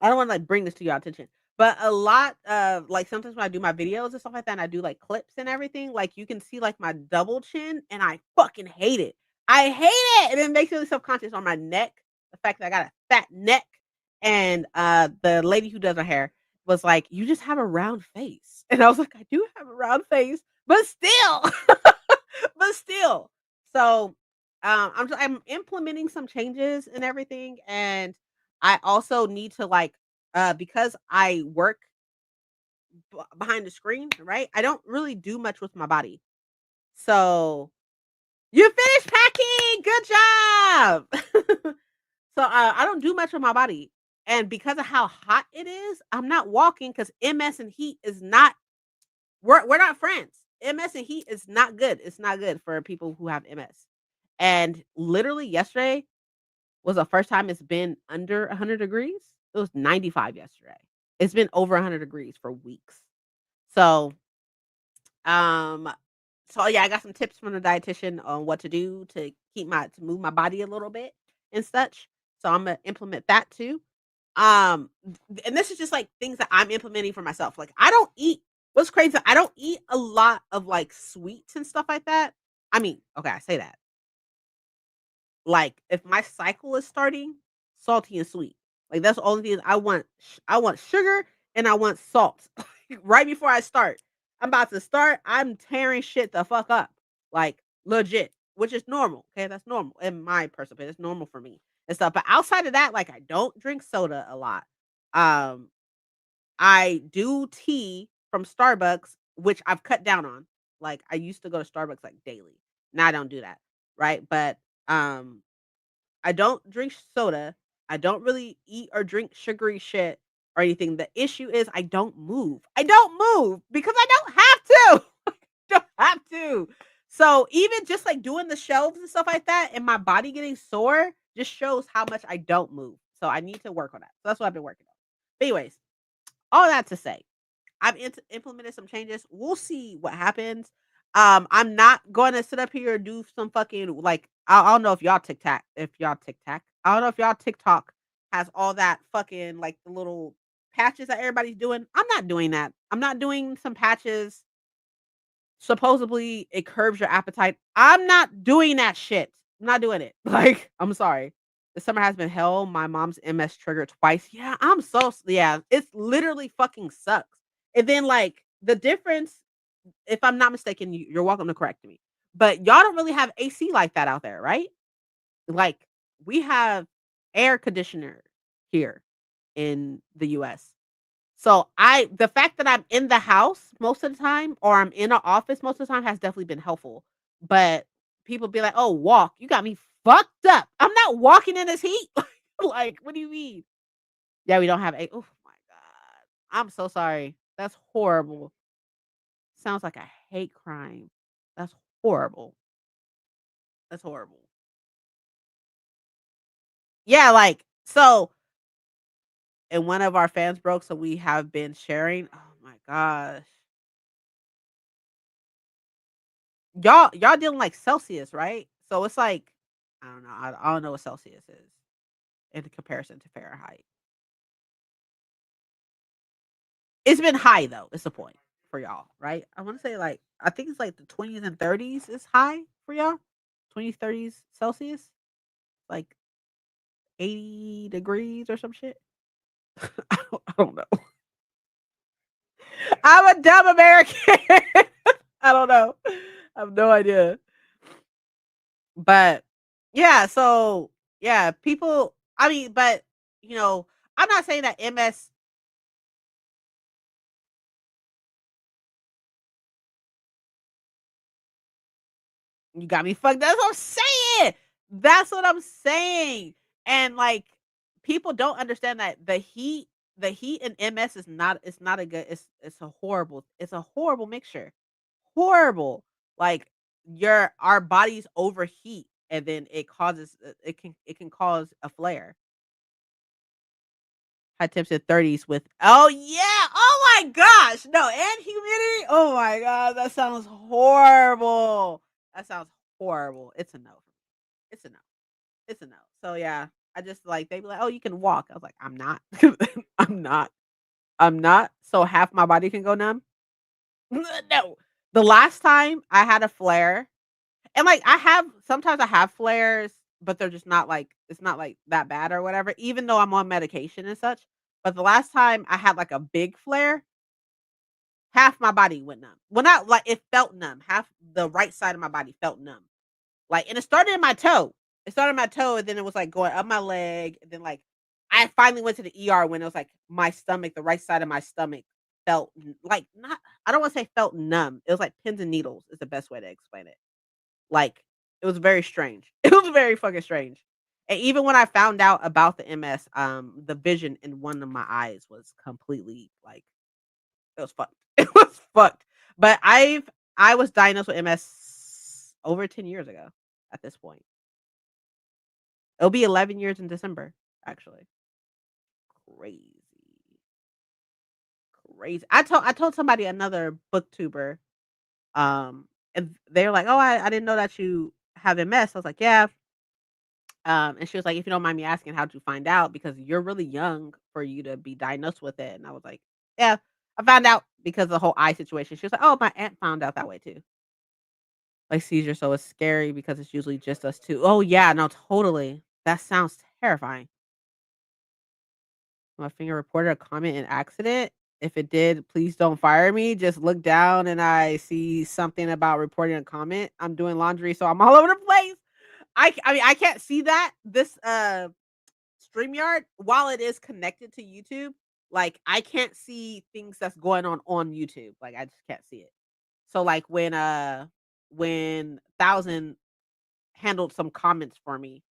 I don't wanna, like, bring this to your attention, but a lot of like, sometimes when I do my videos and stuff like that, and I do, like, clips and everything, like, you can see, like, my double chin, and I fucking hate it. I hate it, and it makes me really self-conscious on my neck, the fact that I got a fat neck, and, the lady who does my hair was like, "You just have a round face." And I was like, "I do have a round face, but still." But still. So, I'm implementing some changes and everything, and I also need to like because I work behind the screen, right? I don't really do much with my body. So, you finished packing. Good job. So, I don't do much with my body. And because of how hot it is, I'm not walking cuz MS and heat is not we're not friends. MS and heat is not good. It's not good for people who have MS. And literally yesterday was the first time it's been under 100 degrees. It was 95 yesterday. It's been over 100 degrees for weeks. So, um, so yeah, I got some tips from the dietitian on what to do to to move my body a little bit and such. So I'm gonna implement that too. And this is just like things that I'm implementing for myself. Like I don't eat what's crazy, I don't eat a lot of like sweets and stuff like that. I mean, okay, I say that. Like if my cycle is starting, salty and sweet. Like that's the only thing I want. I want sugar and I want salt. Right before I start. I'm about to start, I'm tearing shit the fuck up. Like legit, which is normal. Okay, that's normal in my personal opinion. It's normal for me and stuff. But outside of that, like I don't drink soda a lot. Um, I do tea from Starbucks, which I've cut down on. Like I used to go to Starbucks like daily. Now I don't do that. Right. But um I don't drink soda. I don't really eat or drink sugary shit or anything. The issue is I don't move. I don't move because I don't have to. Don't have to. So even just like doing the shelves and stuff like that and my body getting sore just shows how much I don't move. So I need to work on that. So that's what I've been working on. But anyways, all that to say, I've implemented some changes. We'll see what happens. I'm not going to sit up here and do some fucking like I don't know if y'all TikTok, I don't know if y'all TikTok has all that fucking like the little patches that everybody's doing. I'm not doing that. I'm not doing some patches. Supposedly it curbs your appetite. I'm not doing that shit. I'm not doing it. Like, I'm sorry. The summer has been hell. My mom's MS triggered twice. Yeah, yeah, it's literally fucking sucks. And then like the difference, if I'm not mistaken, you're welcome to correct me. But y'all don't really have AC like that out there, right? Like we have air conditioner here in the US. So the fact that I'm in the house most of the time or I'm in an office most of the time has definitely been helpful. But people be like, "Oh, walk. You got me fucked up. I'm not walking in this heat." Like, what do you mean? Yeah, we don't have a oh my god. I'm so sorry. That's horrible. Sounds like a hate crime. That's horrible. That's horrible. Yeah, like so and one of our fans broke, so we have been sharing. Oh my gosh. Y'all dealing like Celsius, right? So it's like I don't know. I don't know what Celsius is in comparison to Fahrenheit. It's been high though. It's the point for y'all, right? I want to say like I think it's like the 20s and 30s is high for y'all. 20s, 30s Celsius, like 80 degrees or some shit. I don't know. I'm a dumb American. I don't know. I have no idea. But yeah, so yeah, people. I mean, but you know, I'm not saying that MS. You got me fucked. That's what I'm saying. That's what I'm saying. And like people don't understand that the heat and MS is not it's not a good it's a horrible mixture. Horrible. Like your our bodies overheat and then it can cause a flare. High temps in 30s with oh yeah. Oh my gosh. No, and humidity. Oh my god, that sounds horrible. That sounds horrible. It's a no. It's a no. It's a no. So yeah, I just like they be like, "Oh, you can walk." I was like, "I'm not. I'm not. I'm not." So half my body can go numb. No. The last time I had a flare, and like I have sometimes I have flares, but they're just not like it's not like that bad or whatever, even though I'm on medication and such. But the last time I had like a big flare, half my body went numb. Well, not like it felt numb. Half the right side of my body felt numb. Like, and it started in my toe. It started in my toe, and then it was, like, going up my leg, and then, like, I finally went to the ER when it was, like, my stomach, the right side of my stomach felt like, not I don't wanna say felt numb. It was like pins and needles is the best way to explain it. Like, it was very strange. It was very fucking strange. And even when I found out about the MS, the vision in one of my eyes was completely, like it was fucked. It was fucked. But I was diagnosed with MS over 10 years ago, at this point. It'll be 11 years in December, actually. Crazy. Crazy. I told somebody, another booktuber, and they're like, "Oh, I didn't know that you have MS." I was like, "Yeah." And she was like, "If you don't mind me asking, how'd you find out? Because you're really young for you to be diagnosed with it." And I was like, "Yeah, I found out because of the whole eye situation." She was like, "Oh, my aunt found out that way too." Like seizure, so it's scary because it's usually just us 2. Oh, yeah, no, totally. That sounds terrifying. My finger reported a comment in accident. If it did, please don't fire me. Just look down and I see something about reporting a comment. I'm doing laundry, so I'm all over the place. I mean, I can't see that. This, StreamYard, while it is connected to YouTube, like, I can't see things that's going on YouTube. Like, I just can't see it. So, like, when Thousand handled some comments for me,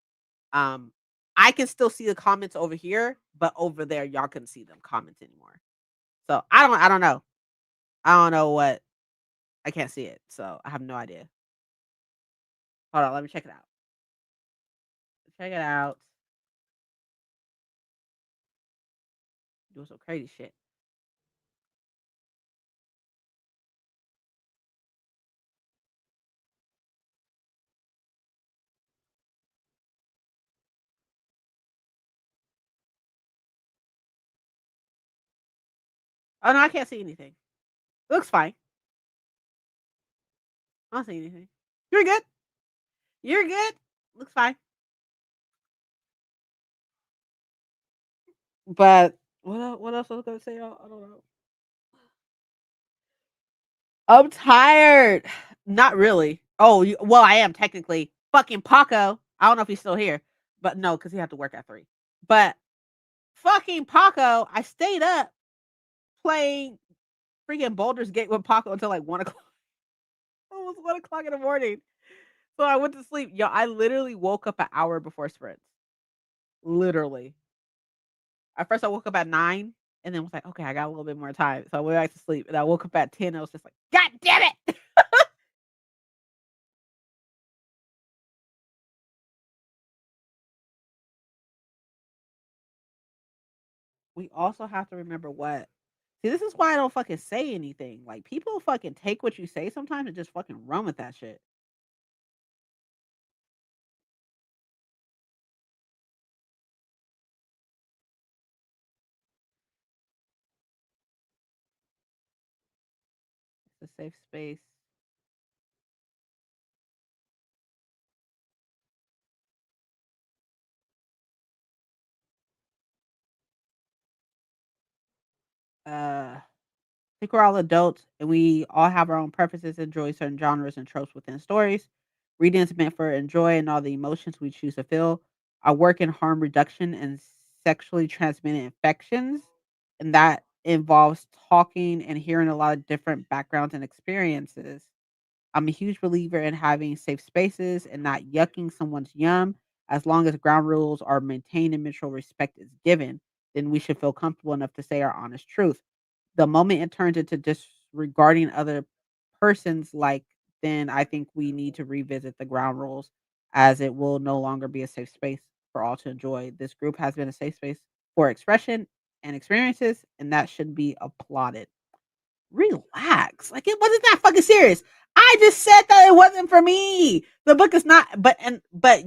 um, I can still see the comments over here, but over there, y'all couldn't see them comments anymore. So, I don't know. I don't know what I can't see it, so I have no idea. Hold on, let me check it out. Check it out. Doing some crazy shit. Oh, no, I can't see anything. Looks fine. I don't see anything. You're good. You're good. Looks fine. But what else was I gonna say, y'all? I don't know. I'm tired. Not really. Oh, well, I am technically. Fucking Paco. I don't know if he's still here, but no, because he had to work at 3. But fucking Paco, I stayed up playing freaking Baldur's Gate with Paco until like 1 o'clock. Almost 1 o'clock in the morning. So I went to sleep. Yo, I literally woke up an hour before sprints. Literally. At first, I woke up at 9 and then was like, okay, I got a little bit more time. So I went back to sleep and I woke up at 10. And I was just like, God damn it. We also have to remember what. See, this is why I don't fucking say anything. Like, people fucking take what you say sometimes and just fucking run with that shit. It's a safe space. I think we're all adults and we all have our own preferences, enjoy certain genres and tropes within stories. Reading is meant for enjoy and all the emotions we choose to feel. I work in harm reduction and sexually transmitted infections, and that involves talking and hearing a lot of different backgrounds and experiences. I'm a huge believer in having safe spaces and not yucking someone's yum. As long as ground rules are maintained and mutual respect is given, then we should feel comfortable enough to say our honest truth. The moment it turns into disregarding other persons, like, then I think we need to revisit the ground rules as it will no longer be a safe space for all to enjoy. This group has been a safe space for expression and experiences, and that should be applauded. Relax. Like, it wasn't that fucking serious. I just said that it wasn't for me. The book is not, but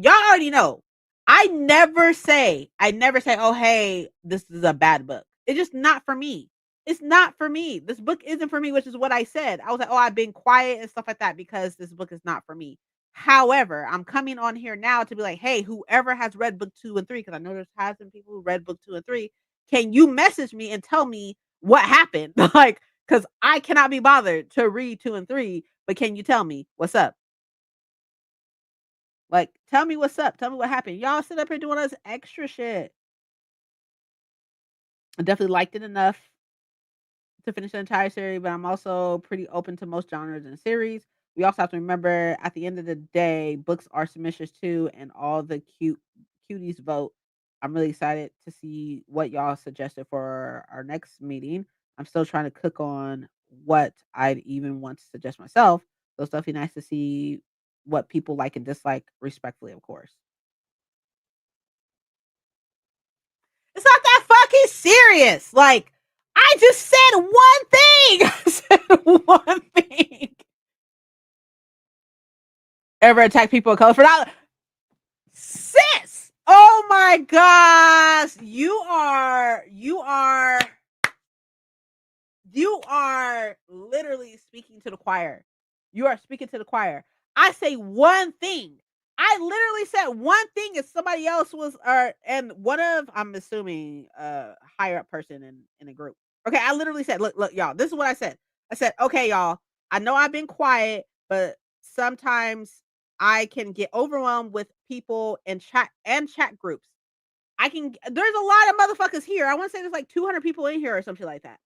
y'all already know. I never say, oh hey, this is a bad book. It's just not for me. It's not for me. This book isn't for me, which is what I said. I was like, oh, I've been quiet and stuff like that because this book is not for me. However, I'm coming on here now to be like, hey, whoever has read book 2 and 3, because I know there's has been people who read book 2 and 3, can you message me and tell me what happened? Like, because I cannot be bothered to read 2 and 3, but can you tell me what's up? Like, tell me what's up. Tell me what happened. Y'all sit up here doing us extra shit. I definitely liked it enough to finish the entire series, but I'm also pretty open to most genres and series. We also have to remember at the end of the day, books are submissions too, and all the cuties vote. I'm really excited to see what y'all suggested for our next meeting. I'm still trying to cook on what I'd even want to suggest myself. So it's definitely nice to see what people like and dislike respectfully, of course. It's not that fucking serious. Like, I just said one thing. I said one thing. Ever attack people of color for not sis? Oh my gosh. You are literally speaking to the choir. You are speaking to the choir. I say one thing. I literally said one thing if somebody else was and one of I'm assuming higher up person in the group. Okay, I literally said, look, y'all, this is what I said. I said, okay, y'all, I know I've been quiet, but sometimes I can get overwhelmed with people and chat groups. There's a lot of motherfuckers here. I want to say there's like 200 people in here or something like that.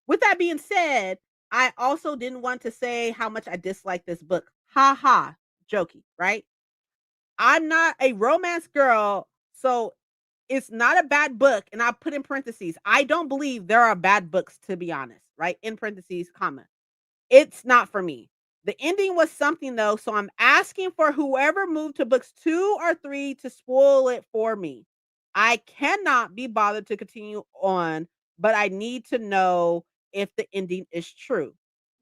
With that being said, I also didn't want to say how much I dislike this book. Ha ha, jokey, right? I'm not a romance girl, so it's not a bad book. And I put in parentheses, I don't believe there are bad books, to be honest, right? In parentheses, comma. It's not for me. The ending was something though, so I'm asking for whoever moved to books 2 or 3 to spoil it for me. I cannot be bothered to continue on, but I need to know if the ending is true.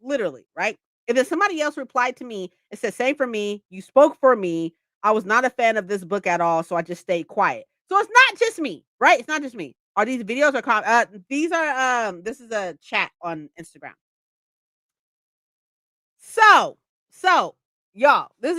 Literally, right? And then somebody else replied to me and said, same for me. You spoke for me. I was not a fan of this book at all, so I just stayed quiet. So it's not just me, right? It's not just me. Are these videos or these are this is a chat on Instagram. So, y'all, this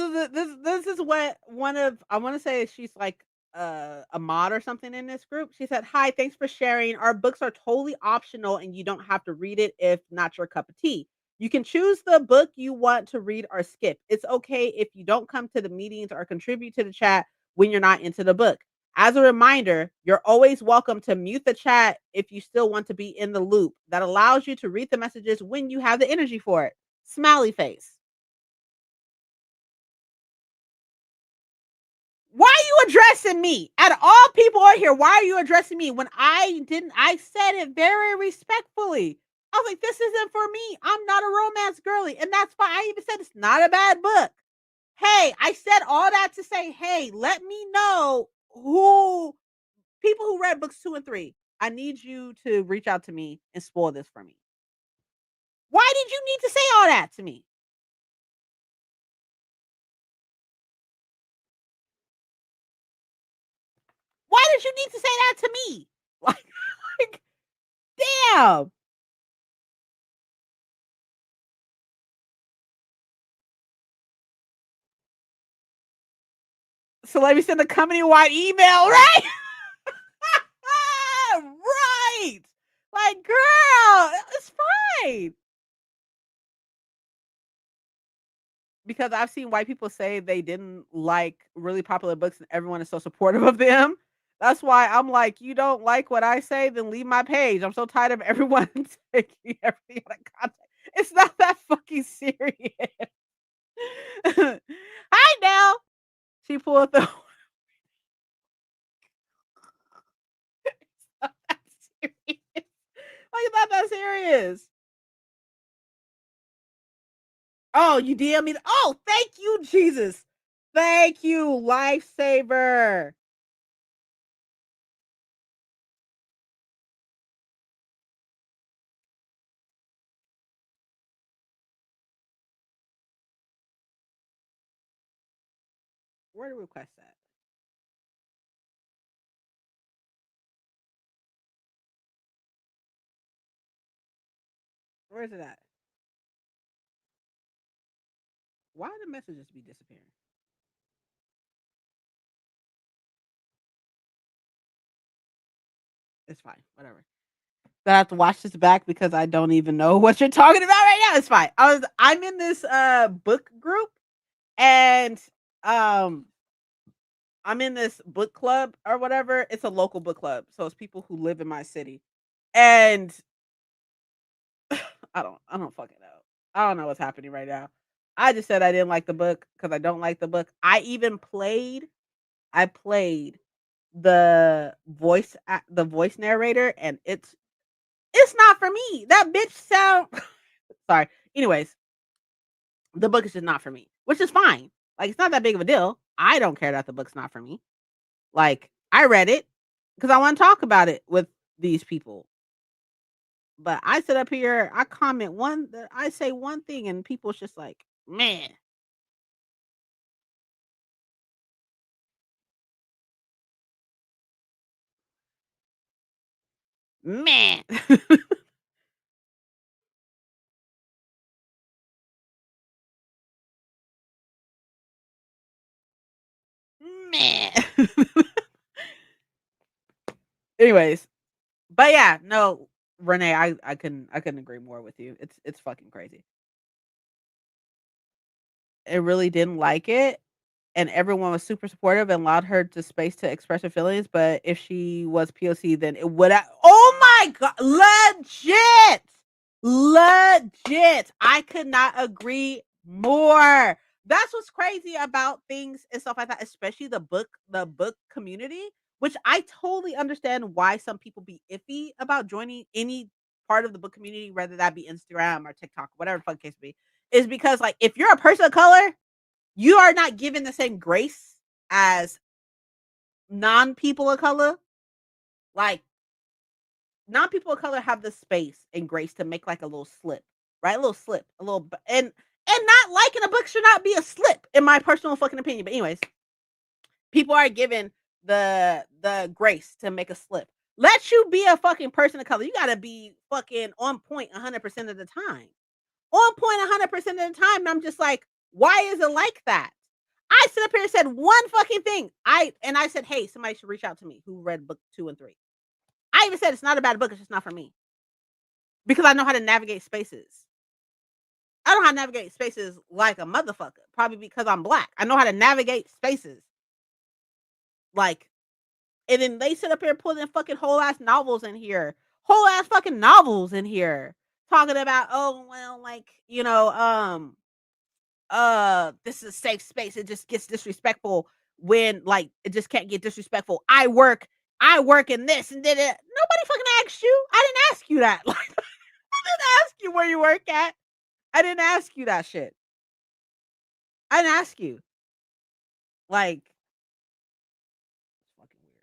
is what one of I want to say she's like a mod or something in this group. She said, "Hi, thanks for sharing. Our books are totally optional and you don't have to read it if not your cup of tea. You can choose the book you want to read or skip. It's okay if you don't come to the meetings or contribute to the chat when you're not into the book. As a reminder, you're always welcome to mute the chat if you still want to be in the loop. That allows you to read the messages when you have the energy for it." Smiley face. Why are you addressing me? Out of all people on here, why are you addressing me when I said it very respectfully. I was like, this isn't for me. I'm not a romance girly. And that's why I even said it's not a bad book. Hey, I said all that to say, hey, let me know who people who read books 2 and 3. I need you to reach out to me and spoil this for me. Why did you need to say all that to me? Why did you need to say that to me? Like damn. So let me send a company wide email, right? Right. Like, girl, it's fine. Because I've seen white people say they didn't like really popular books and everyone is so supportive of them. That's why I'm like, you don't like what I say, then leave my page. I'm so tired of everyone taking everything out of context. It's not that fucking serious. Hi, Nell. She pulled the. Not that serious. Like, it's not that serious. Oh, you DM me. Oh, thank you, Jesus. Thank you, lifesaver. Where to request that? Where is it at? Why do the messages be disappearing? It's fine. Whatever. But I have to watch this back because I don't even know what you're talking about right now. It's fine. I'm in this book group and um I'm in this book club or whatever. It's a local book club. So it's people who live in my city. And I don't fucking know. I don't know what's happening right now. I just said I didn't like the book because I don't like the book. I played the voice narrator and it's not for me. That bitch sound sorry. Anyways, the book is just not for me, which is fine. Like, it's not that big of a deal. I don't care that the book's not for me. Like, I read it because I want to talk about it with these people. But I sit up here, I comment I say one thing, and people's just like, man, man, man. Anyways, but yeah, no, Renee, I couldn't agree more with you. It's fucking crazy. It really didn't like it, and everyone was super supportive and allowed her to space to express her feelings. But if she was POC, then it would have. Oh my god, legit. I could not agree more. That's what's crazy about things and stuff like that, especially the book community, which I totally understand why some people be iffy about joining any part of the book community, whether that be Instagram or TikTok, whatever the fuck case be, is because like if you're a person of color, you are not given the same grace as non people of color. Like non people of color have the space and grace to make like a little slip, right? A little slip, a little, and not liking a book should not be a slip, in my personal fucking opinion. But anyways, people are given the grace to make a slip. Let you be a fucking person of color. You gotta be fucking on point 100% of the time. On point 100% of the time. And I'm just like, why is it like that? I sit up here and said one fucking thing. I said, hey, somebody should reach out to me who read book 2 and 3. I even said it's not a bad book, it's just not for me. Because I know how to navigate spaces. I know how to navigate spaces like a motherfucker. Probably because I'm black. I know how to navigate spaces. Like, and then they sit up here putting fucking whole ass novels in here. Whole ass fucking novels in here. Talking about, oh well, like, this is a safe space. It just gets disrespectful when like it just can't get disrespectful. I work in this and did it. Nobody fucking asked you. I didn't ask you that. Like, I didn't ask you where you work at. I didn't ask you that shit. I didn't ask you. Like, it's fucking weird.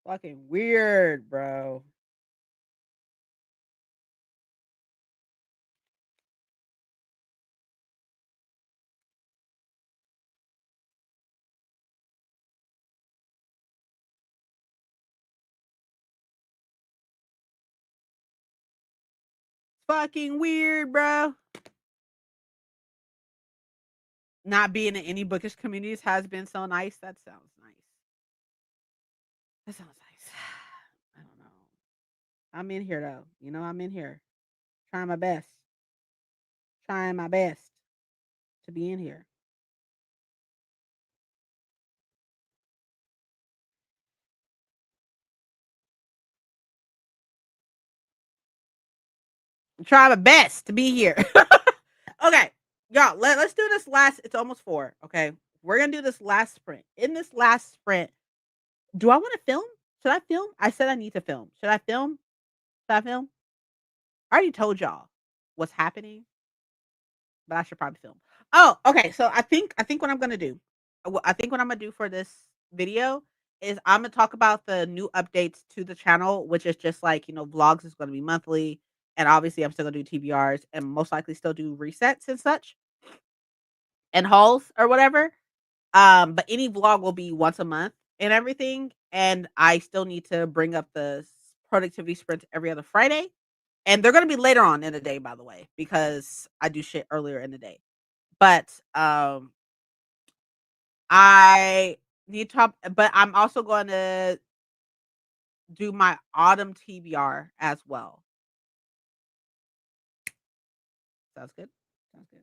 Fucking weird, bro. Fucking weird, bro. Not being in any bookish communities has been so nice. That sounds nice. That sounds nice. I don't know. I'm in here though. I'm in here. Trying my best. Trying my best to be in here. I'm trying my best to be here. Okay. Y'all, let's do this last. It's almost 4. Okay. We're gonna do this last sprint. In this last sprint, do I want to film? Should I film? I said I need to film. Should I film? Should I film? I already told y'all what's happening, but I should probably film. Oh, okay. So I think what I'm gonna do, I think what I'm gonna do for this video is I'm gonna talk about the new updates to the channel, which is just like vlogs is gonna be monthly, and obviously I'm still gonna do TBRs and most likely still do resets and such and hauls or whatever. But any vlog will be once a month and everything, and I still need to bring up the productivity sprints every other Friday. And they're gonna be later on in the day, by the way, because I do shit earlier in the day. But I need to, but I'm also going to do my autumn TBR as well. Sounds good. Sounds good.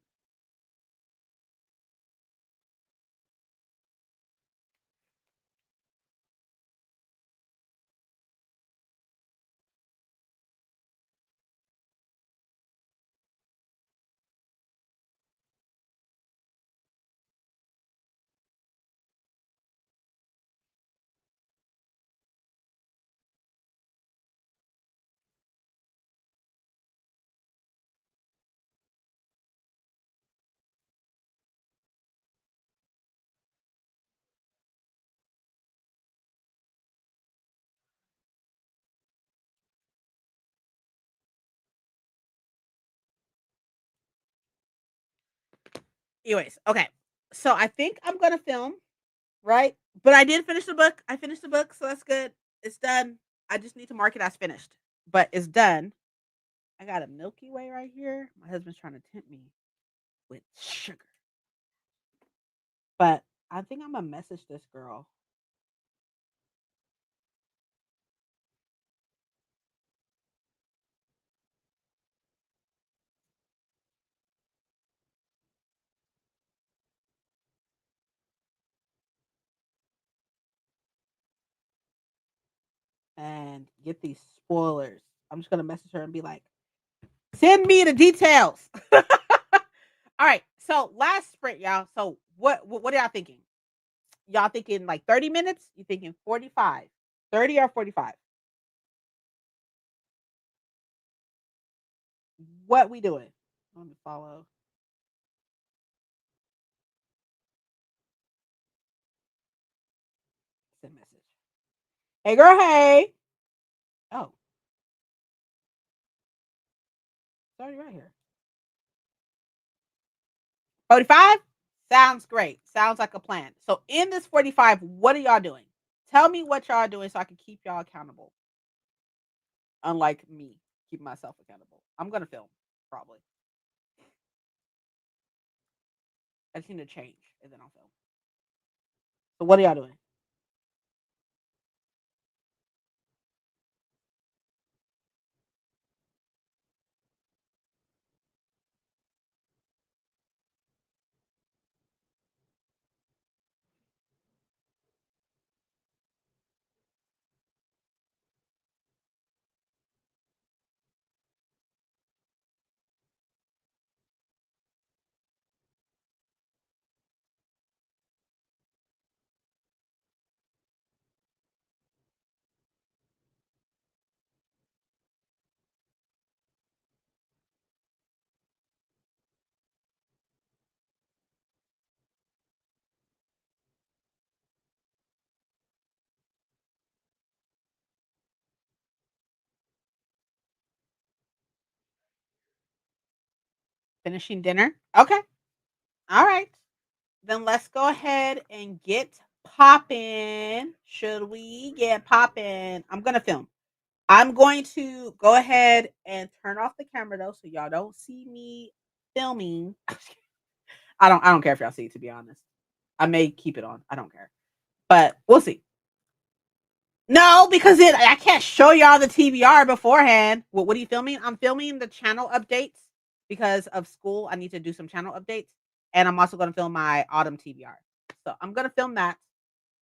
Anyways, okay. So I think I'm gonna film, right? But I did finish the book. I finished the book, so that's good. It's done. I just need to mark it as finished. But it's done. I got a Milky Way right here. My husband's trying to tempt me with sugar. But I think I'm gonna message this girl. And get these spoilers. I'm just gonna message her and be like, send me the details. All right. So last sprint, y'all. So what are y'all thinking? Y'all thinking like 30 minutes? You thinking 45? 30 or 45? What we doing? Let me follow. Send message. Hey girl, hey. Oh, it's already right here. 45? Sounds great. Sounds like a plan. So in this 45, what are y'all doing? Tell me what y'all doing so I can keep y'all accountable. Unlike me, keep myself accountable. I'm gonna film, probably. I just need to change and then I'll film. So what are y'all doing? Finishing dinner? Okay. All right. Then let's go ahead and get popping. Should we get popping? I'm gonna film. I'm going to go ahead and turn off the camera though, so y'all don't see me filming. I don't care if y'all see it, to be honest. I may keep it on. I don't care. But we'll see. No, because I can't show y'all the TBR beforehand. What are you filming? I'm filming the channel updates because of school. I need to do some channel updates. And I'm also gonna film my autumn TBR. So I'm gonna film that.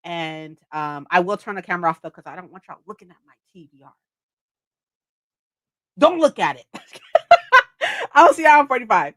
And I will turn the camera off though, because I don't want y'all looking at my TBR. Don't look at it. I'll see y'all in 45.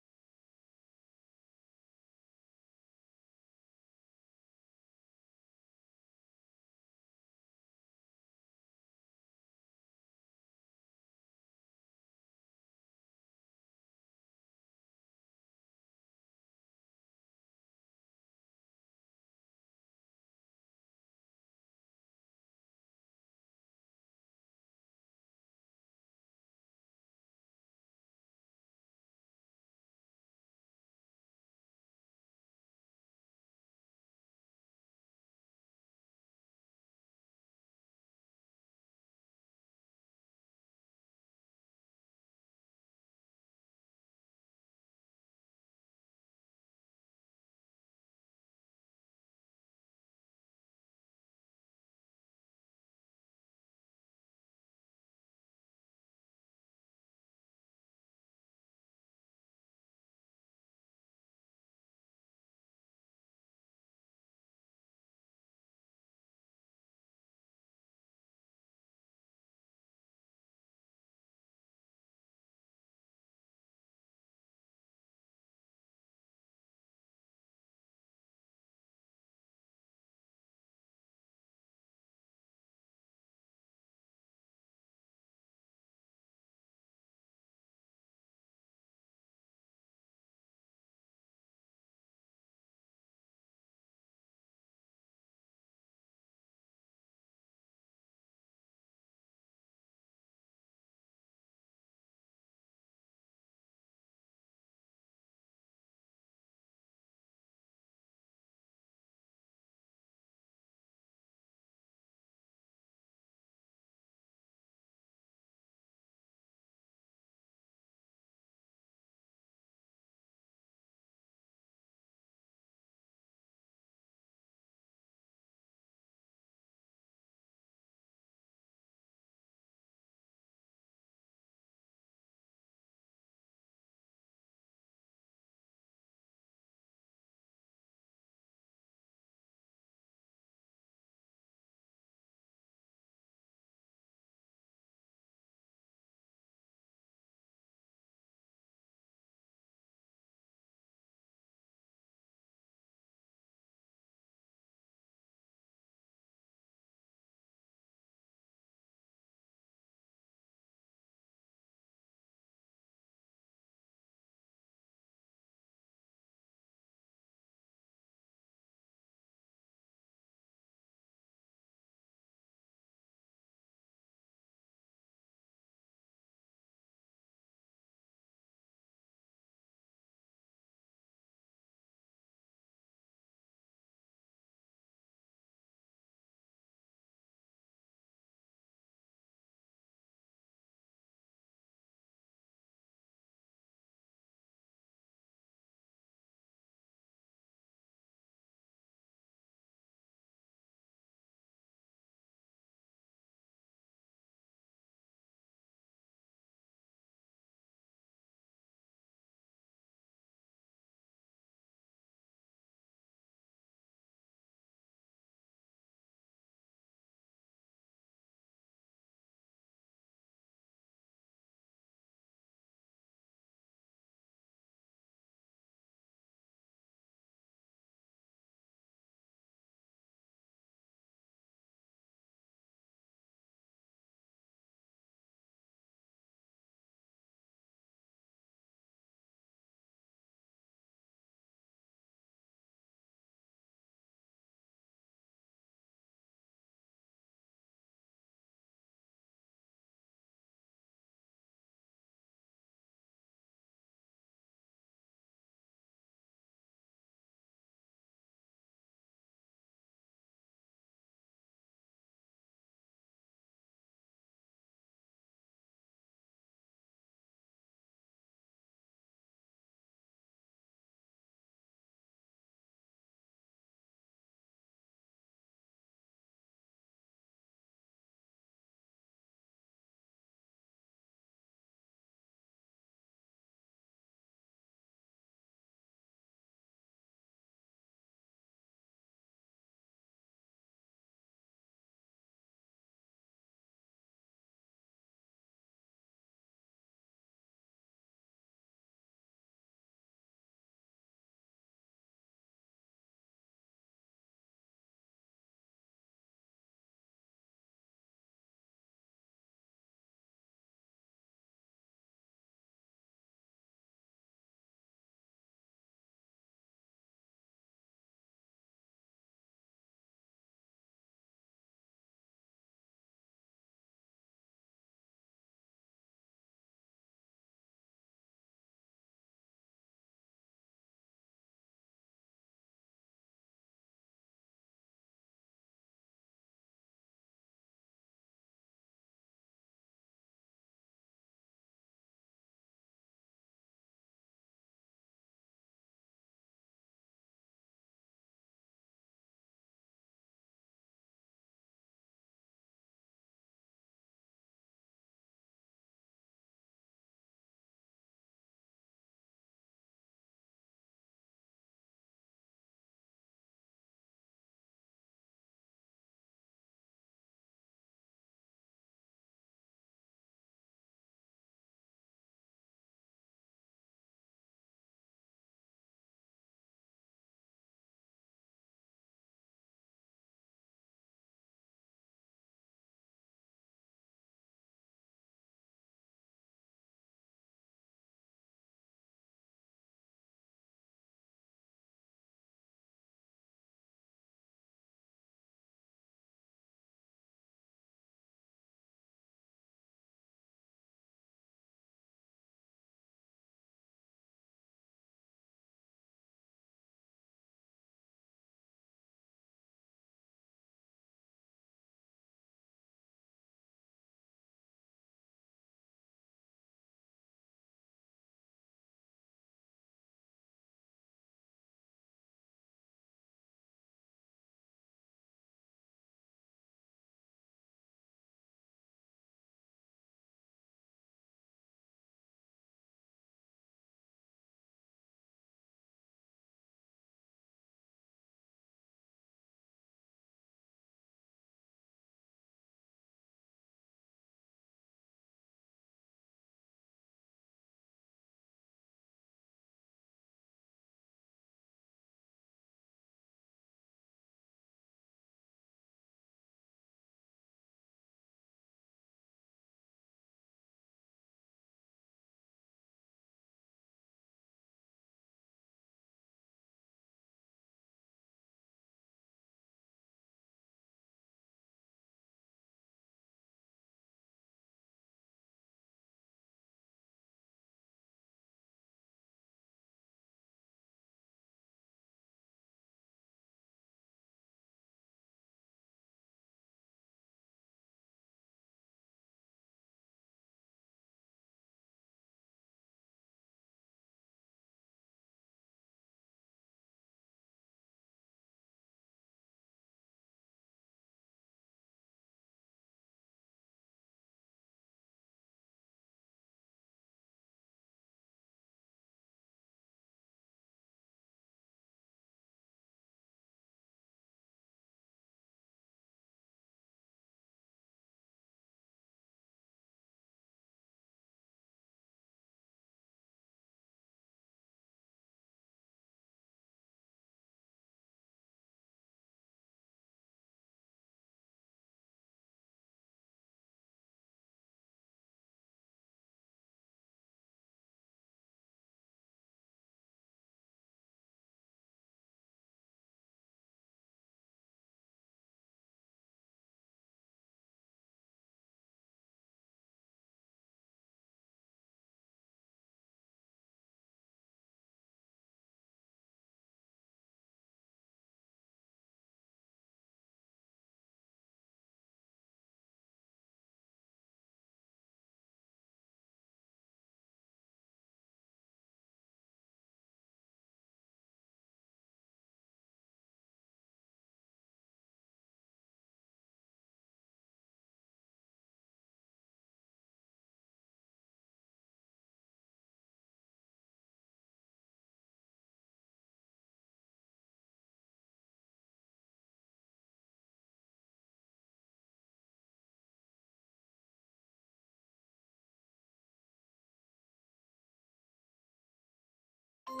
Hey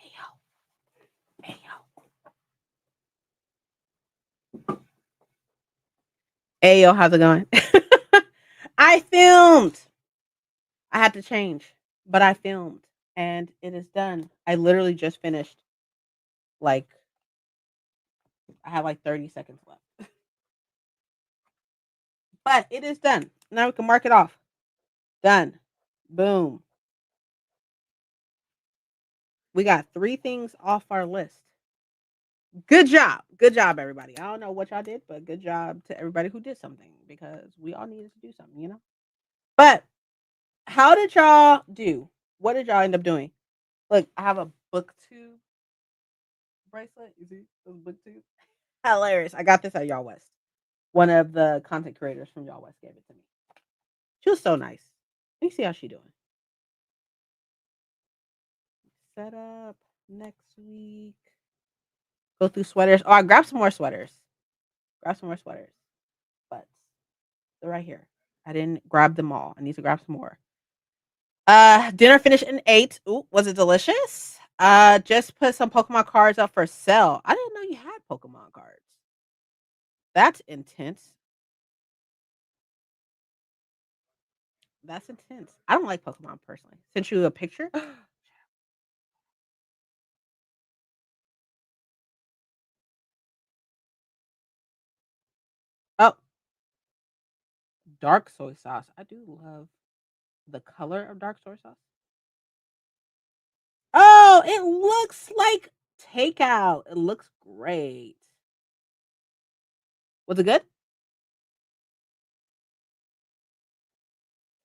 yo. Hey yo. Hey yo, how's it going? I filmed. I had to change, but I filmed and it is done. I literally just finished. Like I have like 30 seconds left. But it is done. Now we can mark it off. Done. Boom. We got 3 things off our list. Good job. Good job, everybody. I don't know what y'all did, but good job to everybody who did something because we all needed to do something, you know? But how did y'all do? What did y'all end up doing? Look, I have a booktube bracelet. You see this booktube? Hilarious. I got this at Y'all West. One of the content creators from Y'all West gave it to me. She was so nice. Let me see how she doing. Set up next week. Go through sweaters. Oh, I grabbed some more sweaters. Grab some more sweaters. But they're right here. I didn't grab them all. I need to grab some more. Dinner finished in 8. Ooh, was it delicious? Just put some Pokemon cards up for sale. I didn't know you had Pokemon cards. That's intense. That's intense. I don't like Pokemon personally. Sent you a picture. Oh, dark soy sauce. I do love the color of dark soy sauce. Oh, it looks like takeout. It looks great. Was it good?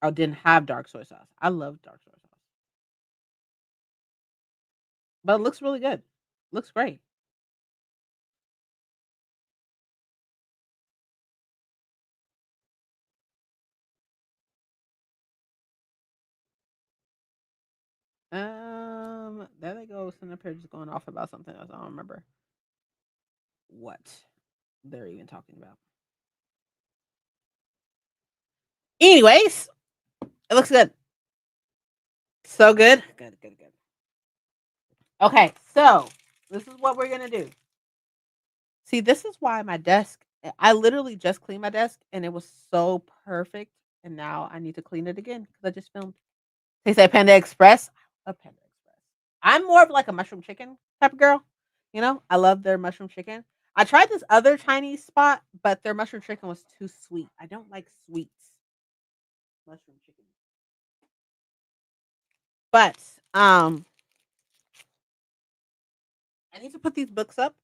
Oh, didn't have dark soy sauce. I love dark soy sauce. But it looks really good. Looks great. There they go. Center page is going off about something else. I don't remember what they're even talking about. Anyways, it looks good. So good. Good, good, good. Okay, so this is what we're gonna do. See, this is why my desk. I literally just cleaned my desk, and it was so perfect. And now I need to clean it again because I just filmed. They say Panda Express. I love Panda Express. I'm more of like a mushroom chicken type of girl. You know, I love their mushroom chicken. I tried this other Chinese spot, but their mushroom chicken was too sweet. I don't like sweets. Mushroom chicken. But I need to put these books up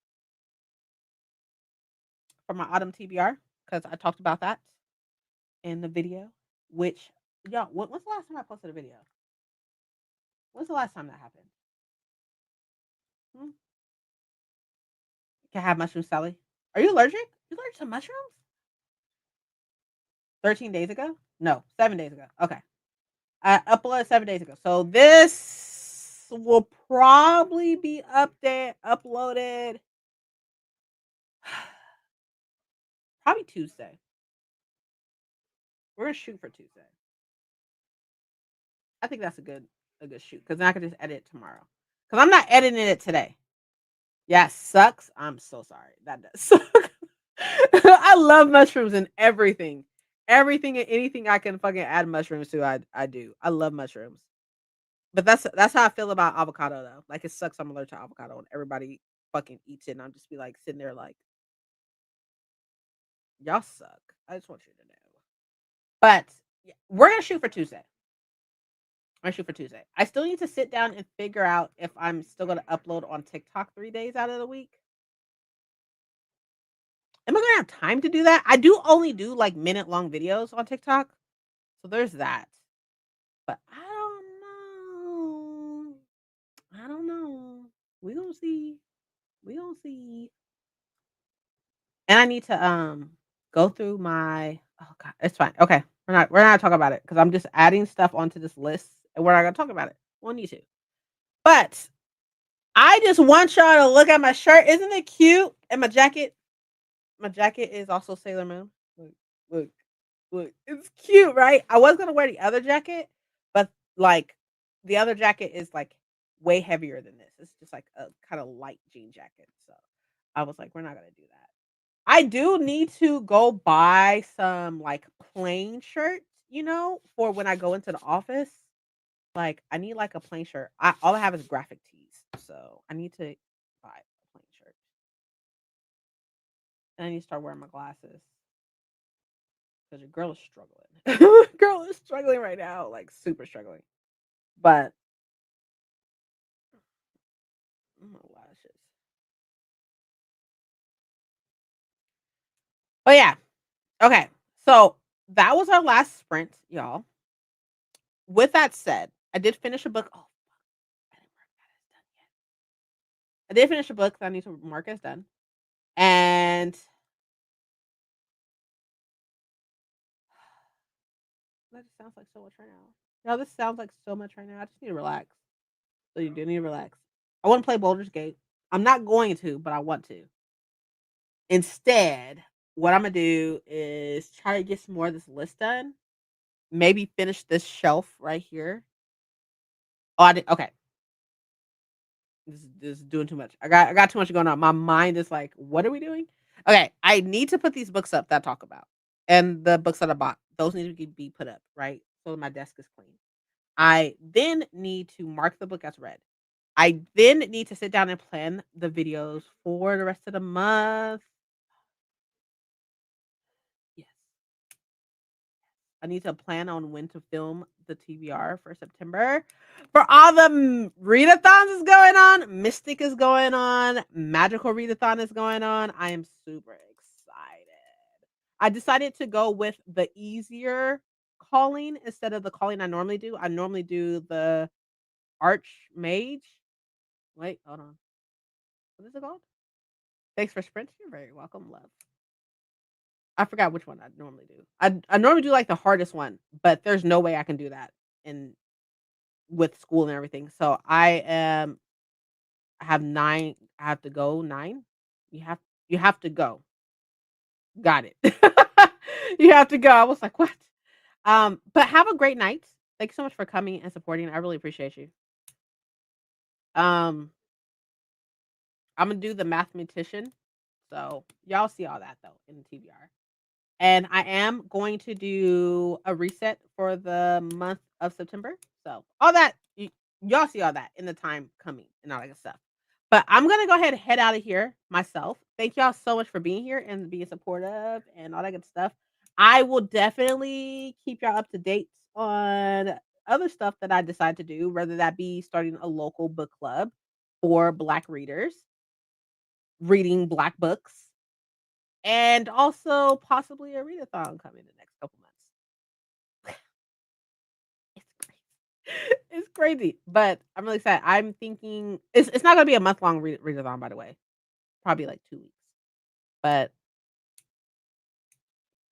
for my autumn TBR because I talked about that in the video. Which, yeah, when's the last time I posted a video? When's the last time that happened? Hmm? Can I have mushroom Sally? Are you allergic? You allergic to mushrooms? 13 days ago? No, 7 days ago. Okay. I uploaded 7 days ago. So this will probably be uploaded probably Tuesday. We're gonna shoot for Tuesday. I think that's a good shoot because then I can just edit it tomorrow. Because I'm not editing it today. Yeah, sucks. I'm so sorry. That does suck. I love mushrooms and everything. Everything and anything I can fucking add mushrooms to, I do. I love mushrooms. But that's how I feel about avocado though. Like it sucks I'm allergic to avocado and everybody fucking eats it and I'm just be like sitting there like y'all suck. I just want you to know. But yeah, we're gonna shoot for Tuesday. I shoot for Tuesday. I still need to sit down and figure out if I'm still gonna upload on TikTok 3 days out of the week. Am I gonna have time to do that? I do only do like minute-long videos on TikTok. So there's that. But I don't know. I don't know. We gonna see. We gonna see. And I need to go through my oh god, it's fine. Okay. We're not talking about it because I'm just adding stuff onto this list and we're not gonna talk about it. We'll need to. But I just want y'all to look at my shirt. Isn't it cute? And my jacket. My jacket is also Sailor Moon. Look, look. It's cute, right? I was gonna wear the other jacket, but like the other jacket is like way heavier than this. It's just like a kind of light jean jacket. So I was like, we're not gonna do that. I do need to go buy some like plain shirts, for when I go into the office. Like I need like a plain shirt. All I have is graphic tees, so I need to buy a plain shirt. And I need to start wearing my glasses because your girl is struggling. Girl is struggling right now, like super struggling. But my lashes. But yeah, okay. So that was our last sprint, y'all. With that said, I did finish a book. Oh, I didn't mark that as done yet. I did finish a book that I need to mark as done. And that just sounds like so much right now. Y'all, this sounds like so much right now. I just need to relax. So you do need to relax. I want to play Baldur's Gate. I'm not going to, but I want to. Instead, what I'm gonna do is try to get some more of this list done. Maybe finish this shelf right here. Oh, I did. Okay, this is doing too much. I got too much going on. My mind is like, what are we doing? Okay, I need to put these books up that I talk about, and the books that I bought. Those need to be put up, right? So my desk is clean. I then need to mark the book as read. I then need to sit down and plan the videos for the rest of the month. Yes. I need to plan on when to film the TBR for September. For all the readathons is going on, Mystic is going on, Magical Readathon is going on. I am super excited. I decided to go with the easier calling instead of the calling I normally do. I normally do the Archmage. Wait, hold on. What is it called? Thanks for sprinting. You're very welcome, love. I forgot which one I normally do. I normally do like the hardest one, but there's no way I can do that in with school and everything. So I have 9. I have to go 9. You have to go. Got it. You have to go. I was like, what? But have a great night. Thank you so much for coming and supporting. I really appreciate you. Um, I'm gonna do the mathematician. So y'all see all that though in the TBR. And I am going to do a reset for the month of September. So all that y'all see all that in the time coming and all that good stuff. But I'm gonna go ahead and head out of here myself. Thank y'all so much for being here and being supportive and all that good stuff. I will definitely keep y'all up to date on other stuff that I decide to do, whether that be starting a local book club for Black readers, reading Black books, and also possibly a readathon coming in the next couple months. It's crazy. It's crazy, but I'm really excited. I'm thinking it's not gonna be a month-long readathon, by the way. Probably like 2 weeks, but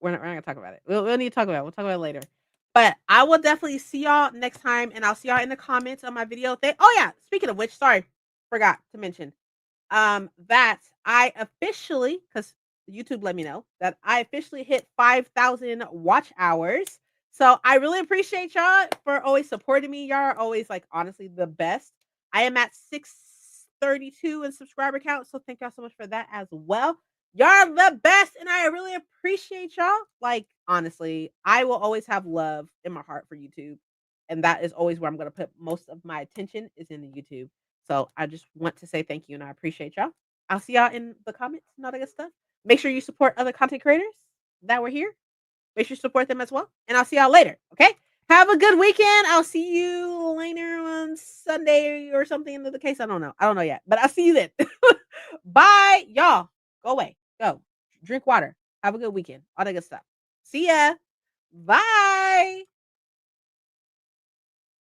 we're not gonna talk about it. We'll need to talk about it. We'll talk about it later. But I will definitely see y'all next time, and I'll see y'all in the comments on my video thing. Oh yeah, speaking of which, sorry, forgot to mention that I officially, because YouTube let me know that I officially hit 5,000 watch hours. So I really appreciate y'all for always supporting me. Y'all are always like honestly the best. I am at 632 in subscriber count. So thank y'all so much for that as well. Y'all are the best, and I really appreciate y'all. Like, honestly, I will always have love in my heart for YouTube. And that is always where I'm gonna put most of my attention is in the YouTube. So I just want to say thank you and I appreciate y'all. I'll see y'all in the comments and all that good stuff. Make sure you support other content creators that were here. Make sure you support them as well. And I'll see y'all later. Okay. Have a good weekend. I'll see you later on Sunday or something in the case. I don't know. I don't know yet, but I'll see you then. Bye. Y'all. Go away. Go. Drink water. Have a good weekend. All that good stuff. See ya. Bye.